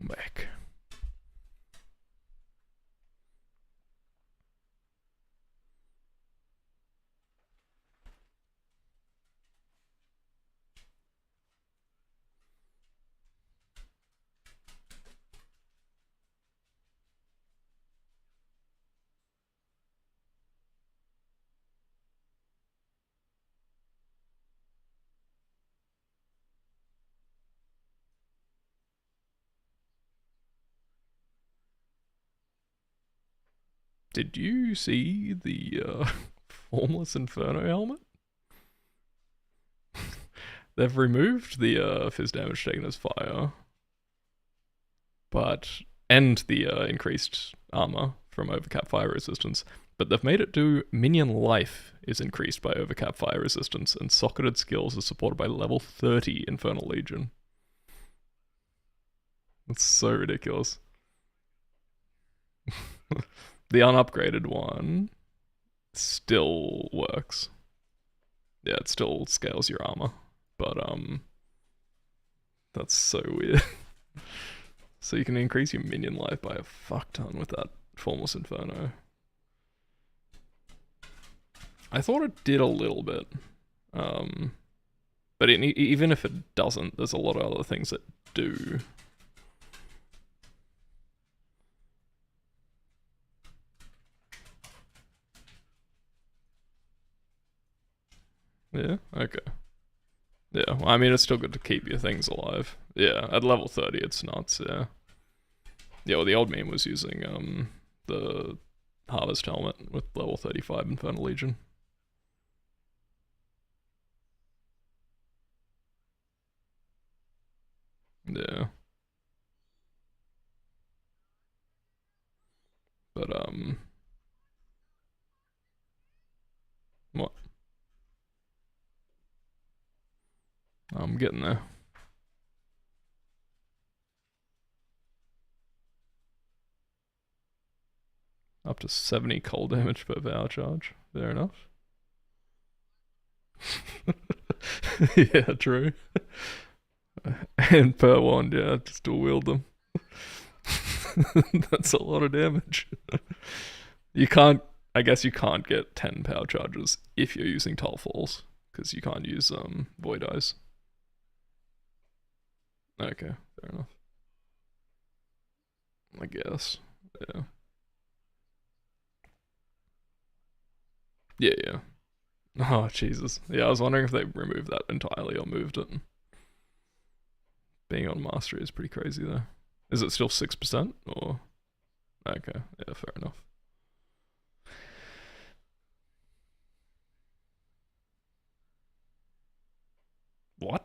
Back. Did you see the Formless Inferno helmet? They've removed the fizz damage taken as fire, and the increased armor from overcap fire resistance, but they've made it do minion life is increased by overcap fire resistance, and socketed skills is supported by level 30 Infernal Legion. That's so ridiculous. The unupgraded one still works. Yeah, it still scales your armor, but that's so weird. So you can increase your minion life by a fuck ton with that Formless Inferno. I thought it did a little bit, but even if it doesn't, there's a lot of other things that do. Yeah, okay. Yeah, well, I mean, it's still good to keep your things alive. Yeah, at level 30, it's nuts, yeah. Yeah, well, the old meme was using the Harvest Helmet with level 35 Infernal Legion. Yeah. But, what? I'm getting there. Up to 70 cold damage per Vow charge. Fair enough. Yeah, true. And per wand, yeah, just dual wield them. That's a lot of damage. You can't, I guess you can't get 10 power charges if you're using Tull Falls, because you can't use Void Eyes. Okay, fair enough. I guess, yeah. Yeah, yeah. Oh, Jesus. Yeah, I was wondering if they removed that entirely or moved it. Being on Mastery is pretty crazy, though. Is it still 6%, or...? Okay, yeah, fair enough. What?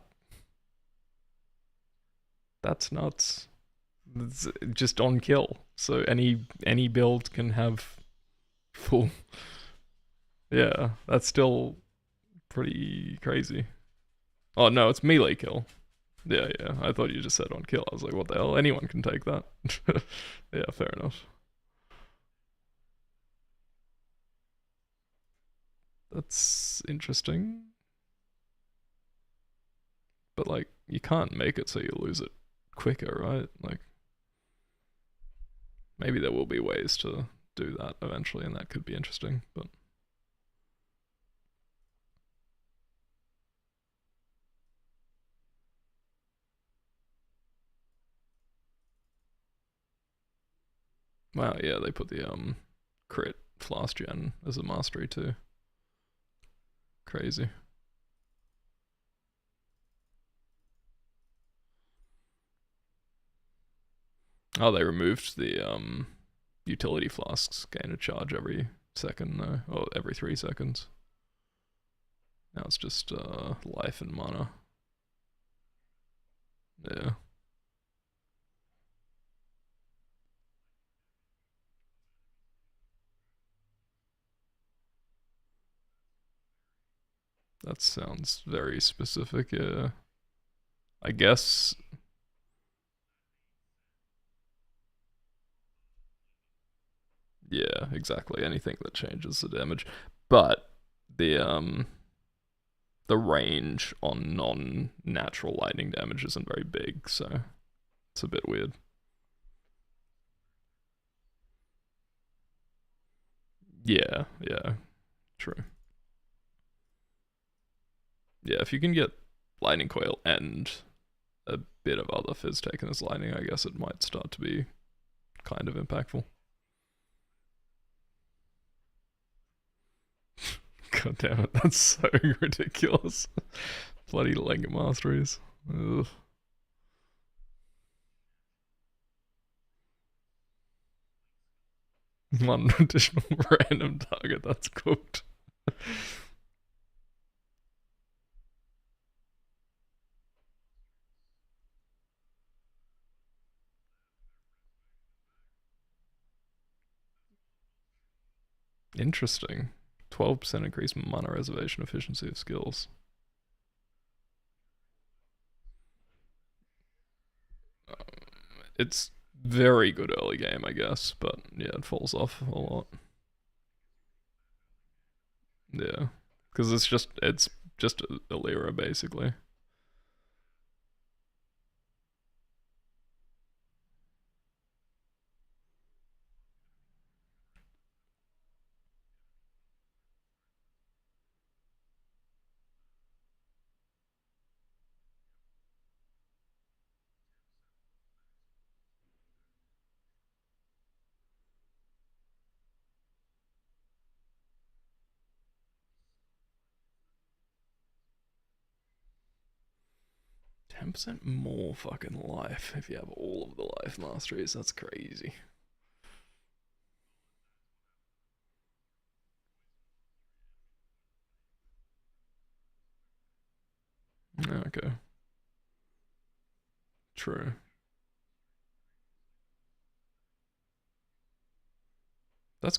That's nuts. It's just on kill, so any build can have full... Yeah, that's still pretty crazy. Oh no, it's melee kill. Yeah, yeah, I thought you just said on kill. I was like, what the hell? Anyone can take that. Yeah, fair enough. That's interesting. But like, you can't make it so you lose it quicker, right? Like, maybe there will be ways to do that eventually, and that could be interesting, but Wow, yeah, they put the crit last gen as a mastery too. Crazy. Oh, they removed the utility flasks gain a charge every second though, or every 3 seconds. Now it's just life and mana. Yeah. That sounds very specific, yeah. I guess... Yeah, exactly. Anything that changes the damage. But the range on non-natural lightning damage isn't very big, so it's a bit weird. Yeah, yeah, true. Yeah, if you can get lightning coil and a bit of other fizz taken as lightning, I guess it might start to be kind of impactful. God damn it, that's so ridiculous. Bloody Length Masteries. Ugh. One additional random target, that's cooked. Interesting. 12% increase mana reservation efficiency of skills. It's very good early game, I guess, but yeah, it falls off a lot. Yeah, because it's just a Lyra basically. %10 more fucking life if you have all of the life masteries. That's crazy. Okay. True. That's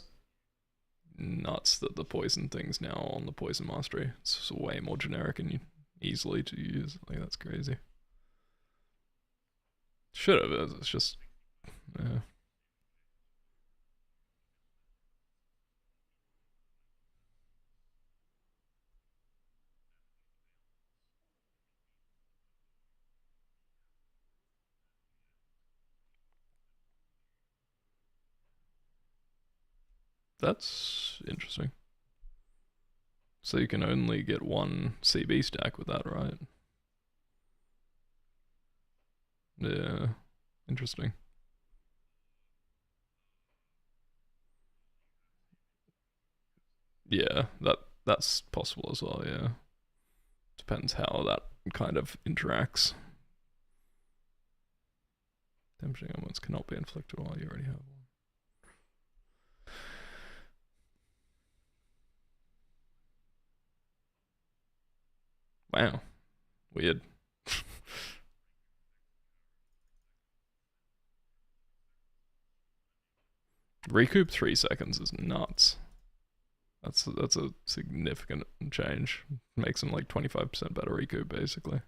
nuts that the poison thing's now on the poison mastery. It's way more generic and easily to use. Like, that's crazy. Should have. It's just, yeah. That's interesting. So you can only get one CB stack with that, right? Yeah. Interesting. Yeah, that's possible as well, yeah. Depends how that kind of interacts. Damaging elements cannot be inflicted while you already have one. Wow. Weird. Recoup 3 seconds is nuts. That's a significant change. Makes them like 25% better recoup, basically.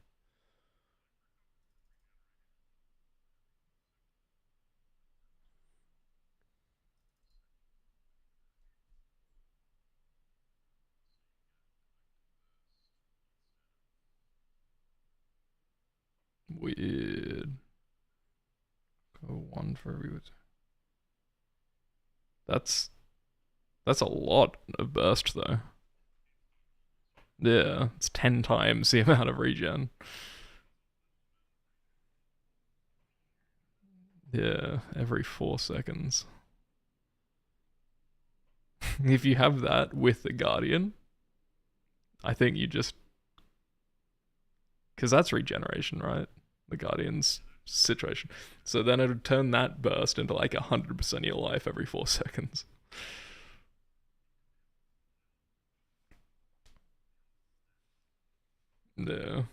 Weird. Go 1 for every... That's a lot of burst, though. Yeah, it's 10 times the amount of regen. Yeah, every 4 seconds. if you have that with the Guardian, I think you just, because that's regeneration, right? The Guardian's situation. So then it would turn that burst into like 100% of your life every 4 seconds. Yeah.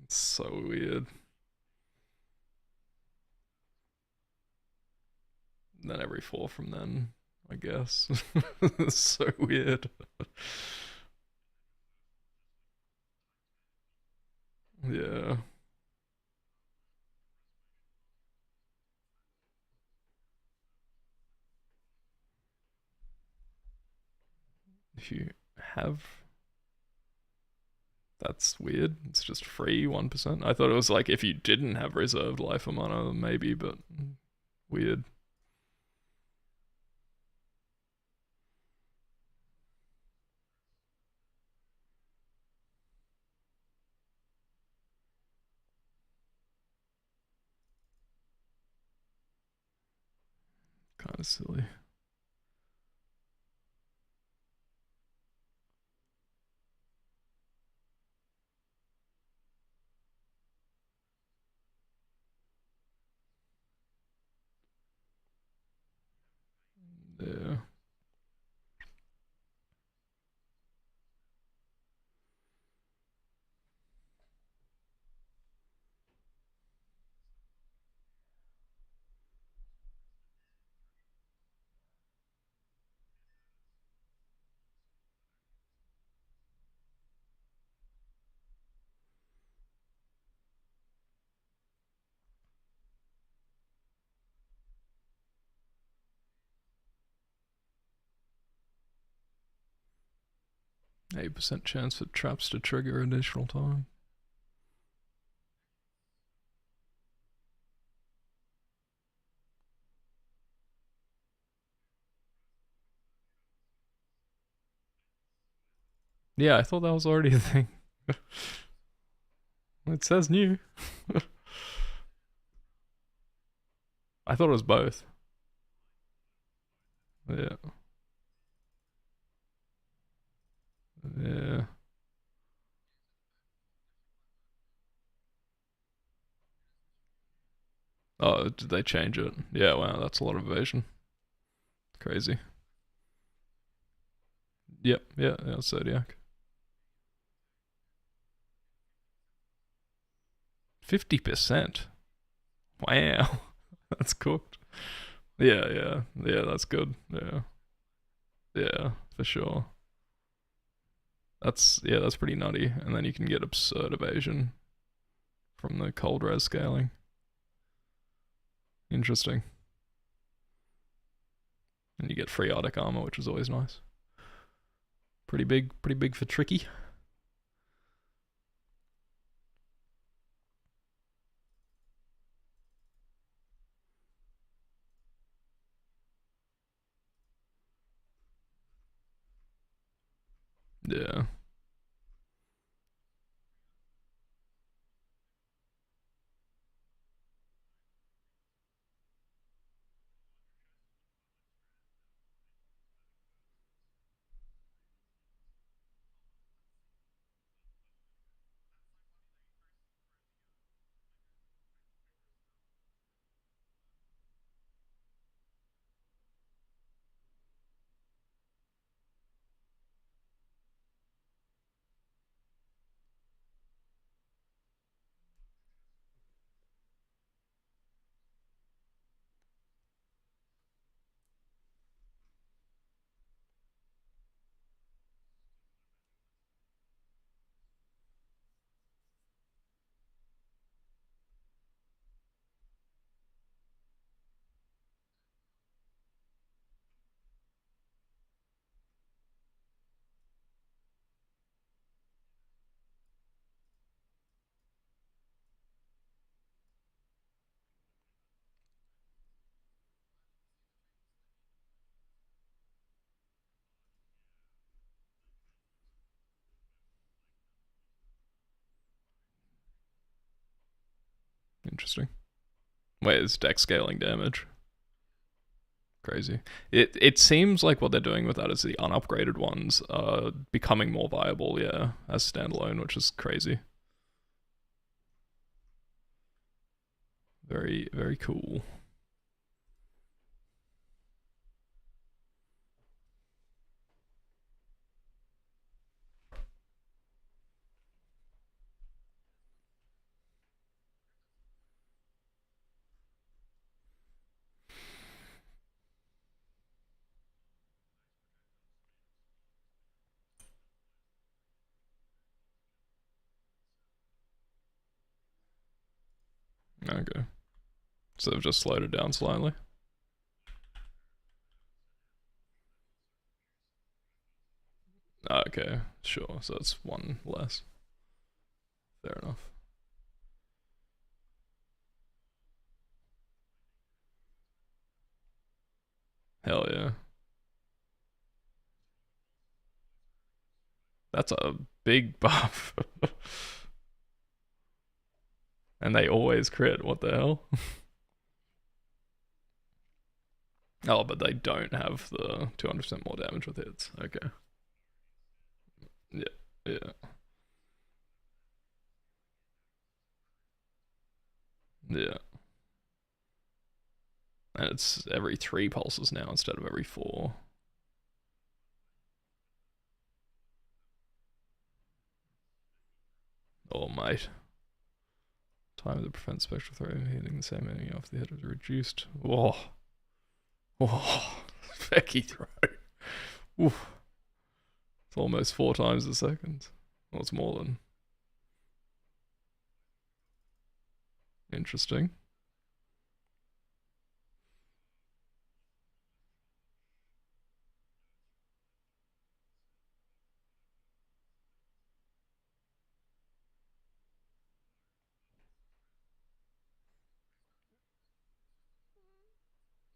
It's so weird. And then every 4 from then, I guess. It's so weird. Yeah. If you have, that's weird. It's just free 1%. I thought it was like if you didn't have reserved life or mana, maybe, but weird. Kind of silly. Yeah. %chance for traps to trigger additional time. Yeah, I thought that was already a thing. It says new. I thought it was both. Yeah. Yeah. Oh, did they change it? Yeah, wow, that's a lot of evasion. Crazy. Yep, yeah, Zodiac. 50%. Wow. That's cooked. Yeah, that's good. Yeah, for sure. That's pretty nutty. And then you can get absurd evasion from the cold res scaling. Interesting. And you get free Arctic armor, which is always nice. Pretty big for tricky. Yeah. Interesting. Wait, is deck scaling damage? Crazy. It seems like what they're doing with that is the unupgraded ones are becoming more viable, yeah, as standalone, which is crazy. Very, very cool. Okay. So they've just slowed it down slightly. Okay, sure. So it's one less. Fair enough. Hell yeah. That's a big buff. And they always crit. What the hell? Oh, but they don't have the 200% more damage with hits. Okay. Yeah, yeah. Yeah. And it's every 3 pulses now instead of every 4. Oh, mate. Time to prevent spectral throw hitting the same enemy off the head is reduced. Whoa. Whoa. Fecky throw. Oof. It's almost 4 times a second. Well, it's more than. Interesting.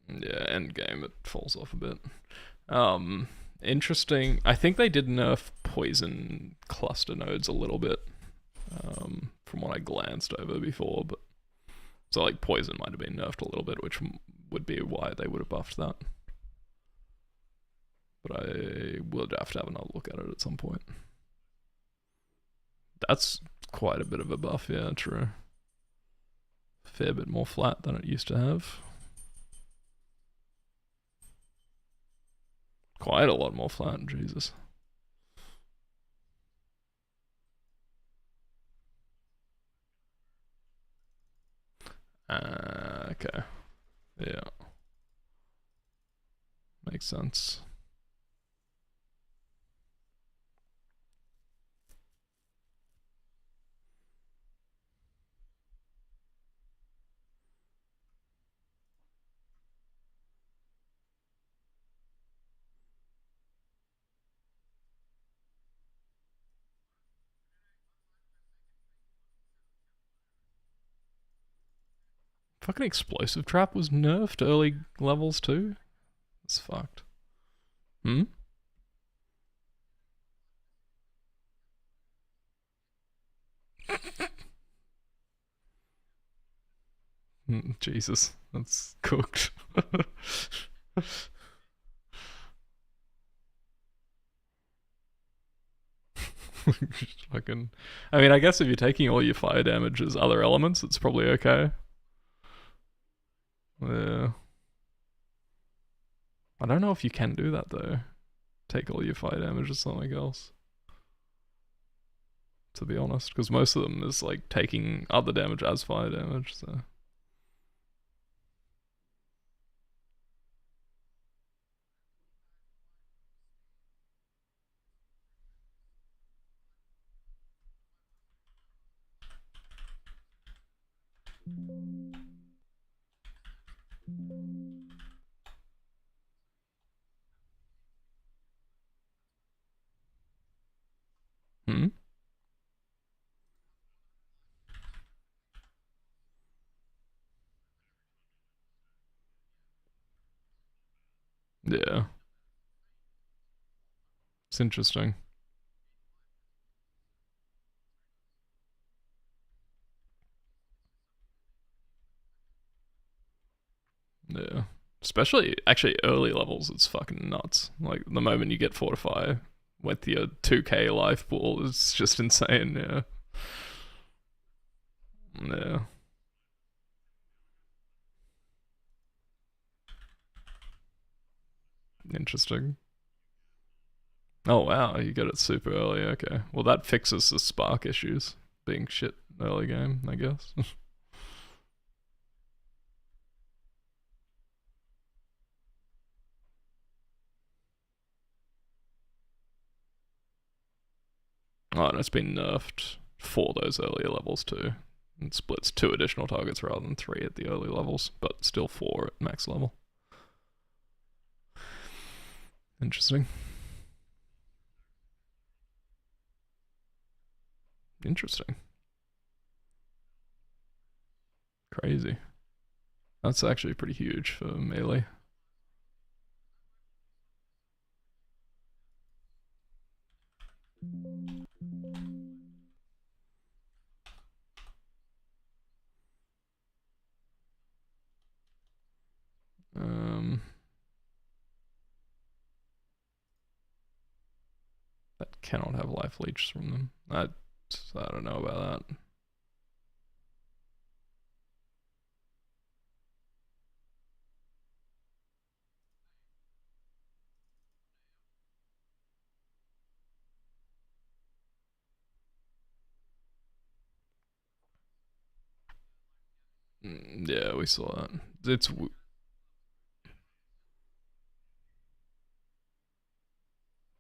Yeah, Endgame, it falls off a bit. Interesting. I think they did nerf poison cluster nodes a little bit, from what I glanced over before, but so like poison might have been nerfed a little bit, which would be why they would have buffed that. But I would have to have another look at it at some point. That's quite a bit of a buff, yeah, true. Fair bit more flat than it used to have. Quite a lot more flat, Jesus. Okay. Yeah. Makes sense. Fucking explosive trap was nerfed early levels too? It's fucked. Hmm? Jesus, that's cooked. Fucking. I mean, I guess if you're taking all your fire damage as other elements, it's probably okay. Yeah. I don't know if you can do that though. Take all your fire damage as something else. To be honest, because most of them is like taking other damage as fire damage, so. Hmm? Yeah. It's interesting. Yeah. Especially, actually, early levels, it's fucking nuts. Like, the moment you get Fortify with your 2k life pool, it's just insane, yeah. Yeah. Interesting. Oh wow, you get it super early, okay. Well, that fixes the spark issues, being shit early game, I guess. Oh, and it's been nerfed for those earlier levels too. It splits 2 additional targets rather than 3 at the early levels, but still 4 at max level. Interesting. Interesting. Crazy. That's actually pretty huge for melee. That cannot have life leeches from them. I don't know about that. Yeah, we saw that. It's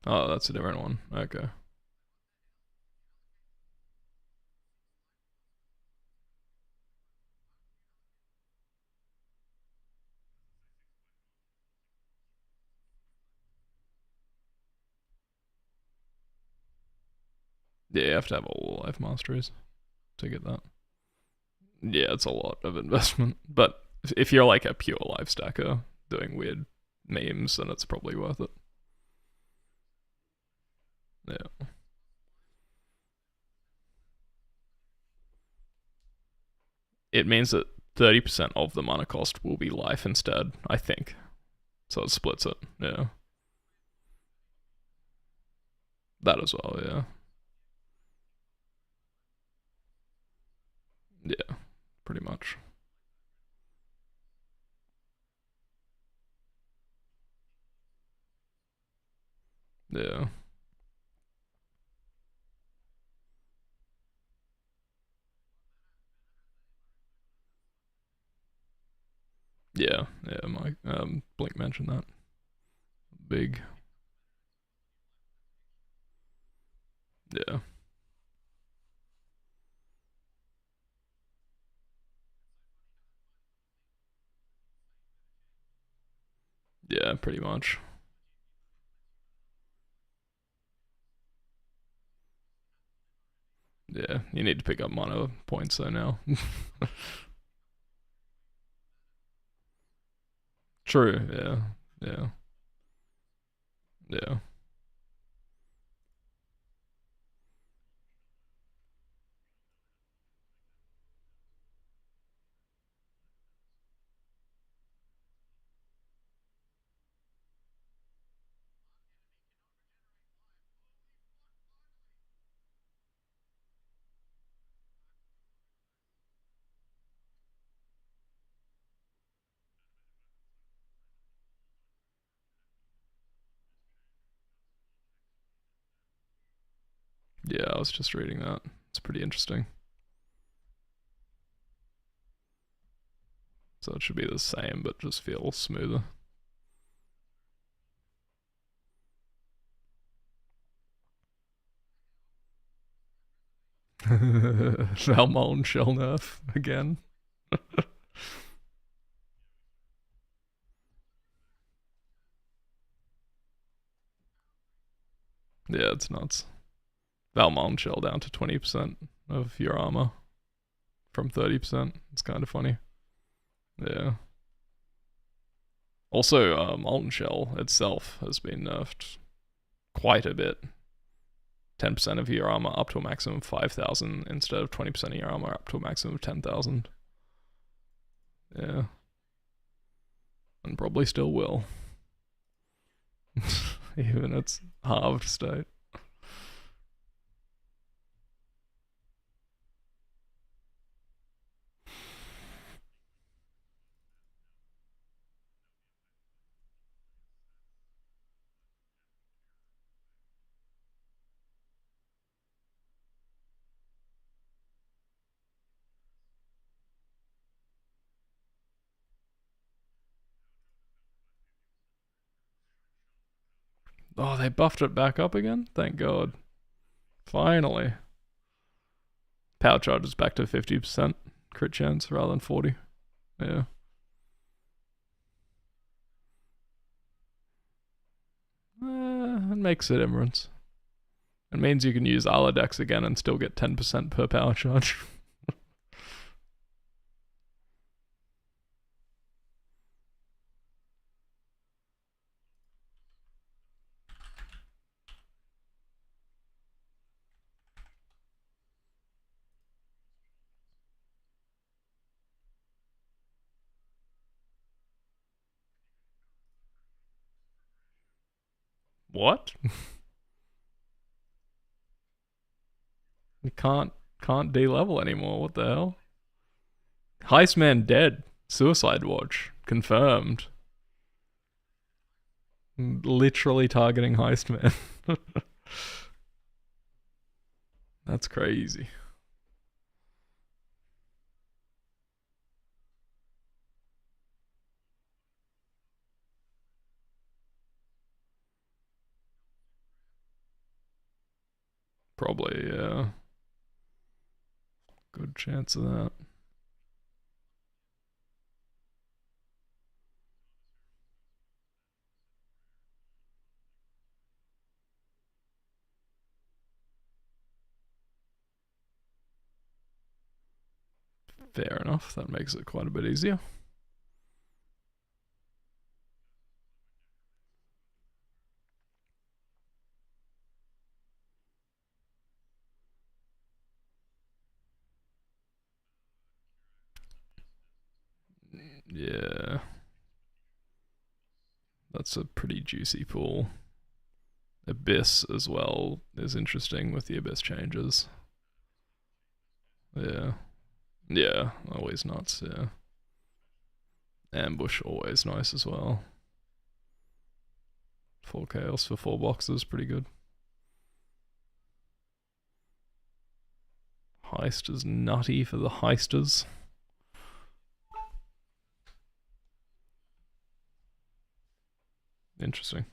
oh, that's a different one. Okay. Yeah, you have to have all life masteries to get that. Yeah, it's a lot of investment. But if you're like a pure life stacker doing weird memes, then it's probably worth it. Yeah. It means that 30% of the mana cost will be life instead, I think. So it splits it, yeah. That as well, yeah. Yeah, pretty much. Yeah. Yeah, Mike, Blink mentioned that. Big. Yeah. Yeah, pretty much. Yeah, you need to pick up mana points though now. True, yeah. Yeah. Yeah. Yeah, I was just reading that. It's pretty interesting. So it should be the same, but just feel smoother. Valmont shell nerf again. Yeah, it's nuts. Valmont shell down to 20% of your armor from 30%. It's kind of funny. Yeah. Also, Molten Shell itself has been nerfed quite a bit. 10% of your armor up to a maximum of 5,000 instead of 20% of your armor up to a maximum of 10,000. Yeah. And probably probably still will. Even its halved state. Oh, they buffed it back up again? Thank God. Finally. Power charge is back to 50% crit chance rather than 40. Yeah. It makes it Emeralds. It means you can use Aladex again and still get 10% per power charge. What? You can't de-level anymore. What the hell? Heistman dead. Suicide watch. Confirmed. Literally targeting Heistman. That's crazy. Probably, yeah. Good chance of that. Fair enough. That makes it quite a bit easier. Yeah. That's a pretty juicy pool. Abyss as well is interesting with the Abyss changes. Yeah. Yeah, always nuts, yeah. Ambush always nice as well. 4 chaos for 4 boxes, pretty good. Heist is nutty for the heisters. Interesting.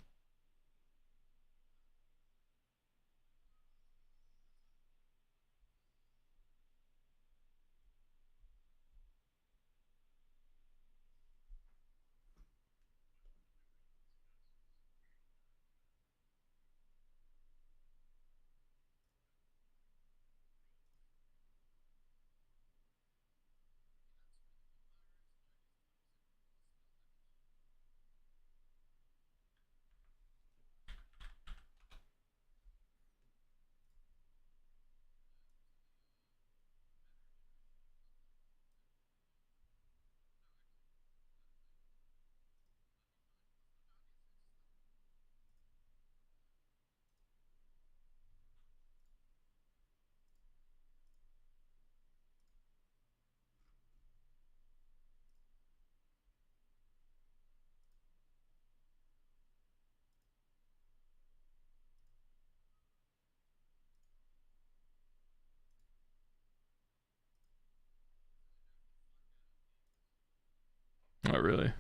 Oh, really?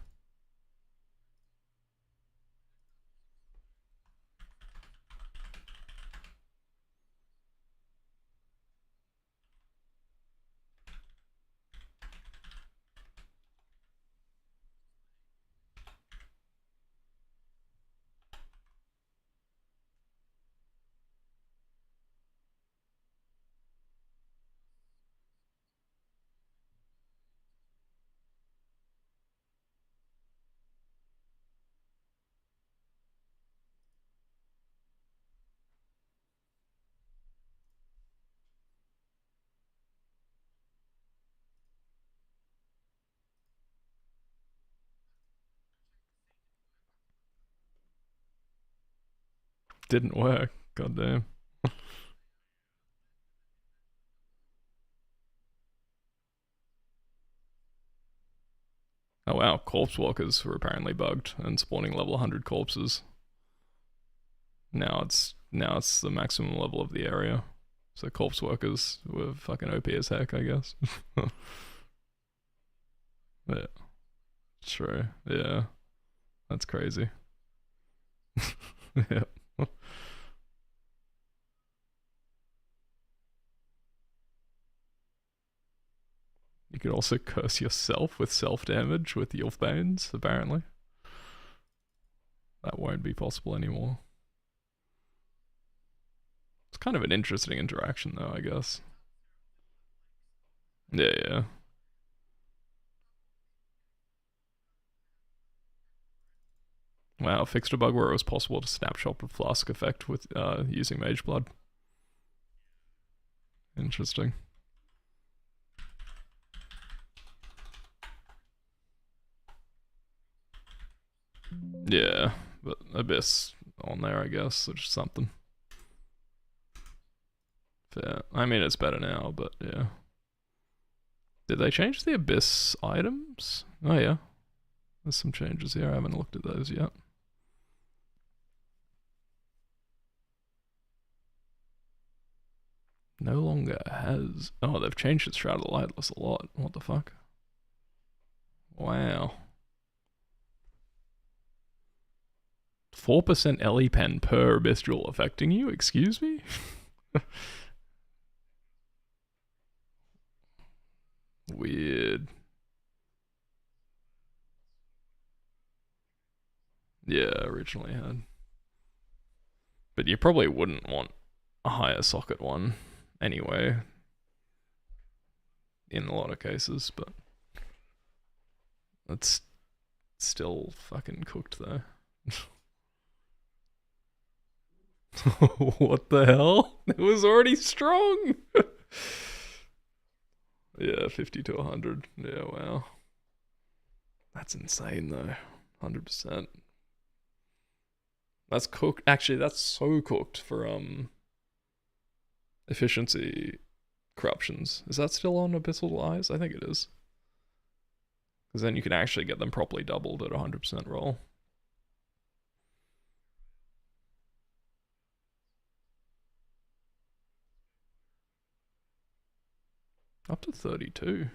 Didn't work. Goddamn. Oh wow, corpse walkers were apparently bugged and spawning level 100 corpses. Now it's the maximum level of the area. So corpse workers were fucking OP as heck, I guess. Yeah. True. Yeah. That's crazy. Yeah. You could also curse yourself with self-damage with Yulf Banes, apparently. That won't be possible anymore. It's kind of an interesting interaction though, I guess. Yeah, yeah. Wow, fixed a bug where it was possible to snapshot with Flask effect with using Mage Blood. Interesting. Yeah, but Abyss on there, I guess, or just something. Fair. I mean, it's better now, but yeah. Did they change the Abyss items? Oh yeah. There's some changes here. I haven't looked at those yet. No longer has... Oh, they've changed its Shroud of the Lightless a lot. What the fuck? Wow. 4% LE pen per Abyssal affecting you? Excuse me? Weird. Yeah, originally had. But you probably wouldn't want a higher socket one anyway. In a lot of cases, but that's still fucking cooked though. What the hell? It was already strong. Yeah, 50 to 100. Yeah, wow. That's insane though. 100%. That's cooked. Actually, that's so cooked for efficiency corruptions. Is that still on Abyssal Eyes? I think it is. Because then you can actually get them properly doubled at 100% roll. Up to 32.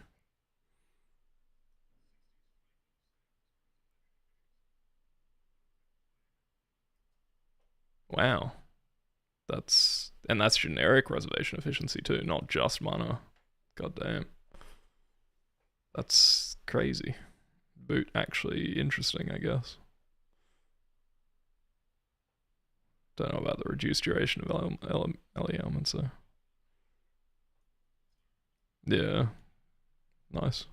Wow. That's generic reservation efficiency too, not just mana. God damn. That's crazy. Boot actually interesting, I guess. Don't know about the reduced duration of LE elements though. Yeah. Nice.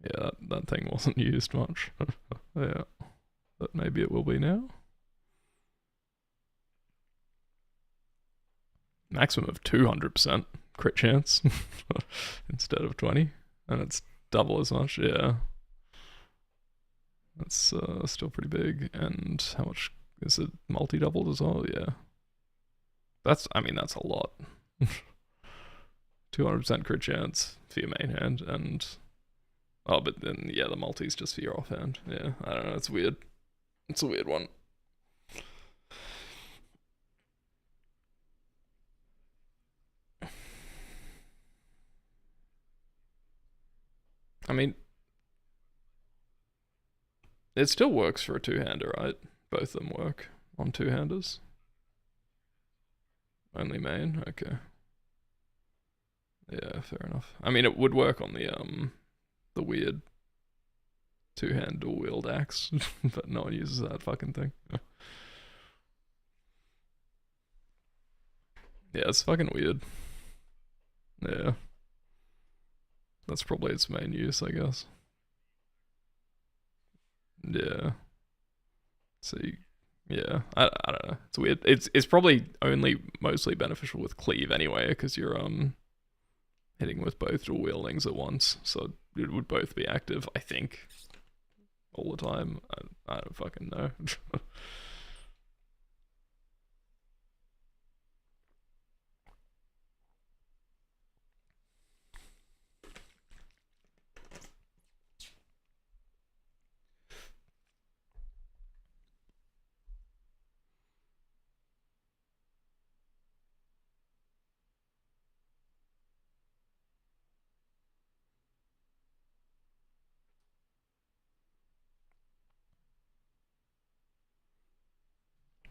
Yeah, that thing wasn't used much. Yeah. But maybe it will be now. Maximum of 200% crit chance instead of 20. And it's double as much, yeah. That's still pretty big. And how much is it multi-doubled as well? Yeah. That's a lot. 200% crit chance for your main hand, and oh, but then yeah, the multi's just for your offhand. Yeah, I don't know. It's weird. It's a weird one. I mean, it still works for a two-hander, right? Both of them work on two-handers. Only main? Okay. Yeah, fair enough. I mean, it would work on the weird two-hand dual-wield axe, but no one uses that fucking thing. Yeah, it's fucking weird. Yeah. That's probably its main use, I guess. Yeah. So, yeah, I don't know. It's weird. It's probably only mostly beneficial with cleave anyway, because you're hitting with both dual wieldings at once, so it would both be active, I think. all the time. I don't fucking know.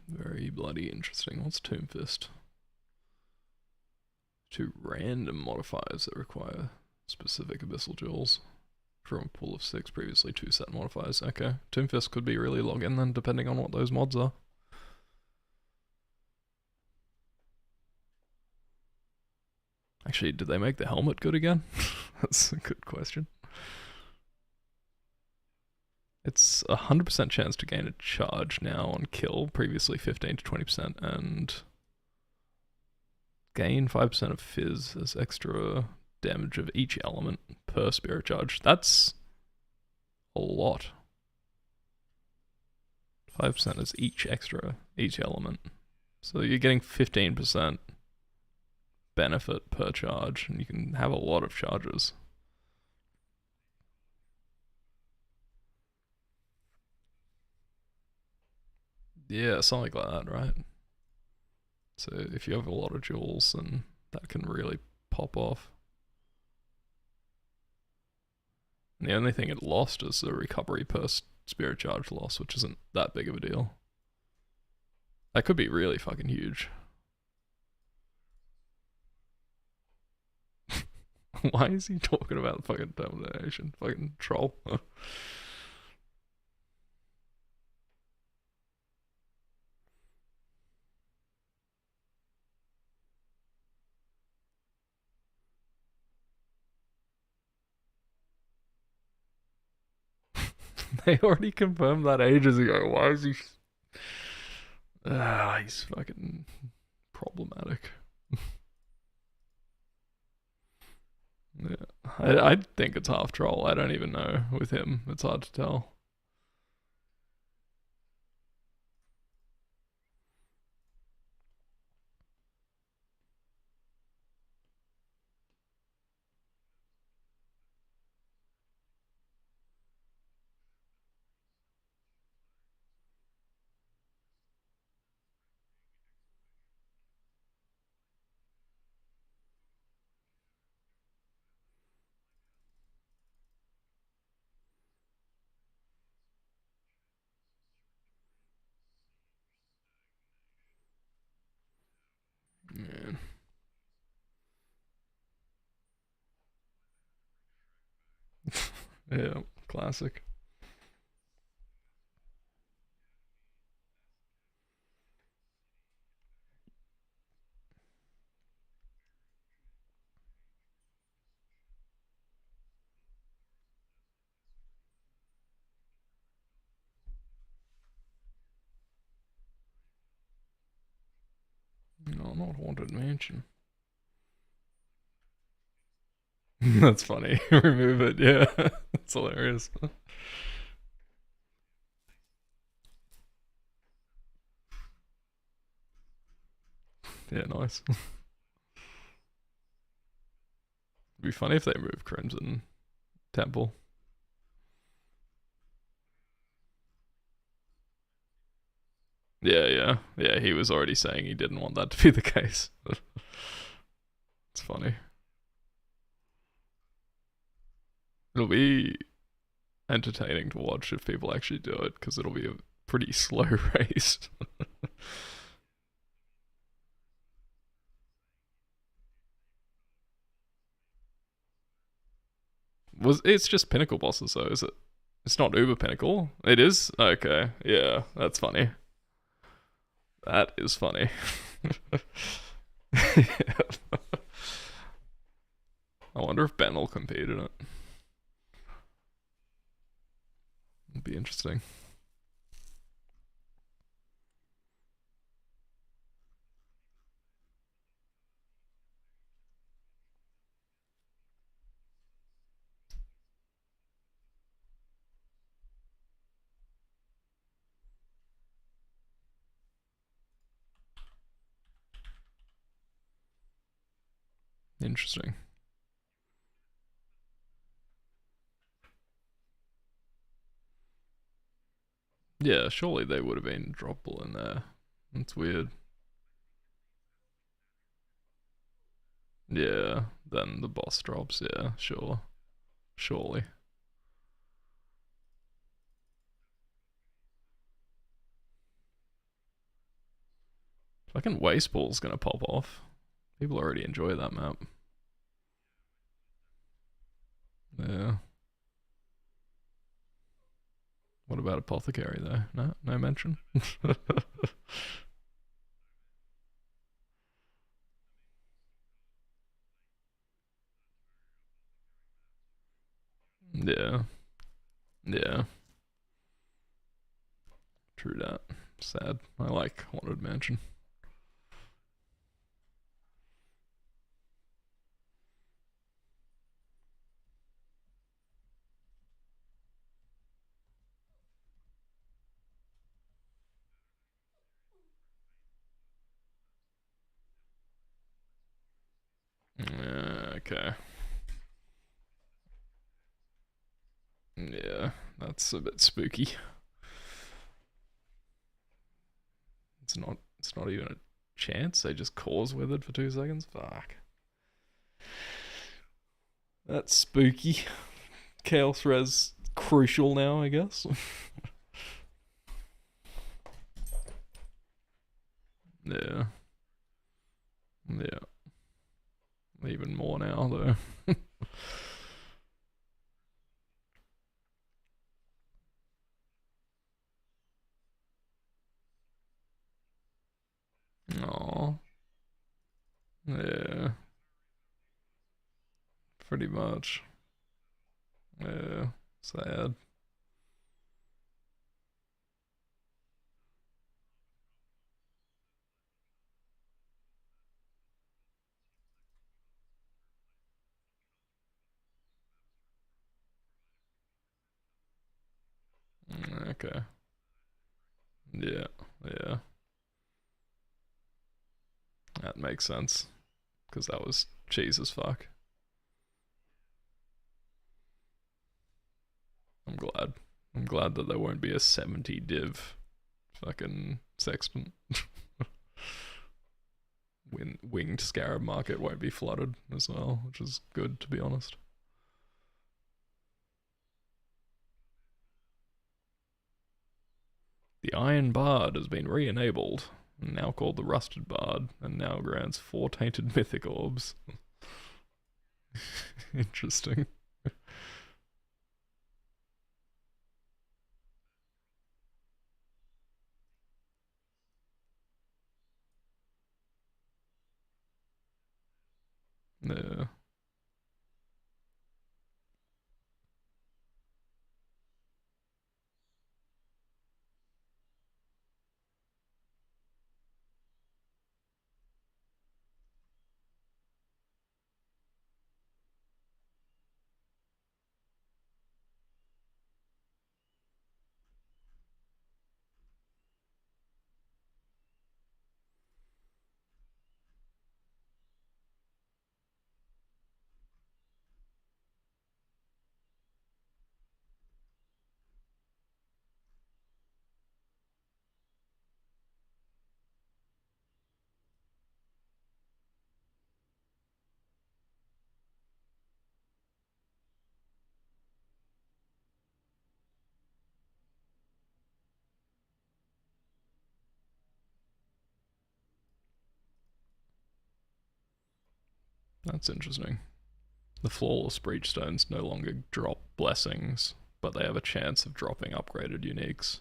Very bloody interesting. What's Tomb Fist? 2 random modifiers that require specific abyssal jewels from a pool of 6, previously 2 set modifiers. Okay, Tomb Fist could be really log-in then, depending on what those mods are. Actually, did they make the helmet good again? That's a good question. It's 100% chance to gain a charge now on kill, previously 15 to 20%, and gain 5% of fizz as extra damage of each element per spirit charge. That's a lot. 5% is each element. So you're getting 15% benefit per charge, and you can have a lot of charges. Yeah, something like that, right? So if you have a lot of jewels, then that can really pop off. And the only thing it lost is the recovery per spirit charge loss, which isn't that big of a deal. That could be really fucking huge. Why is he talking about fucking domination? Fucking troll. They already confirmed that ages ago. Why is he... he's fucking problematic. Yeah, I think it's half troll. I don't even know with him. It's hard to tell. Man. Yeah, classic. No, not Haunted Mansion. That's funny. Remove it, yeah. That's hilarious. Yeah, nice. It'd be funny if they moved Crimson Temple. Yeah. Yeah, he was already saying he didn't want that to be the case. It's funny. It'll be entertaining to watch if people actually do it, because it'll be a pretty slow race. It's just Pinnacle bosses though, is it? It's not Uber Pinnacle. It is? Okay. Yeah, that's funny. That is funny. I wonder if Ben will compete in it. It'd be interesting. Interesting. Yeah, surely they would have been droppable in there. That's weird. Yeah, then the boss drops, yeah, sure. Surely. Fucking Waste Ball's gonna pop off. People already enjoy that map. Yeah. What about Apothecary though? No, no mention. Yeah. Yeah. True that. Sad. I like Haunted Mansion. Okay. Yeah, that's a bit spooky. It's not even a chance. They just cause withered for 2 seconds. Fuck. That's spooky. Chaos Res crucial now, I guess. Yeah. Yeah. Even more now though. Aww. Yeah. Pretty much. Yeah. Sad. Okay. Yeah. Yeah. That makes sense. Because that was cheese as fuck. I'm glad. I'm glad that there won't be a 70 div fucking sextant. Winged scarab market won't be flooded as well, which is good to be honest. The Iron Bard has been re-enabled, now called the Rusted Bard, and now grants 4 tainted mythic orbs. Interesting. Yeah. That's interesting. The flawless breachstones no longer drop blessings, but they have a chance of dropping upgraded uniques.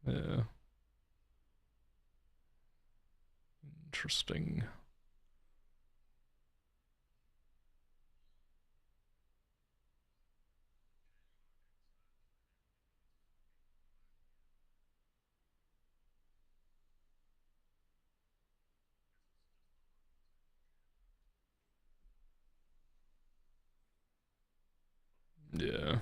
Yeah. Interesting. Yeah.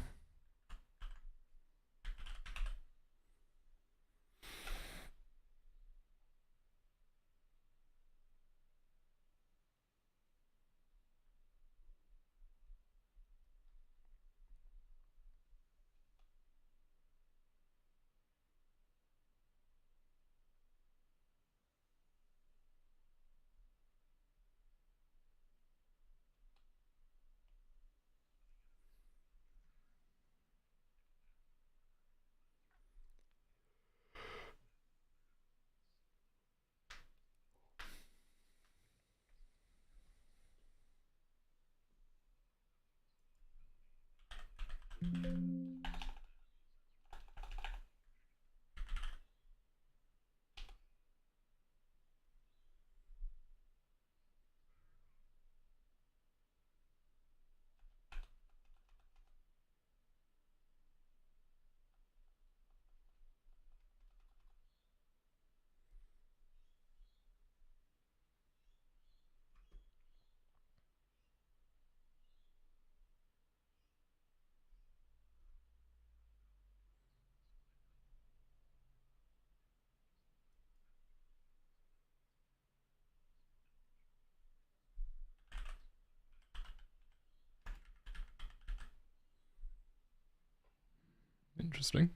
Interesting.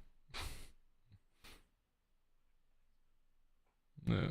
Yeah.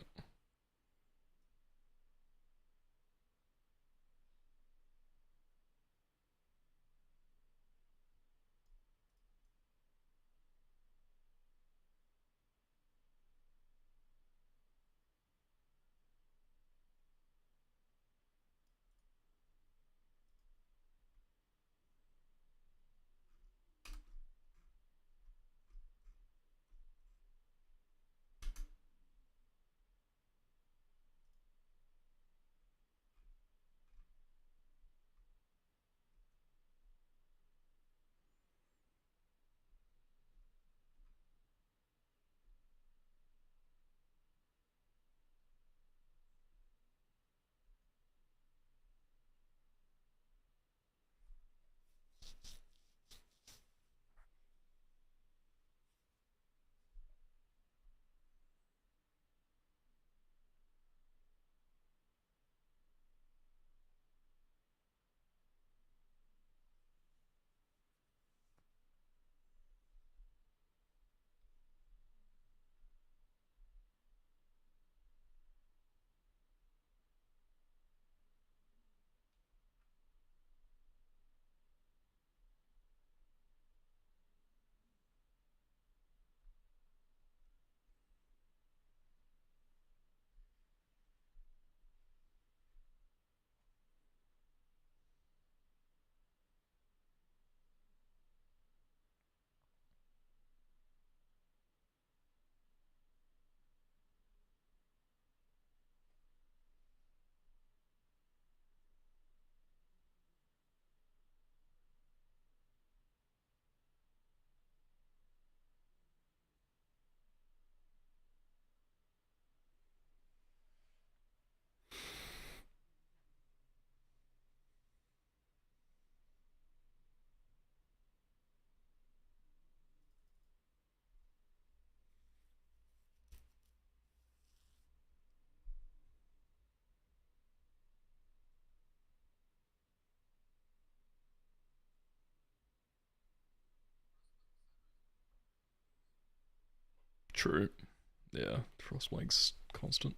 True. Yeah, Frostblink's constant.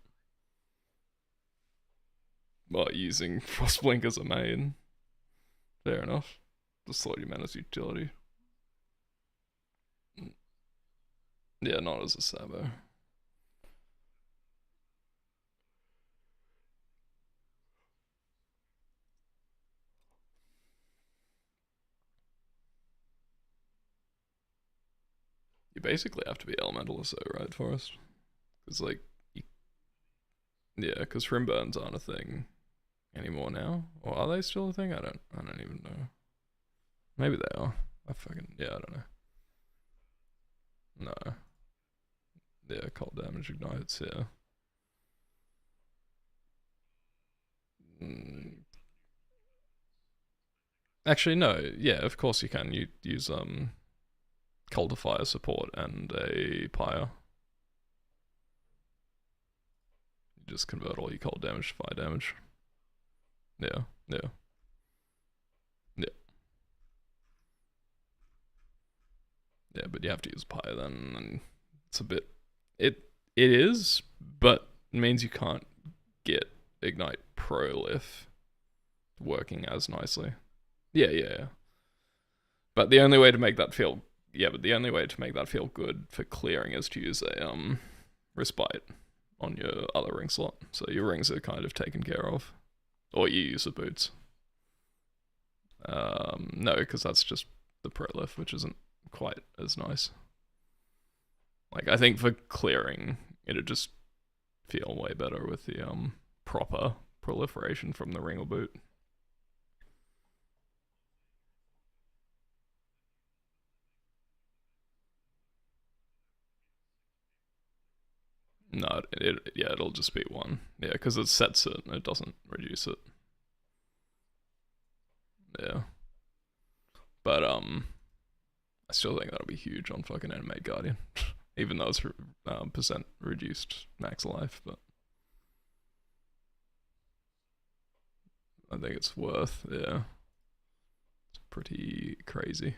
Well, using Frostblink as a main. Fair enough. Just thought you meant as utility. Yeah, not as a Sabo. You basically have to be Elementalist though, right, Forrest? Because, like, yeah, because Frimburns aren't a thing anymore now. Or are they still a thing? I don't even know. Maybe they are. Yeah, I don't know. No. Yeah, cold damage ignites, yeah. Actually, no. Yeah, of course you can. You use Cold to Fire support and a Pyre. You just convert all your cold damage to fire damage. Yeah, yeah. Yeah. Yeah, but you have to use Pyre then, and it's a bit... It is, but it means you can't get Ignite Prolif working as nicely. Yeah. But the only way to make that feel... Yeah, but the only way to make that feel good for clearing is to use a Respite on your other ring slot. So your rings are kind of taken care of. Or you use the boots. No, because that's just the prolif, which isn't quite as nice. Like, I think for clearing, it'd just feel way better with the proper proliferation from the Ringle boot. No, yeah, it'll just be 1. Yeah, because it sets it, it doesn't reduce it. Yeah. But, I still think that'll be huge on fucking Animate Guardian. Even though it's percent reduced max life, but I think it's worth, yeah. It's pretty crazy.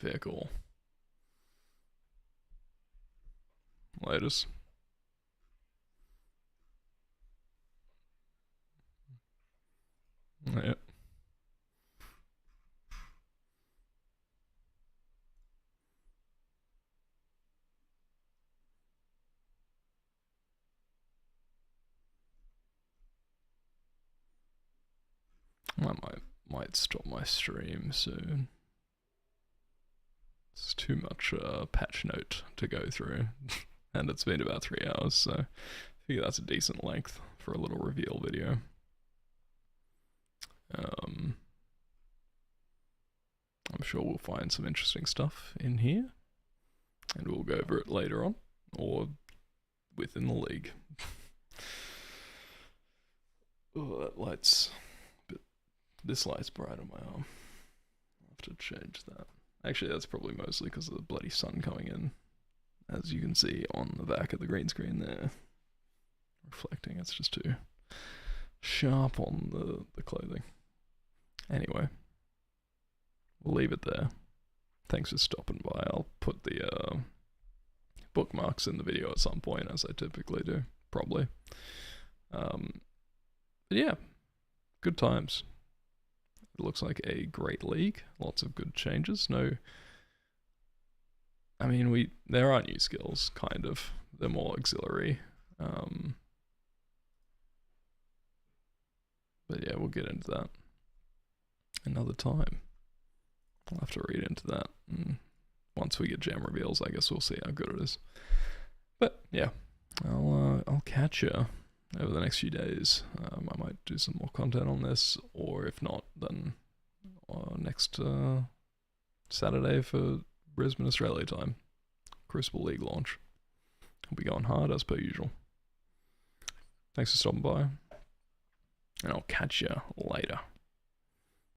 Vehicle. Latest. Yeah. I might stop my stream soon. It's too much patch note to go through, and it's been about 3 hours, so I figure that's a decent length for a little reveal video. I'm sure we'll find some interesting stuff in here, and we'll go over it later on, or within the league. Oh, that light's this light's bright on my arm. I'll have to change that. Actually, that's probably mostly because of the bloody sun coming in. As you can see on the back of the green screen there. Reflecting, it's just too sharp on the clothing. Anyway, we'll leave it there. Thanks for stopping by. I'll put the bookmarks in the video at some point, as I typically do, probably. But yeah, good times. It looks like a great league. Lots of good changes. No, I mean, there are new skills, kind of. They're more auxiliary. But yeah, we'll get into that another time. I'll have to read into that. And once we get gem reveals, I guess we'll see how good it is. But yeah, I'll catch you over the next few days. I might do some more content on this, or if not, then next Saturday for Brisbane, Australia time. Crucible League launch. I'll be going hard as per usual. Thanks for stopping by, and I'll catch you later.